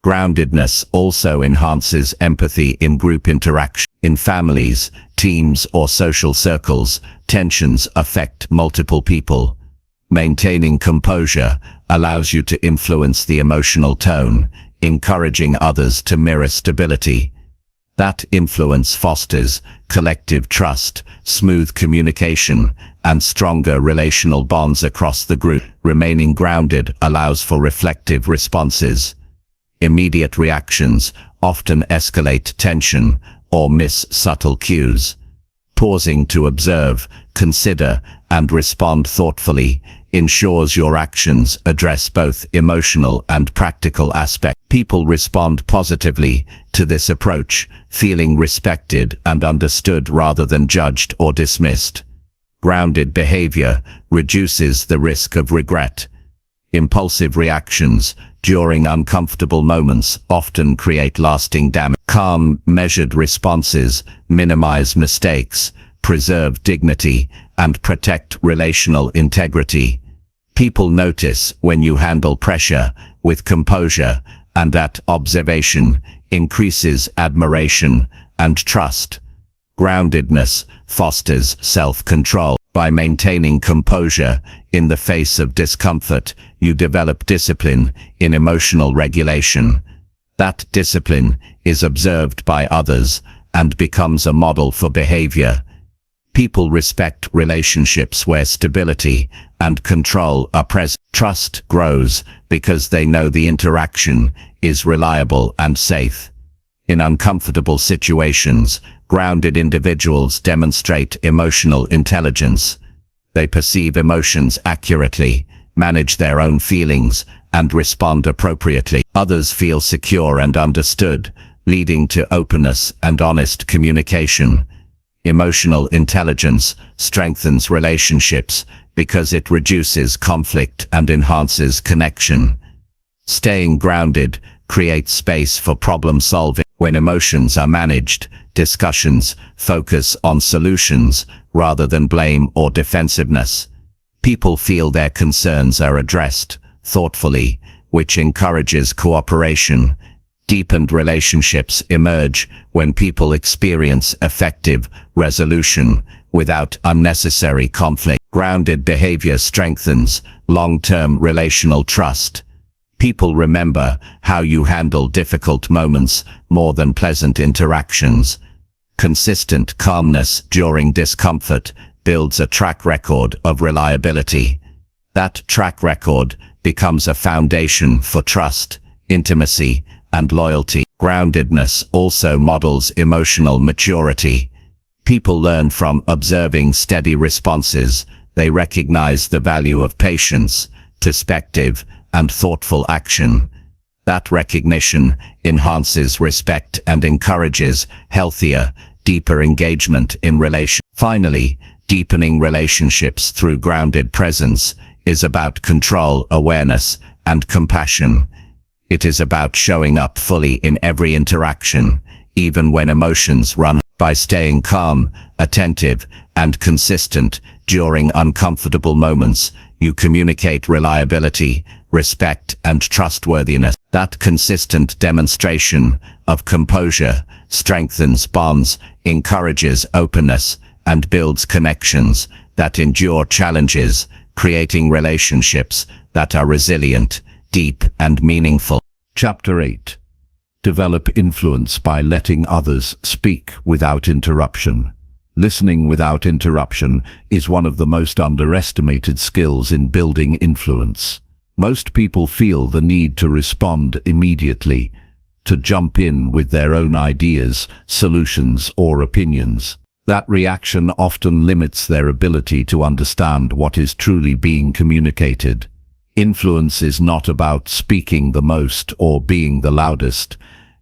Groundedness also enhances empathy in group interaction. In families, teams, or social circles, tensions affect multiple people. Maintaining composure allows you to influence the emotional tone, encouraging others to mirror stability. That influence fosters collective trust, smooth communication, and stronger relational bonds across the group. Remaining grounded allows for reflective responses. Immediate reactions often escalate tension or miss subtle cues. Pausing to observe, consider, and respond thoughtfully ensures your actions address both emotional and practical aspects. People respond positively to this approach, feeling respected and understood rather than judged or dismissed. Grounded behavior reduces the risk of regret. Impulsive reactions during uncomfortable moments often create lasting damage. Calm, measured responses minimize mistakes, preserve dignity, and protect relational integrity. People notice when you handle pressure with composure, and that observation increases admiration and trust. Groundedness fosters self-control. By maintaining composure in the face of discomfort, you develop discipline in emotional regulation. That discipline is observed by others and becomes a model for behavior. People respect relationships where stability and control are present. Trust grows because they know the interaction is reliable and safe. In uncomfortable situations, grounded individuals demonstrate emotional intelligence. They perceive emotions accurately, manage their own feelings, and respond appropriately. Others feel secure and understood, leading to openness and honest communication. Emotional intelligence strengthens relationships because it reduces conflict and enhances connection. Staying grounded creates space for problem solving. When emotions are managed, discussions focus on solutions rather than blame or defensiveness. People feel their concerns are addressed thoughtfully, which encourages cooperation. Deepened relationships emerge when people experience effective resolution without unnecessary conflict. Grounded behavior strengthens long-term relational trust. People remember how you handle difficult moments more than pleasant interactions. Consistent calmness during discomfort builds a track record of reliability. That track record becomes a foundation for trust, intimacy, and loyalty. Groundedness also models emotional maturity. People learn from observing steady responses. They recognize the value of patience, perspective, and thoughtful action. That recognition enhances respect and encourages healthier, deeper engagement in relation. Finally, deepening relationships through grounded presence is about control, awareness, and compassion. It is about showing up fully in every interaction, even when emotions run. By staying calm, attentive, and consistent during uncomfortable moments, you communicate reliability, respect, and trustworthiness. That consistent demonstration of composure strengthens bonds, encourages openness, and builds connections that endure challenges, creating relationships that are resilient, deep, and meaningful. Chapter 8. Develop influence by letting others speak without interruption. Listening without interruption is one of the most underestimated skills in building influence. Most people feel the need to respond immediately, to jump in with their own ideas, solutions, or opinions. That reaction often limits their ability to understand what is truly being communicated. Influence is not about speaking the most or being the loudest.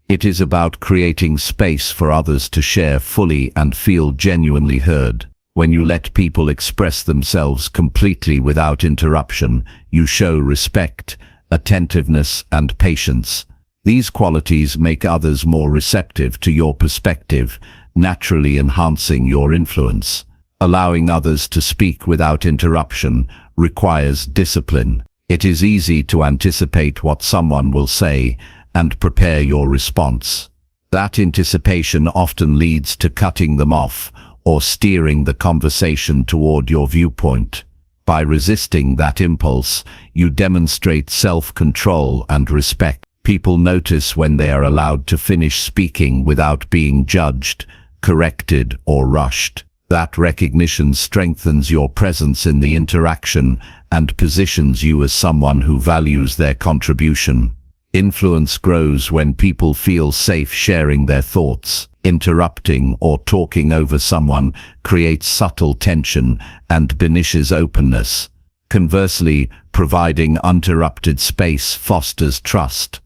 It is about creating space for others to share fully and feel genuinely heard. When you let people express themselves completely without interruption, you show respect, attentiveness, and patience. These qualities make others more receptive to your perspective, naturally enhancing your influence. Allowing others to speak without interruption requires discipline. It is easy to anticipate what someone will say and prepare your response. That anticipation often leads to cutting them off or steering the conversation toward your viewpoint. By resisting that impulse, you demonstrate self-control and respect. People notice when they are allowed to finish speaking without being judged, corrected, or rushed. That recognition strengthens your presence in the interaction and positions you as someone who values their contribution. Influence grows when people feel safe sharing their thoughts. Interrupting or talking over someone creates subtle tension and diminishes openness. Conversely, providing uninterrupted space fosters trust.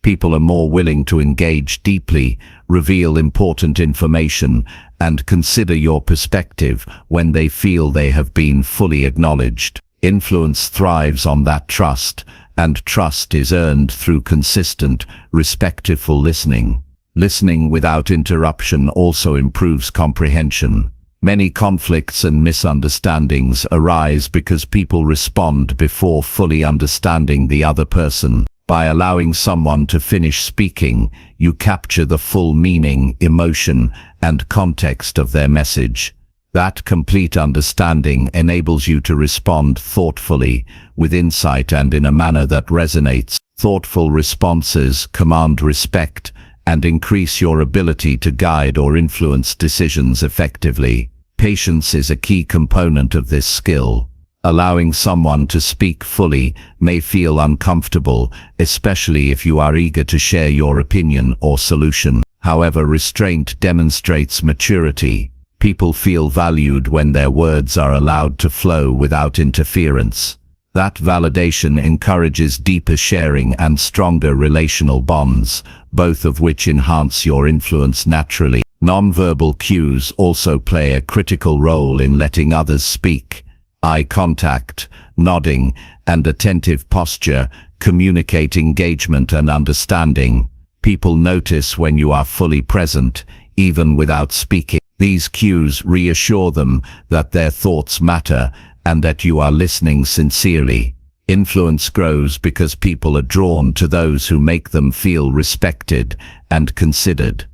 People are more willing to engage deeply, reveal important information, and consider your perspective when they feel they have been fully acknowledged. Influence thrives on that trust, and trust is earned through consistent, respectful listening. Listening without interruption also improves comprehension. Many conflicts and misunderstandings arise because people respond before fully understanding the other person. By allowing someone to finish speaking, you capture the full meaning, emotion, and context of their message. That complete understanding enables you to respond thoughtfully, with insight and in a manner that resonates. Thoughtful responses command respect and increase your ability to guide or influence decisions effectively. Patience is a key component of this skill. Allowing someone to speak fully may feel uncomfortable, especially if you are eager to share your opinion or solution. However, restraint demonstrates maturity. People feel valued when their words are allowed to flow without interference. That validation encourages deeper sharing and stronger relational bonds, both of which enhance your influence naturally. Nonverbal cues also play a critical role in letting others speak. Eye contact, nodding, and attentive posture communicate engagement and understanding. People notice when you are fully present, even without speaking. These cues reassure them that their thoughts matter and that you are listening sincerely. Influence grows because people are drawn to those who make them feel respected and considered.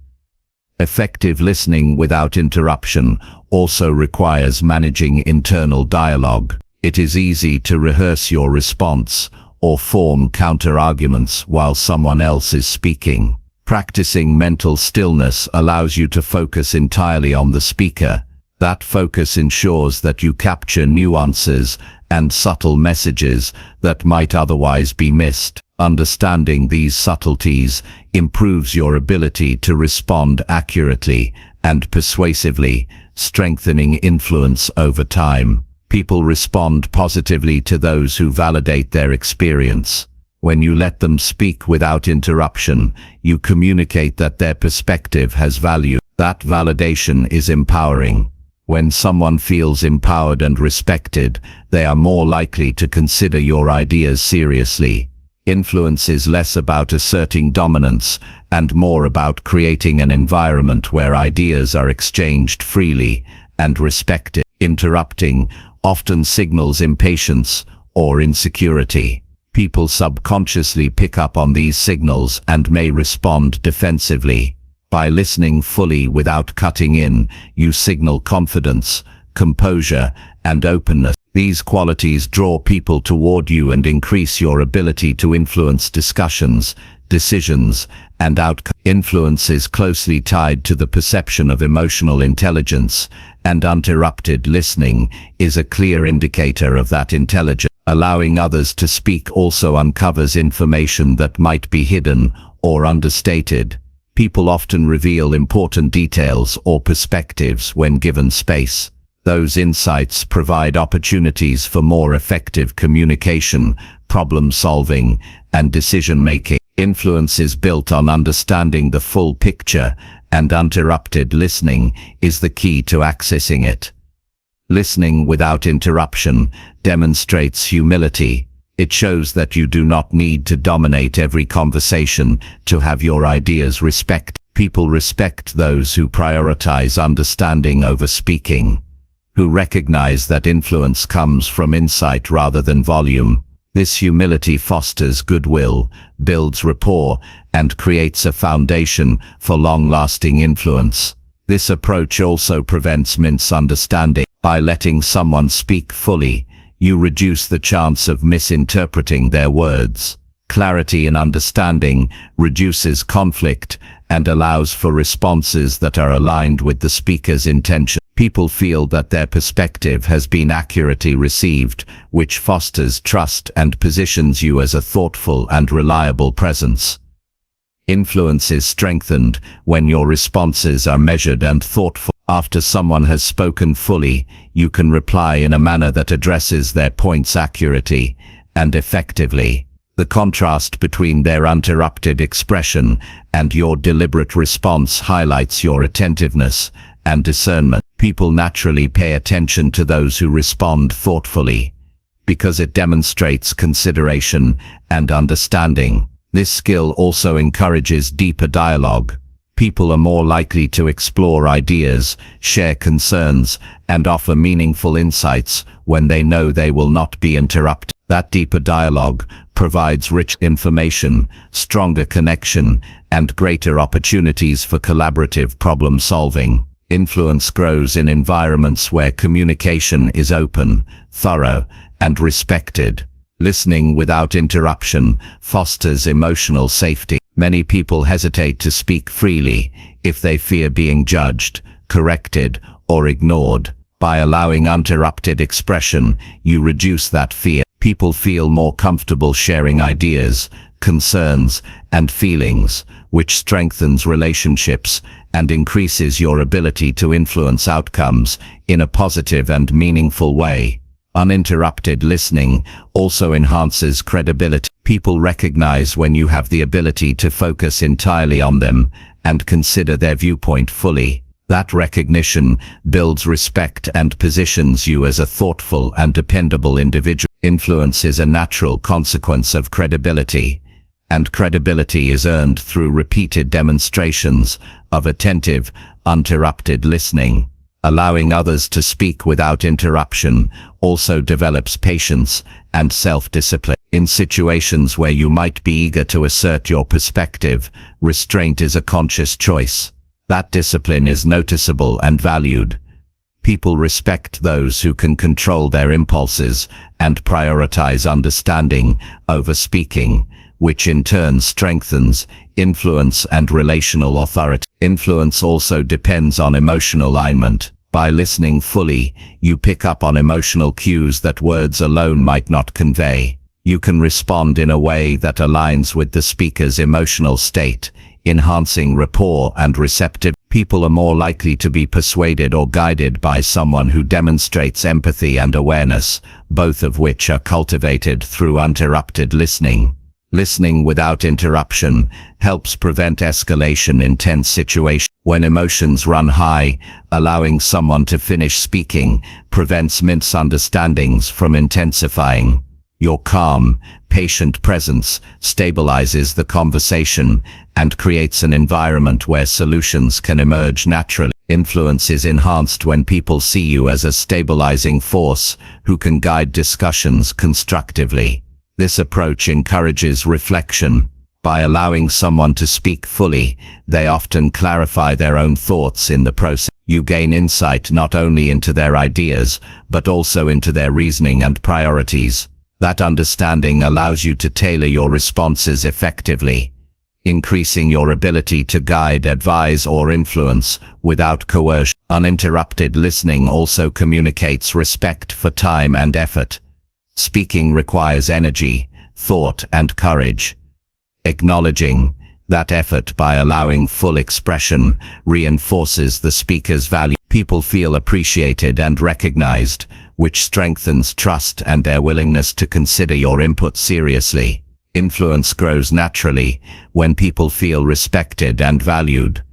Effective listening without interruption also requires managing internal dialogue. It is easy to rehearse your response or form counter-arguments while someone else is speaking. Practicing mental stillness allows you to focus entirely on the speaker. That focus ensures that you capture nuances and subtle messages that might otherwise be missed. Understanding these subtleties improves your ability to respond accurately and persuasively, strengthening influence over time. People respond positively to those who validate their experience. When you let them speak without interruption, you communicate that their perspective has value. That validation is empowering. When someone feels empowered and respected, they are more likely to consider your ideas seriously. Influence is less about asserting dominance and more about creating an environment where ideas are exchanged freely and respected. Interrupting often signals impatience or insecurity. People subconsciously pick up on these signals and may respond defensively. By listening fully without cutting in, you signal confidence, composure, and openness. These qualities draw people toward you and increase your ability to influence discussions, decisions, and outcomes. Influence is closely tied to the perception of emotional intelligence, and uninterrupted listening is a clear indicator of that intelligence. Allowing others to speak also uncovers information that might be hidden or understated. People often reveal important details or perspectives when given space. Those insights provide opportunities for more effective communication, problem-solving, and decision-making. Influence is built on understanding the full picture, and uninterrupted listening is the key to accessing it. Listening without interruption demonstrates humility. It shows that you do not need to dominate every conversation to have your ideas respected. People respect those who prioritize understanding over speaking, who recognize that influence comes from insight rather than volume. This humility fosters goodwill, builds rapport, and creates a foundation for long-lasting influence. This approach also prevents misunderstanding. By letting someone speak fully, you reduce the chance of misinterpreting their words. Clarity in understanding reduces conflict and allows for responses that are aligned with the speaker's intention. People feel that their perspective has been accurately received, which fosters trust and positions you as a thoughtful and reliable presence. Influence is strengthened when your responses are measured and thoughtful. After someone has spoken fully, you can reply in a manner that addresses their points accurately and effectively. The contrast between their uninterrupted expression and your deliberate response highlights your attentiveness and discernment. People naturally pay attention to those who respond thoughtfully, because it demonstrates consideration and understanding. This skill also encourages deeper dialogue. People are more likely to explore ideas, share concerns, and offer meaningful insights when they know they will not be interrupted. That deeper dialogue provides rich information, stronger connection, and greater opportunities for collaborative problem solving. Influence grows in environments where communication is open, thorough, and respected. Listening without interruption fosters emotional safety. Many people hesitate to speak freely if they fear being judged, corrected, or ignored. By allowing uninterrupted expression, you reduce that fear. People feel more comfortable sharing ideas, concerns, and feelings, which strengthens relationships and increases your ability to influence outcomes in a positive and meaningful way. Uninterrupted listening also enhances credibility. People recognize when you have the ability to focus entirely on them and consider their viewpoint fully. That recognition builds respect and positions you as a thoughtful and dependable individual. Influence is a natural consequence of credibility, and credibility is earned through repeated demonstrations of attentive, uninterrupted listening. Allowing others to speak without interruption also develops patience and self-discipline. In situations where you might be eager to assert your perspective, restraint is a conscious choice. That discipline is noticeable and valued. People respect those who can control their impulses and prioritize understanding over speaking, which in turn strengthens influence and relational authority. Influence also depends on emotional alignment. By listening fully, you pick up on emotional cues that words alone might not convey. You can respond in a way that aligns with the speaker's emotional state, enhancing rapport and receptivity. People are more likely to be persuaded or guided by someone who demonstrates empathy and awareness, both of which are cultivated through uninterrupted listening. Listening without interruption helps prevent escalation in tense situations. When emotions run high, allowing someone to finish speaking prevents misunderstandings from intensifying. Your calm, patient presence stabilizes the conversation and creates an environment where solutions can emerge naturally. Influence is enhanced when people see you as a stabilizing force who can guide discussions constructively. This approach encourages reflection. By allowing someone to speak fully, they often clarify their own thoughts in the process. You gain insight not only into their ideas, but also into their reasoning and priorities. That understanding allows you to tailor your responses effectively, increasing your ability to guide, advise, or influence without coercion. Uninterrupted listening also communicates respect for time and effort. Speaking requires energy, thought, and courage. Acknowledging that effort by allowing full expression reinforces the speaker's value. People feel appreciated and recognized, which strengthens trust and their willingness to consider your input seriously. Influence grows naturally when people feel respected and valued.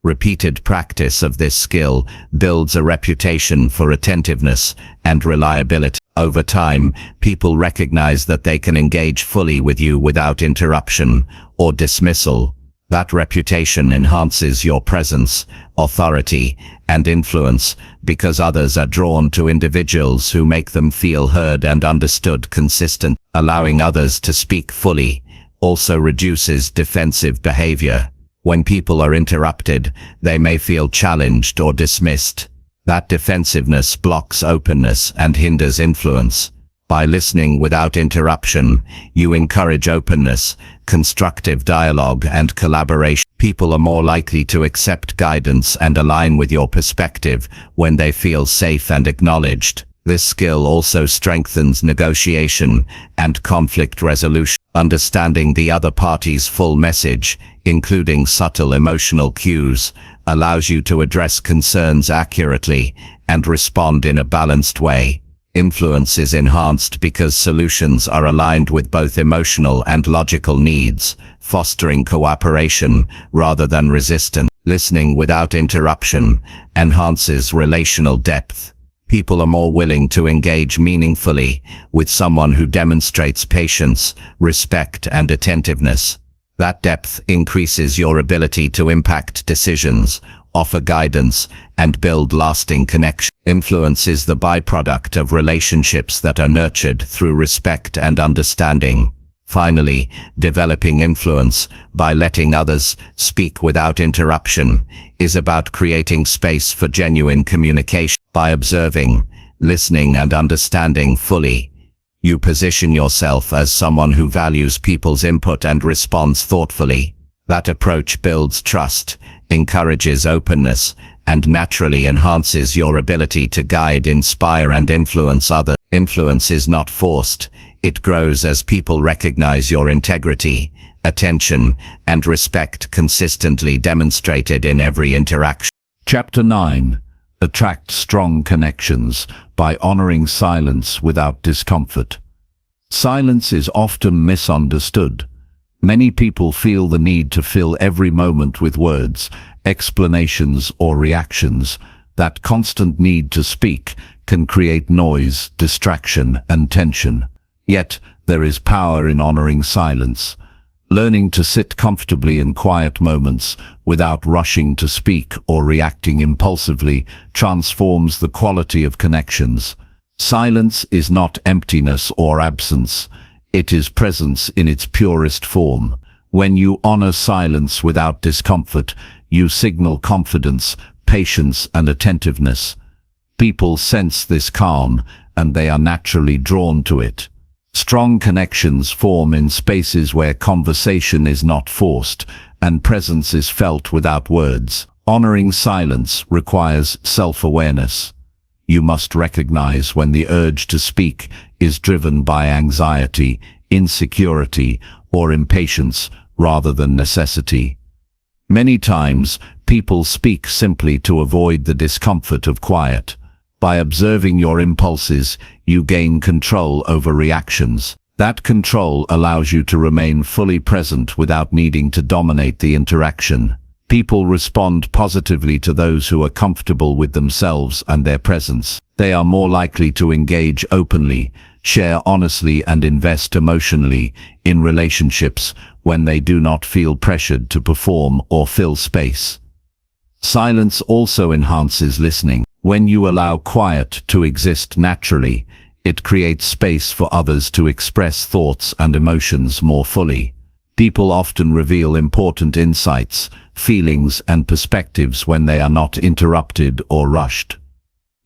Repeated practice of this skill builds a reputation for attentiveness and reliability. Over time, people recognize that they can engage fully with you without interruption or dismissal. That reputation enhances your presence, authority, and influence because others are drawn to individuals who make them feel heard and understood consistently. Allowing others to speak fully also reduces defensive behavior. When people are interrupted, they may feel challenged or dismissed. That defensiveness blocks openness and hinders influence. By listening without interruption, you encourage openness, constructive dialogue, and collaboration. People are more likely to accept guidance and align with your perspective when they feel safe and acknowledged. This skill also strengthens negotiation and conflict resolution. Understanding the other party's full message, including subtle emotional cues, allows you to address concerns accurately and respond in a balanced way. Influence is enhanced because solutions are aligned with both emotional and logical needs, fostering cooperation rather than resistance. Listening without interruption enhances relational depth. People are more willing to engage meaningfully with someone who demonstrates patience, respect, and attentiveness. That depth increases your ability to impact decisions, offer guidance, and build lasting connection. Influence is the byproduct of relationships that are nurtured through respect and understanding. Finally, developing influence by letting others speak without interruption is about creating space for genuine communication. By observing, listening, and understanding fully, you position yourself as someone who values people's input and responds thoughtfully. That approach builds trust, encourages openness, and naturally enhances your ability to guide, inspire, and influence others. Influence is not forced. It grows as people recognize your integrity, attention, and respect consistently demonstrated in every interaction. Chapter 9. Attract strong connections by honoring silence without discomfort. Silence is often misunderstood. Many people feel the need to fill every moment with words, explanations, or reactions. That constant need to speak can create noise, distraction, and tension. Yet, there is power in honoring silence. Learning to sit comfortably in quiet moments without rushing to speak or reacting impulsively transforms the quality of connections. Silence is not emptiness or absence. It is presence in its purest form. When you honor silence without discomfort, you signal confidence, patience, and attentiveness. People sense this calm, and they are naturally drawn to it. Strong connections form in spaces where conversation is not forced, and presence is felt without words. Honoring silence requires self-awareness. You must recognize when the urge to speak is driven by anxiety, insecurity, or impatience rather than necessity. Many times, people speak simply to avoid the discomfort of quiet. By observing your impulses, you gain control over reactions. That control allows you to remain fully present without needing to dominate the interaction. People respond positively to those who are comfortable with themselves and their presence. They are more likely to engage openly, share honestly, and invest emotionally in relationships when they do not feel pressured to perform or fill space. Silence also enhances listening. When you allow quiet to exist naturally, it creates space for others to express thoughts and emotions more fully. People often reveal important insights, feelings, and perspectives when they are not interrupted or rushed.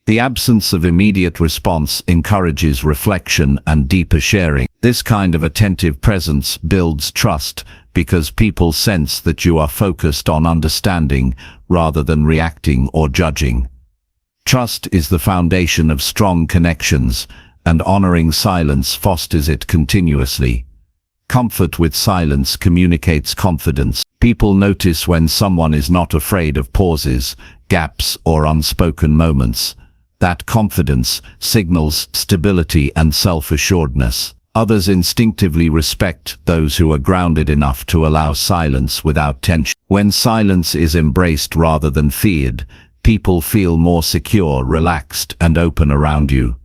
The absence of immediate response encourages reflection and deeper sharing. This kind of attentive presence builds trust because people sense that you are focused on understanding rather than reacting or judging. Trust is the foundation of strong connections, and honoring silence fosters it continuously. Comfort with silence communicates confidence. People notice when someone is not afraid of pauses, gaps, or unspoken moments. That confidence signals stability and self-assuredness. Others instinctively respect those who are grounded enough to allow silence without tension. When silence is embraced rather than feared, people feel more secure, relaxed, and open around you.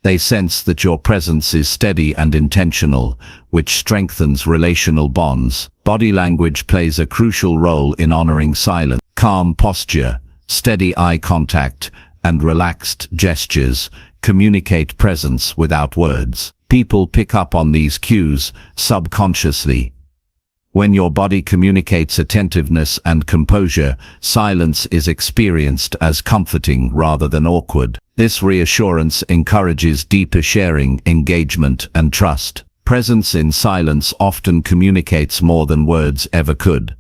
They sense that your presence is steady and intentional, which strengthens relational bonds. Body language plays a crucial role in honoring silence. Calm posture, steady eye contact, and relaxed gestures communicate presence without words. People pick up on these cues subconsciously. When your body communicates attentiveness and composure, silence is experienced as comforting rather than awkward. This reassurance encourages deeper sharing, engagement, and trust. Presence in silence often communicates more than words ever could.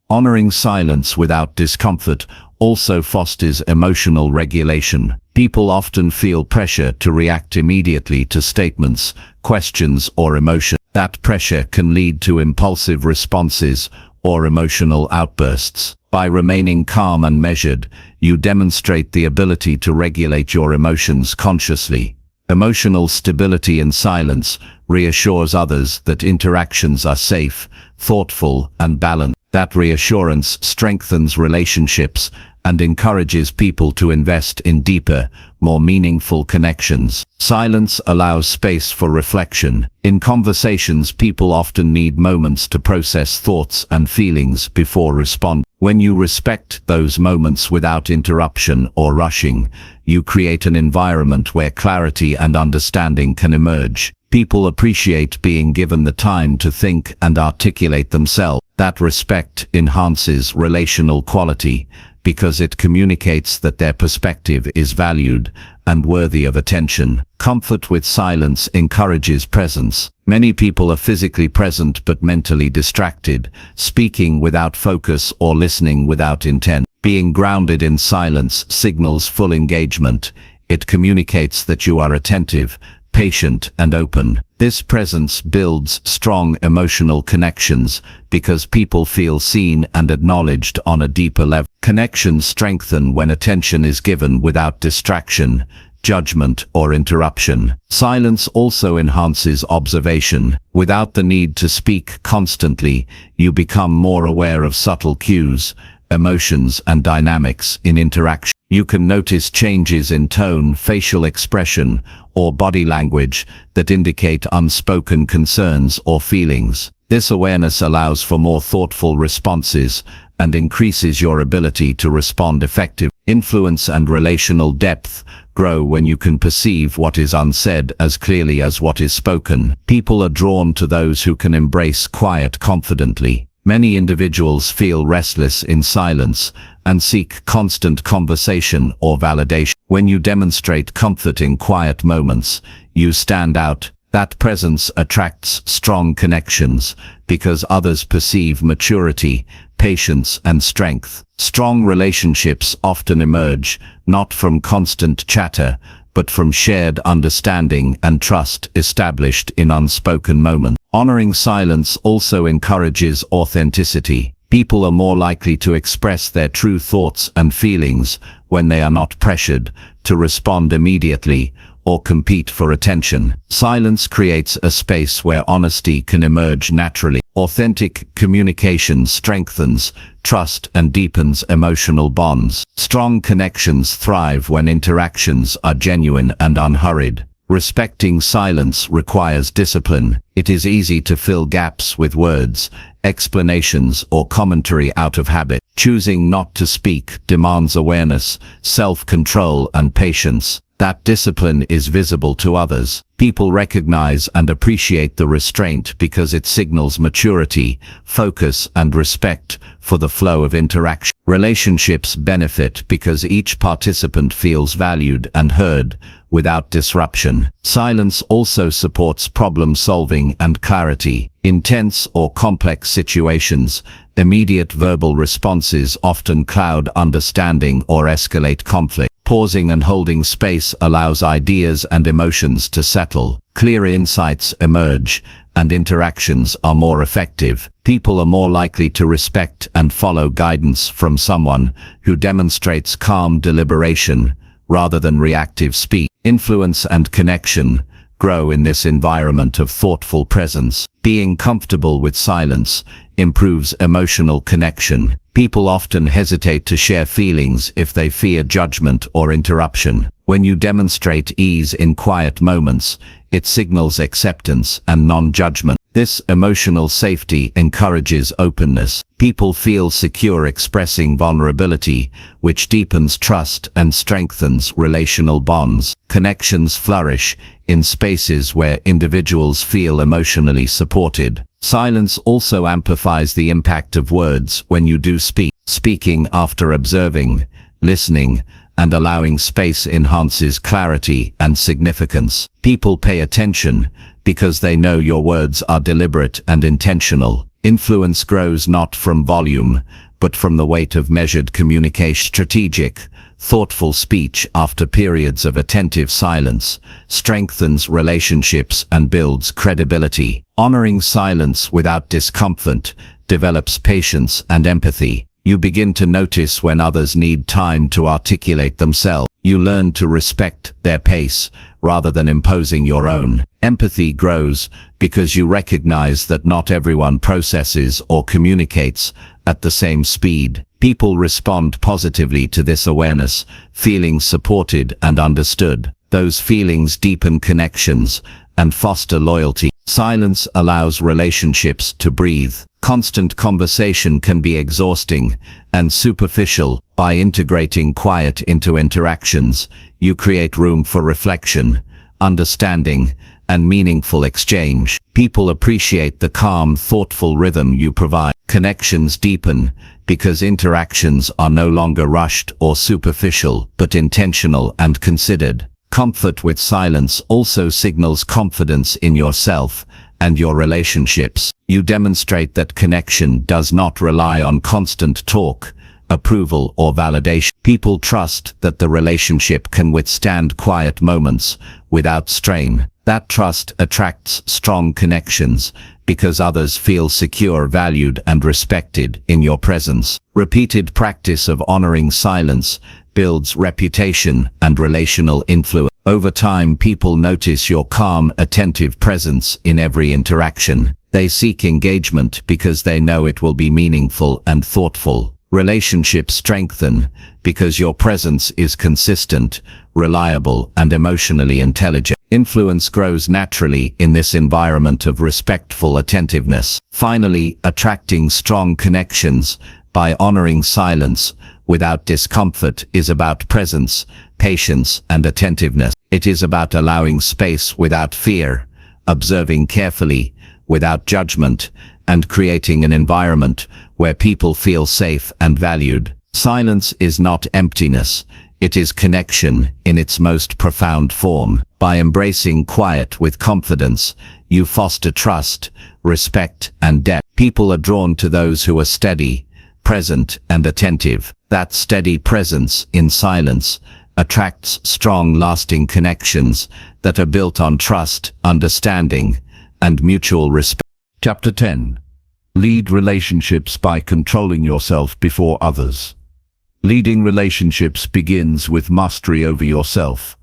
Honoring silence without discomfort also fosters emotional regulation. People often feel pressure to react immediately to statements, questions, or emotion. That pressure can lead to impulsive responses or emotional outbursts. By remaining calm and measured, you demonstrate the ability to regulate your emotions consciously. Emotional stability in silence reassures others that interactions are safe, thoughtful, and balanced. That reassurance strengthens relationships and encourages people to invest in deeper, more meaningful connections. Silence allows space for reflection. In conversations, people often need moments to process thoughts and feelings before responding. When you respect those moments without interruption or rushing, you create an environment where clarity and understanding can emerge. People appreciate being given the time to think and articulate themselves. That respect enhances relational quality because it communicates that their perspective is valued and worthy of attention. Comfort with silence encourages presence. Many people are physically present but mentally distracted, speaking without focus or listening without intent. Being grounded in silence signals full engagement. It communicates that you are attentive, patient, and open. This presence builds strong emotional connections because people feel seen and acknowledged on a deeper level. Connections strengthen when attention is given without distraction, judgment, or interruption. Silence also enhances observation. Without the need to speak constantly, you become more aware of subtle cues, emotions, and dynamics in interaction. You can notice changes in tone, facial expression, or body language that indicate unspoken concerns or feelings. This awareness allows for more thoughtful responses and increases your ability to respond effectively. Influence and relational depth grow when you can perceive what is unsaid as clearly as what is spoken. People are drawn to those who can embrace quiet confidently. Many individuals feel restless in silence and seek constant conversation or validation. When you demonstrate comfort in quiet moments, you stand out. That presence attracts strong connections because others perceive maturity, patience, and strength. Strong relationships often emerge not from constant chatter, but from shared understanding and trust established in unspoken moments. Honoring silence also encourages authenticity. People are more likely to express their true thoughts and feelings when they are not pressured to respond immediately or compete for attention. Silence creates a space where honesty can emerge naturally. Authentic communication strengthens trust and deepens emotional bonds. Strong connections thrive when interactions are genuine and unhurried. Respecting silence requires discipline. It is easy to fill gaps with words, explanations, or commentary out of habit. Choosing not to speak demands awareness, self-control, and patience. That discipline is visible to others. People recognize and appreciate the restraint because it signals maturity, focus, and respect for the flow of interaction. Relationships benefit because each participant feels valued and heard without disruption. Silence also supports problem solving and clarity. In tense or complex situations, immediate verbal responses often cloud understanding or escalate conflict. Pausing and holding space allows ideas and emotions to settle. Clear insights emerge, and interactions are more effective. People are more likely to respect and follow guidance from someone who demonstrates calm deliberation rather than reactive speech. Influence and connection grow in this environment of thoughtful presence. Being comfortable with silence improves emotional connection. People often hesitate to share feelings if they fear judgment or interruption. When you demonstrate ease in quiet moments, it signals acceptance and non-judgment. This emotional safety encourages openness. People feel secure expressing vulnerability, which deepens trust and strengthens relational bonds. Connections flourish in spaces where individuals feel emotionally supported. Silence also amplifies the impact of words when you do speak. Speaking after observing, listening, and allowing space enhances clarity and significance. People pay attention because they know your words are deliberate and intentional. Influence grows not from volume, but from the weight of measured communication. Strategic, thoughtful speech after periods of attentive silence strengthens relationships and builds credibility. Honoring silence without discomfort develops patience and empathy. You begin to notice when others need time to articulate themselves. You learn to respect their pace rather than imposing your own. Empathy grows because you recognize that not everyone processes or communicates at the same speed. People respond positively to this awareness, feeling supported and understood. Those feelings deepen connections and foster loyalty. Silence allows relationships to breathe. Constant conversation can be exhausting and superficial. By integrating quiet into interactions, you create room for reflection, understanding, and meaningful exchange. People appreciate the calm, thoughtful rhythm you provide. Connections deepen because interactions are no longer rushed or superficial, but intentional and considered. Comfort with silence also signals confidence in yourself and your relationships. You demonstrate that connection does not rely on constant talk, approval, or validation. People trust that the relationship can withstand quiet moments without strain. That trust attracts strong connections because others feel secure, valued, and respected in your presence. Repeated practice of honoring silence builds reputation and relational influence. Over time, people notice your calm, attentive presence in every interaction. They seek engagement because they know it will be meaningful and thoughtful. Relationships strengthen because your presence is consistent, reliable, and emotionally intelligent. Influence grows naturally in this environment of respectful attentiveness. Finally, attracting strong connections by honoring silence without discomfort is about presence, patience, and attentiveness. It is about allowing space without fear, observing carefully without judgment, and creating an environment where people feel safe and valued. Silence is not emptiness, it is connection in its most profound form. By embracing quiet with confidence, you foster trust, respect, and depth. People are drawn to those who are steady, present, and attentive. That steady presence in silence attracts strong, lasting connections that are built on trust, understanding, and mutual respect. Chapter 10. Lead relationships by controlling yourself before others. Leading relationships begins with mastery over yourself.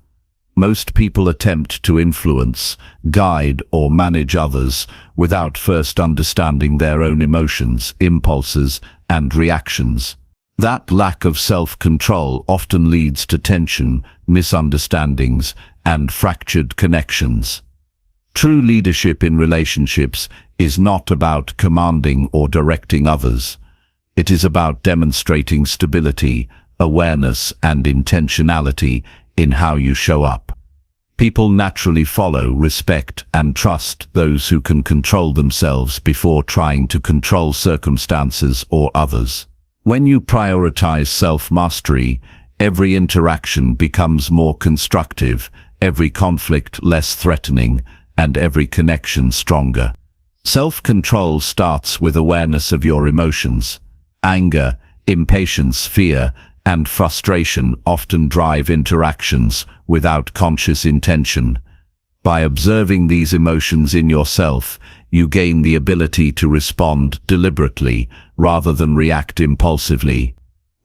Most people attempt to influence, guide, or manage others without first understanding their own emotions, impulses, and reactions. That lack of self-control often leads to tension, misunderstandings, and fractured connections. True leadership in relationships is not about commanding or directing others. It is about demonstrating stability, awareness, and intentionality in how you show up. People naturally follow, respect, and trust those who can control themselves before trying to control circumstances or others. When you prioritize self-mastery, every interaction becomes more constructive, every conflict less threatening, and every connection stronger. Self-control starts with awareness of your emotions. Anger, impatience, fear, and frustration often drive interactions without conscious intention. By observing these emotions in yourself, you gain the ability to respond deliberately rather than react impulsively.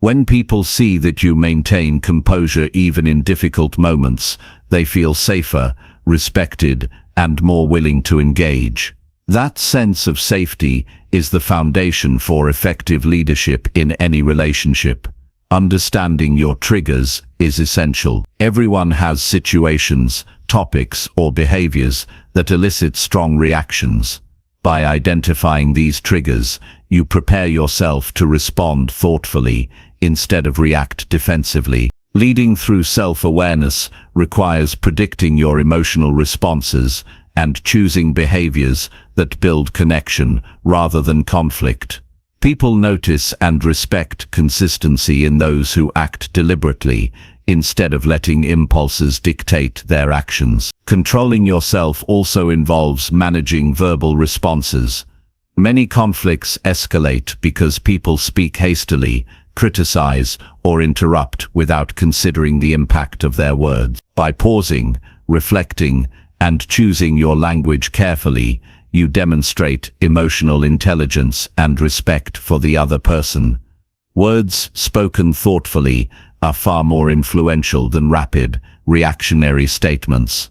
When people see that you maintain composure even in difficult moments, they feel safer, respected, and more willing to engage. That sense of safety is the foundation for effective leadership in any relationship. Understanding your triggers is essential. Everyone has situations, topics, or behaviors that elicit strong reactions. By identifying these triggers, you prepare yourself to respond thoughtfully instead of react defensively. Leading through self-awareness requires predicting your emotional responses and choosing behaviors that build connection rather than conflict. People notice and respect consistency in those who act deliberately instead of letting impulses dictate their actions. Controlling yourself also involves managing verbal responses. Many conflicts escalate because people speak hastily, criticize, or interrupt without considering the impact of their words. By pausing, reflecting, and choosing your language carefully, you demonstrate emotional intelligence and respect for the other person. Words spoken thoughtfully are far more influential than rapid, reactionary statements.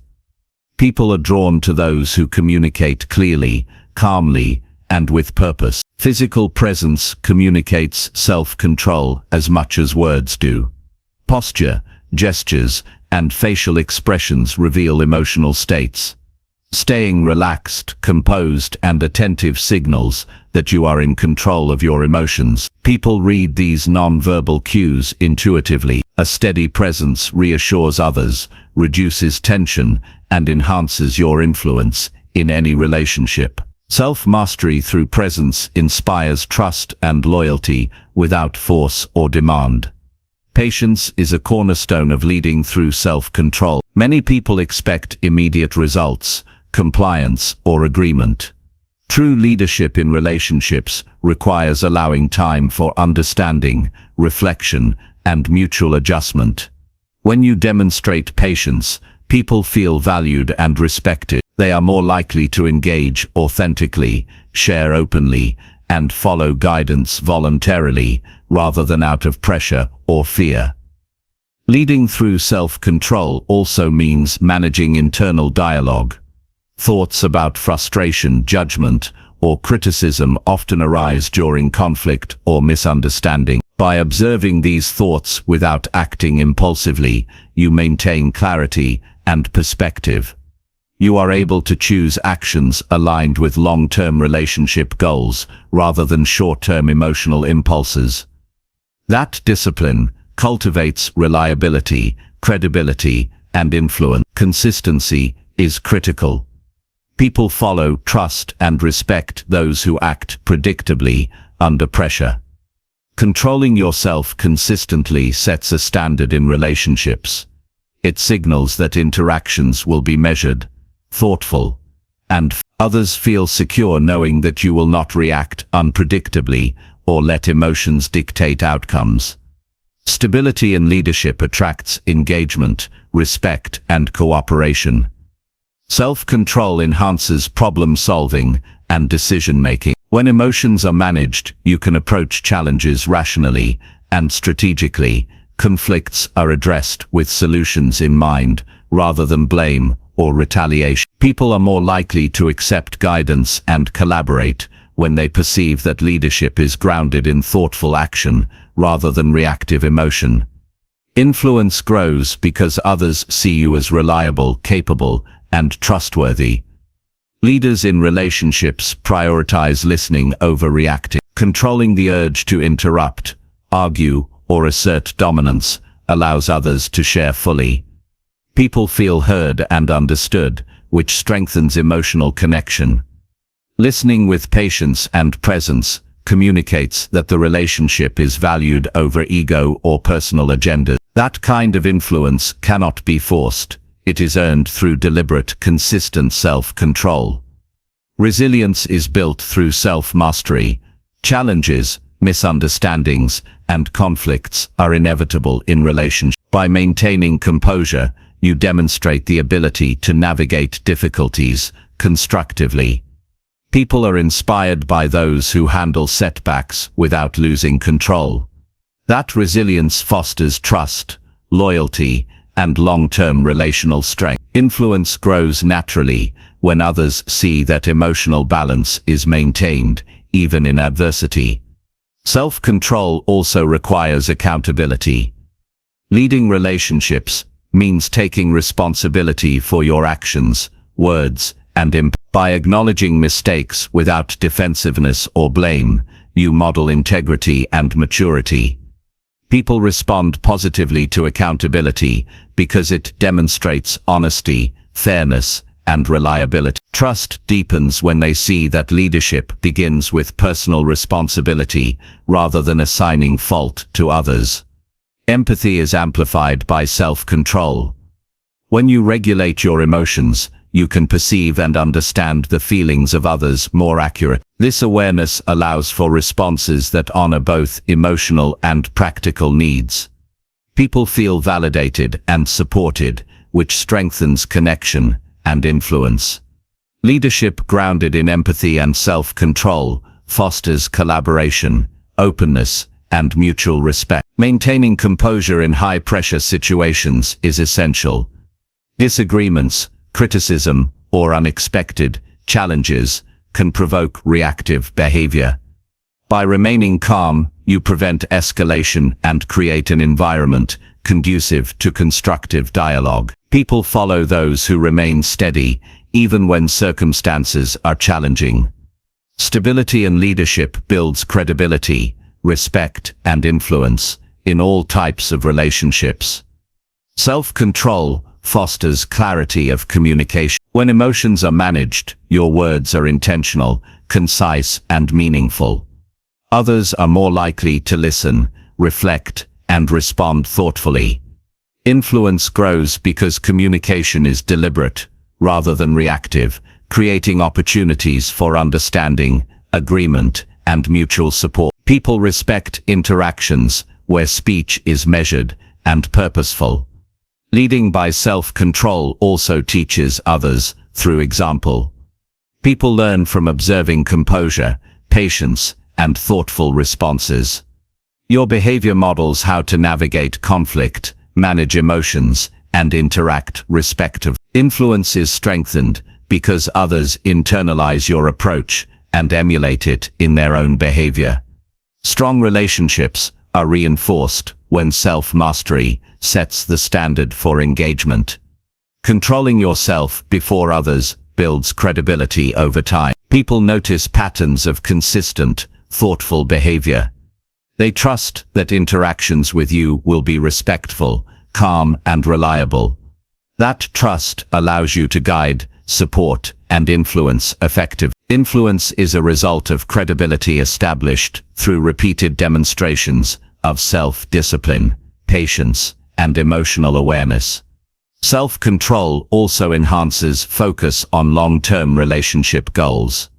People are drawn to those who communicate clearly, calmly, and with purpose. Physical presence communicates self-control as much as words do. Posture, gestures, and facial expressions reveal emotional states. Staying relaxed, composed, and attentive signals that you are in control of your emotions. People read these non-verbal cues intuitively. A steady presence reassures others, reduces tension, and enhances your influence in any relationship. Self-mastery through presence inspires trust and loyalty without force or demand. Patience is a cornerstone of leading through self-control. Many people expect immediate results, compliance, or agreement. True leadership in relationships requires allowing time for understanding, reflection, and mutual adjustment. When you demonstrate patience, people feel valued and respected. They are more likely to engage authentically, share openly, and follow guidance voluntarily, rather than out of pressure or fear. Leading through self-control also means managing internal dialogue. Thoughts about frustration, judgment, or criticism often arise during conflict or misunderstanding. By observing these thoughts without acting impulsively, you maintain clarity and perspective. You are able to choose actions aligned with long-term relationship goals rather than short-term emotional impulses. That discipline cultivates reliability, credibility, and influence. Consistency is critical. People follow, trust, and respect those who act predictably under pressure. Controlling yourself consistently sets a standard in relationships. It signals that interactions will be measured, thoughtful, and others feel secure knowing that you will not react unpredictably or let emotions dictate outcomes. Stability in leadership attracts engagement, respect, and cooperation. Self-control enhances problem-solving and decision-making. When emotions are managed, you can approach challenges rationally and strategically. Conflicts are addressed with solutions in mind, rather than blame or retaliation. People are more likely to accept guidance and collaborate when they perceive that leadership is grounded in thoughtful action rather than reactive emotion. Influence grows because others see you as reliable, capable, and trustworthy. Leaders in relationships prioritize listening over reacting. Controlling the urge to interrupt, argue, or assert dominance allows others to share fully. People feel heard and understood, which strengthens emotional connection. Listening with patience and presence communicates that the relationship is valued over ego or personal agendas. That kind of influence cannot be forced. It is earned through deliberate, consistent self-control. Resilience is built through self-mastery. Challenges, misunderstandings, and conflicts are inevitable in relationships. By maintaining composure, you demonstrate the ability to navigate difficulties constructively. People are inspired by those who handle setbacks without losing control. That resilience fosters trust, loyalty, and long-term relational strength. Influence grows naturally when others see that emotional balance is maintained, even in adversity. Self-control also requires accountability. Leading relationships means taking responsibility for your actions, words, and impacts. By acknowledging mistakes without defensiveness or blame, you model integrity and maturity. People respond positively to accountability because it demonstrates honesty, fairness, and reliability. Trust deepens when they see that leadership begins with personal responsibility rather than assigning fault to others. Empathy is amplified by self-control. When you regulate your emotions, you can perceive and understand the feelings of others more accurately. This awareness allows for responses that honor both emotional and practical needs. People feel validated and supported, which strengthens connection and influence. Leadership grounded in empathy and self-control fosters collaboration, openness, and mutual respect. Maintaining composure in high-pressure situations is essential. Disagreements, criticism, or unexpected challenges can provoke reactive behavior. By remaining calm, you prevent escalation and create an environment conducive to constructive dialogue. People follow those who remain steady, even when circumstances are challenging. Stability in leadership builds credibility, respect, and influence in all types of relationships. Self-control fosters clarity of communication. When emotions are managed, your words are intentional, concise, and meaningful. Others are more likely to listen, reflect, and respond thoughtfully. Influence grows because communication is deliberate, rather than reactive, creating opportunities for understanding, agreement, and mutual support. People respect interactions where speech is measured and purposeful. Leading by self-control also teaches others through example. People learn from observing composure, patience, and thoughtful responses. Your behavior models how to navigate conflict, manage emotions, and interact respectively. Influence is strengthened because others internalize your approach and emulate it in their own behavior. Strong relationships are reinforced when self-mastery sets the standard for engagement. Controlling yourself before others builds credibility over time. People notice patterns of consistent, thoughtful behavior. They trust that interactions with you will be respectful, calm, and reliable. That trust allows you to guide, support, and influence effectively. Influence is a result of credibility established through repeated demonstrations of self-discipline, patience, and emotional awareness. Self-control also enhances focus on long-term relationship goals.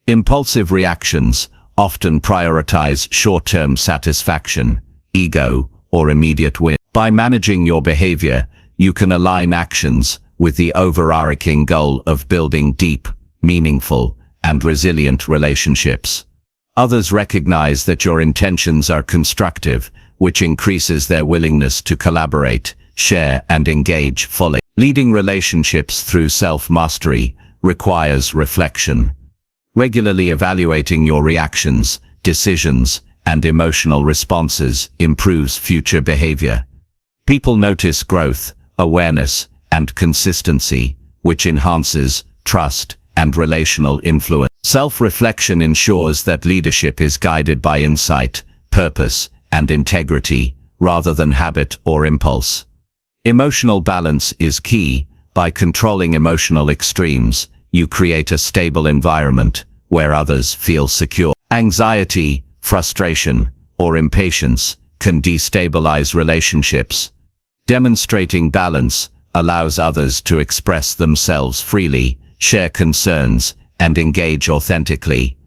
Impulsive reactions often prioritize short-term satisfaction, ego, or immediate win. By managing your behavior, you can align actions with the overarching goal of building deep, meaningful, and resilient relationships. Others recognize that your intentions are constructive, which increases their willingness to collaborate, share, and engage fully. Leading relationships through self-mastery requires reflection. Regularly evaluating your reactions, decisions, and emotional responses improves future behavior. People notice growth, awareness, and consistency, which enhances trust and relational influence. Self-reflection ensures that leadership is guided by insight, purpose, and integrity, rather than habit or impulse. Emotional balance is key. By controlling emotional extremes, you create a stable environment where others feel secure. Anxiety, frustration, or impatience can destabilize relationships. Demonstrating balance allows others to express themselves freely, share concerns, and engage authentically.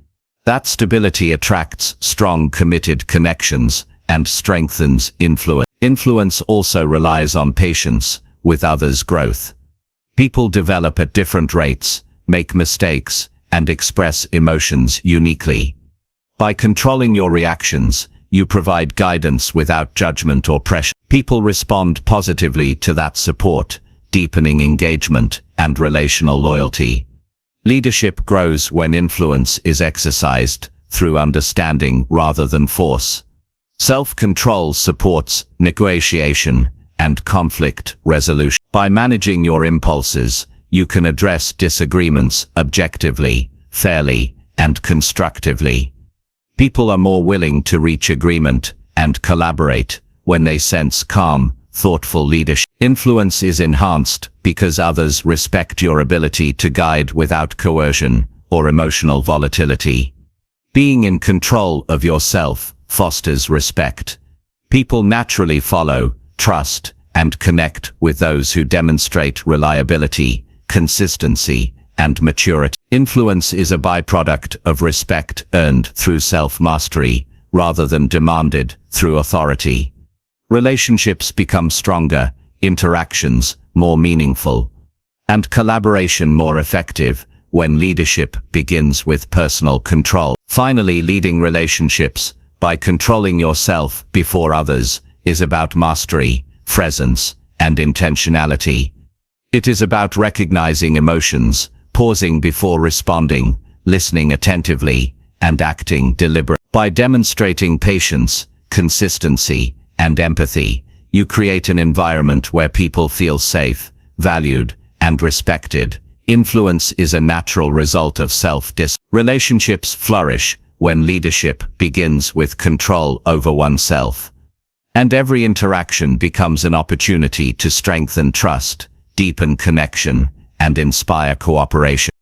That stability attracts strong, committed connections and strengthens influence. Influence also relies on patience with others' growth. People develop at different rates, make mistakes, and express emotions uniquely. By controlling your reactions, you provide guidance without judgment or pressure. People respond positively to that support, deepening engagement and relational loyalty. Leadership grows when influence is exercised through understanding rather than force. Self-control supports negotiation and conflict resolution. By managing your impulses, you can address disagreements objectively, fairly, and constructively. People are more willing to reach agreement and collaborate when they sense calm, thoughtful leadership. Influence is enhanced because others respect your ability to guide without coercion or emotional volatility. Being in control of yourself fosters respect. People naturally follow, trust, and connect with those who demonstrate reliability, consistency, and maturity. Influence is a byproduct of respect earned through self-mastery, rather than demanded through authority. Relationships become stronger, interactions more meaningful, and collaboration more effective when leadership begins with personal control. Finally, leading relationships by controlling yourself before others is about mastery, presence, and intentionality. It is about recognizing emotions, pausing before responding, listening attentively, and acting deliberately. By demonstrating patience, consistency, and empathy, you create an environment where people feel safe, valued, and respected. Influence is a natural result of self-discipline. Relationships flourish when leadership begins with control over oneself. And every interaction becomes an opportunity to strengthen trust, deepen connection, and inspire cooperation.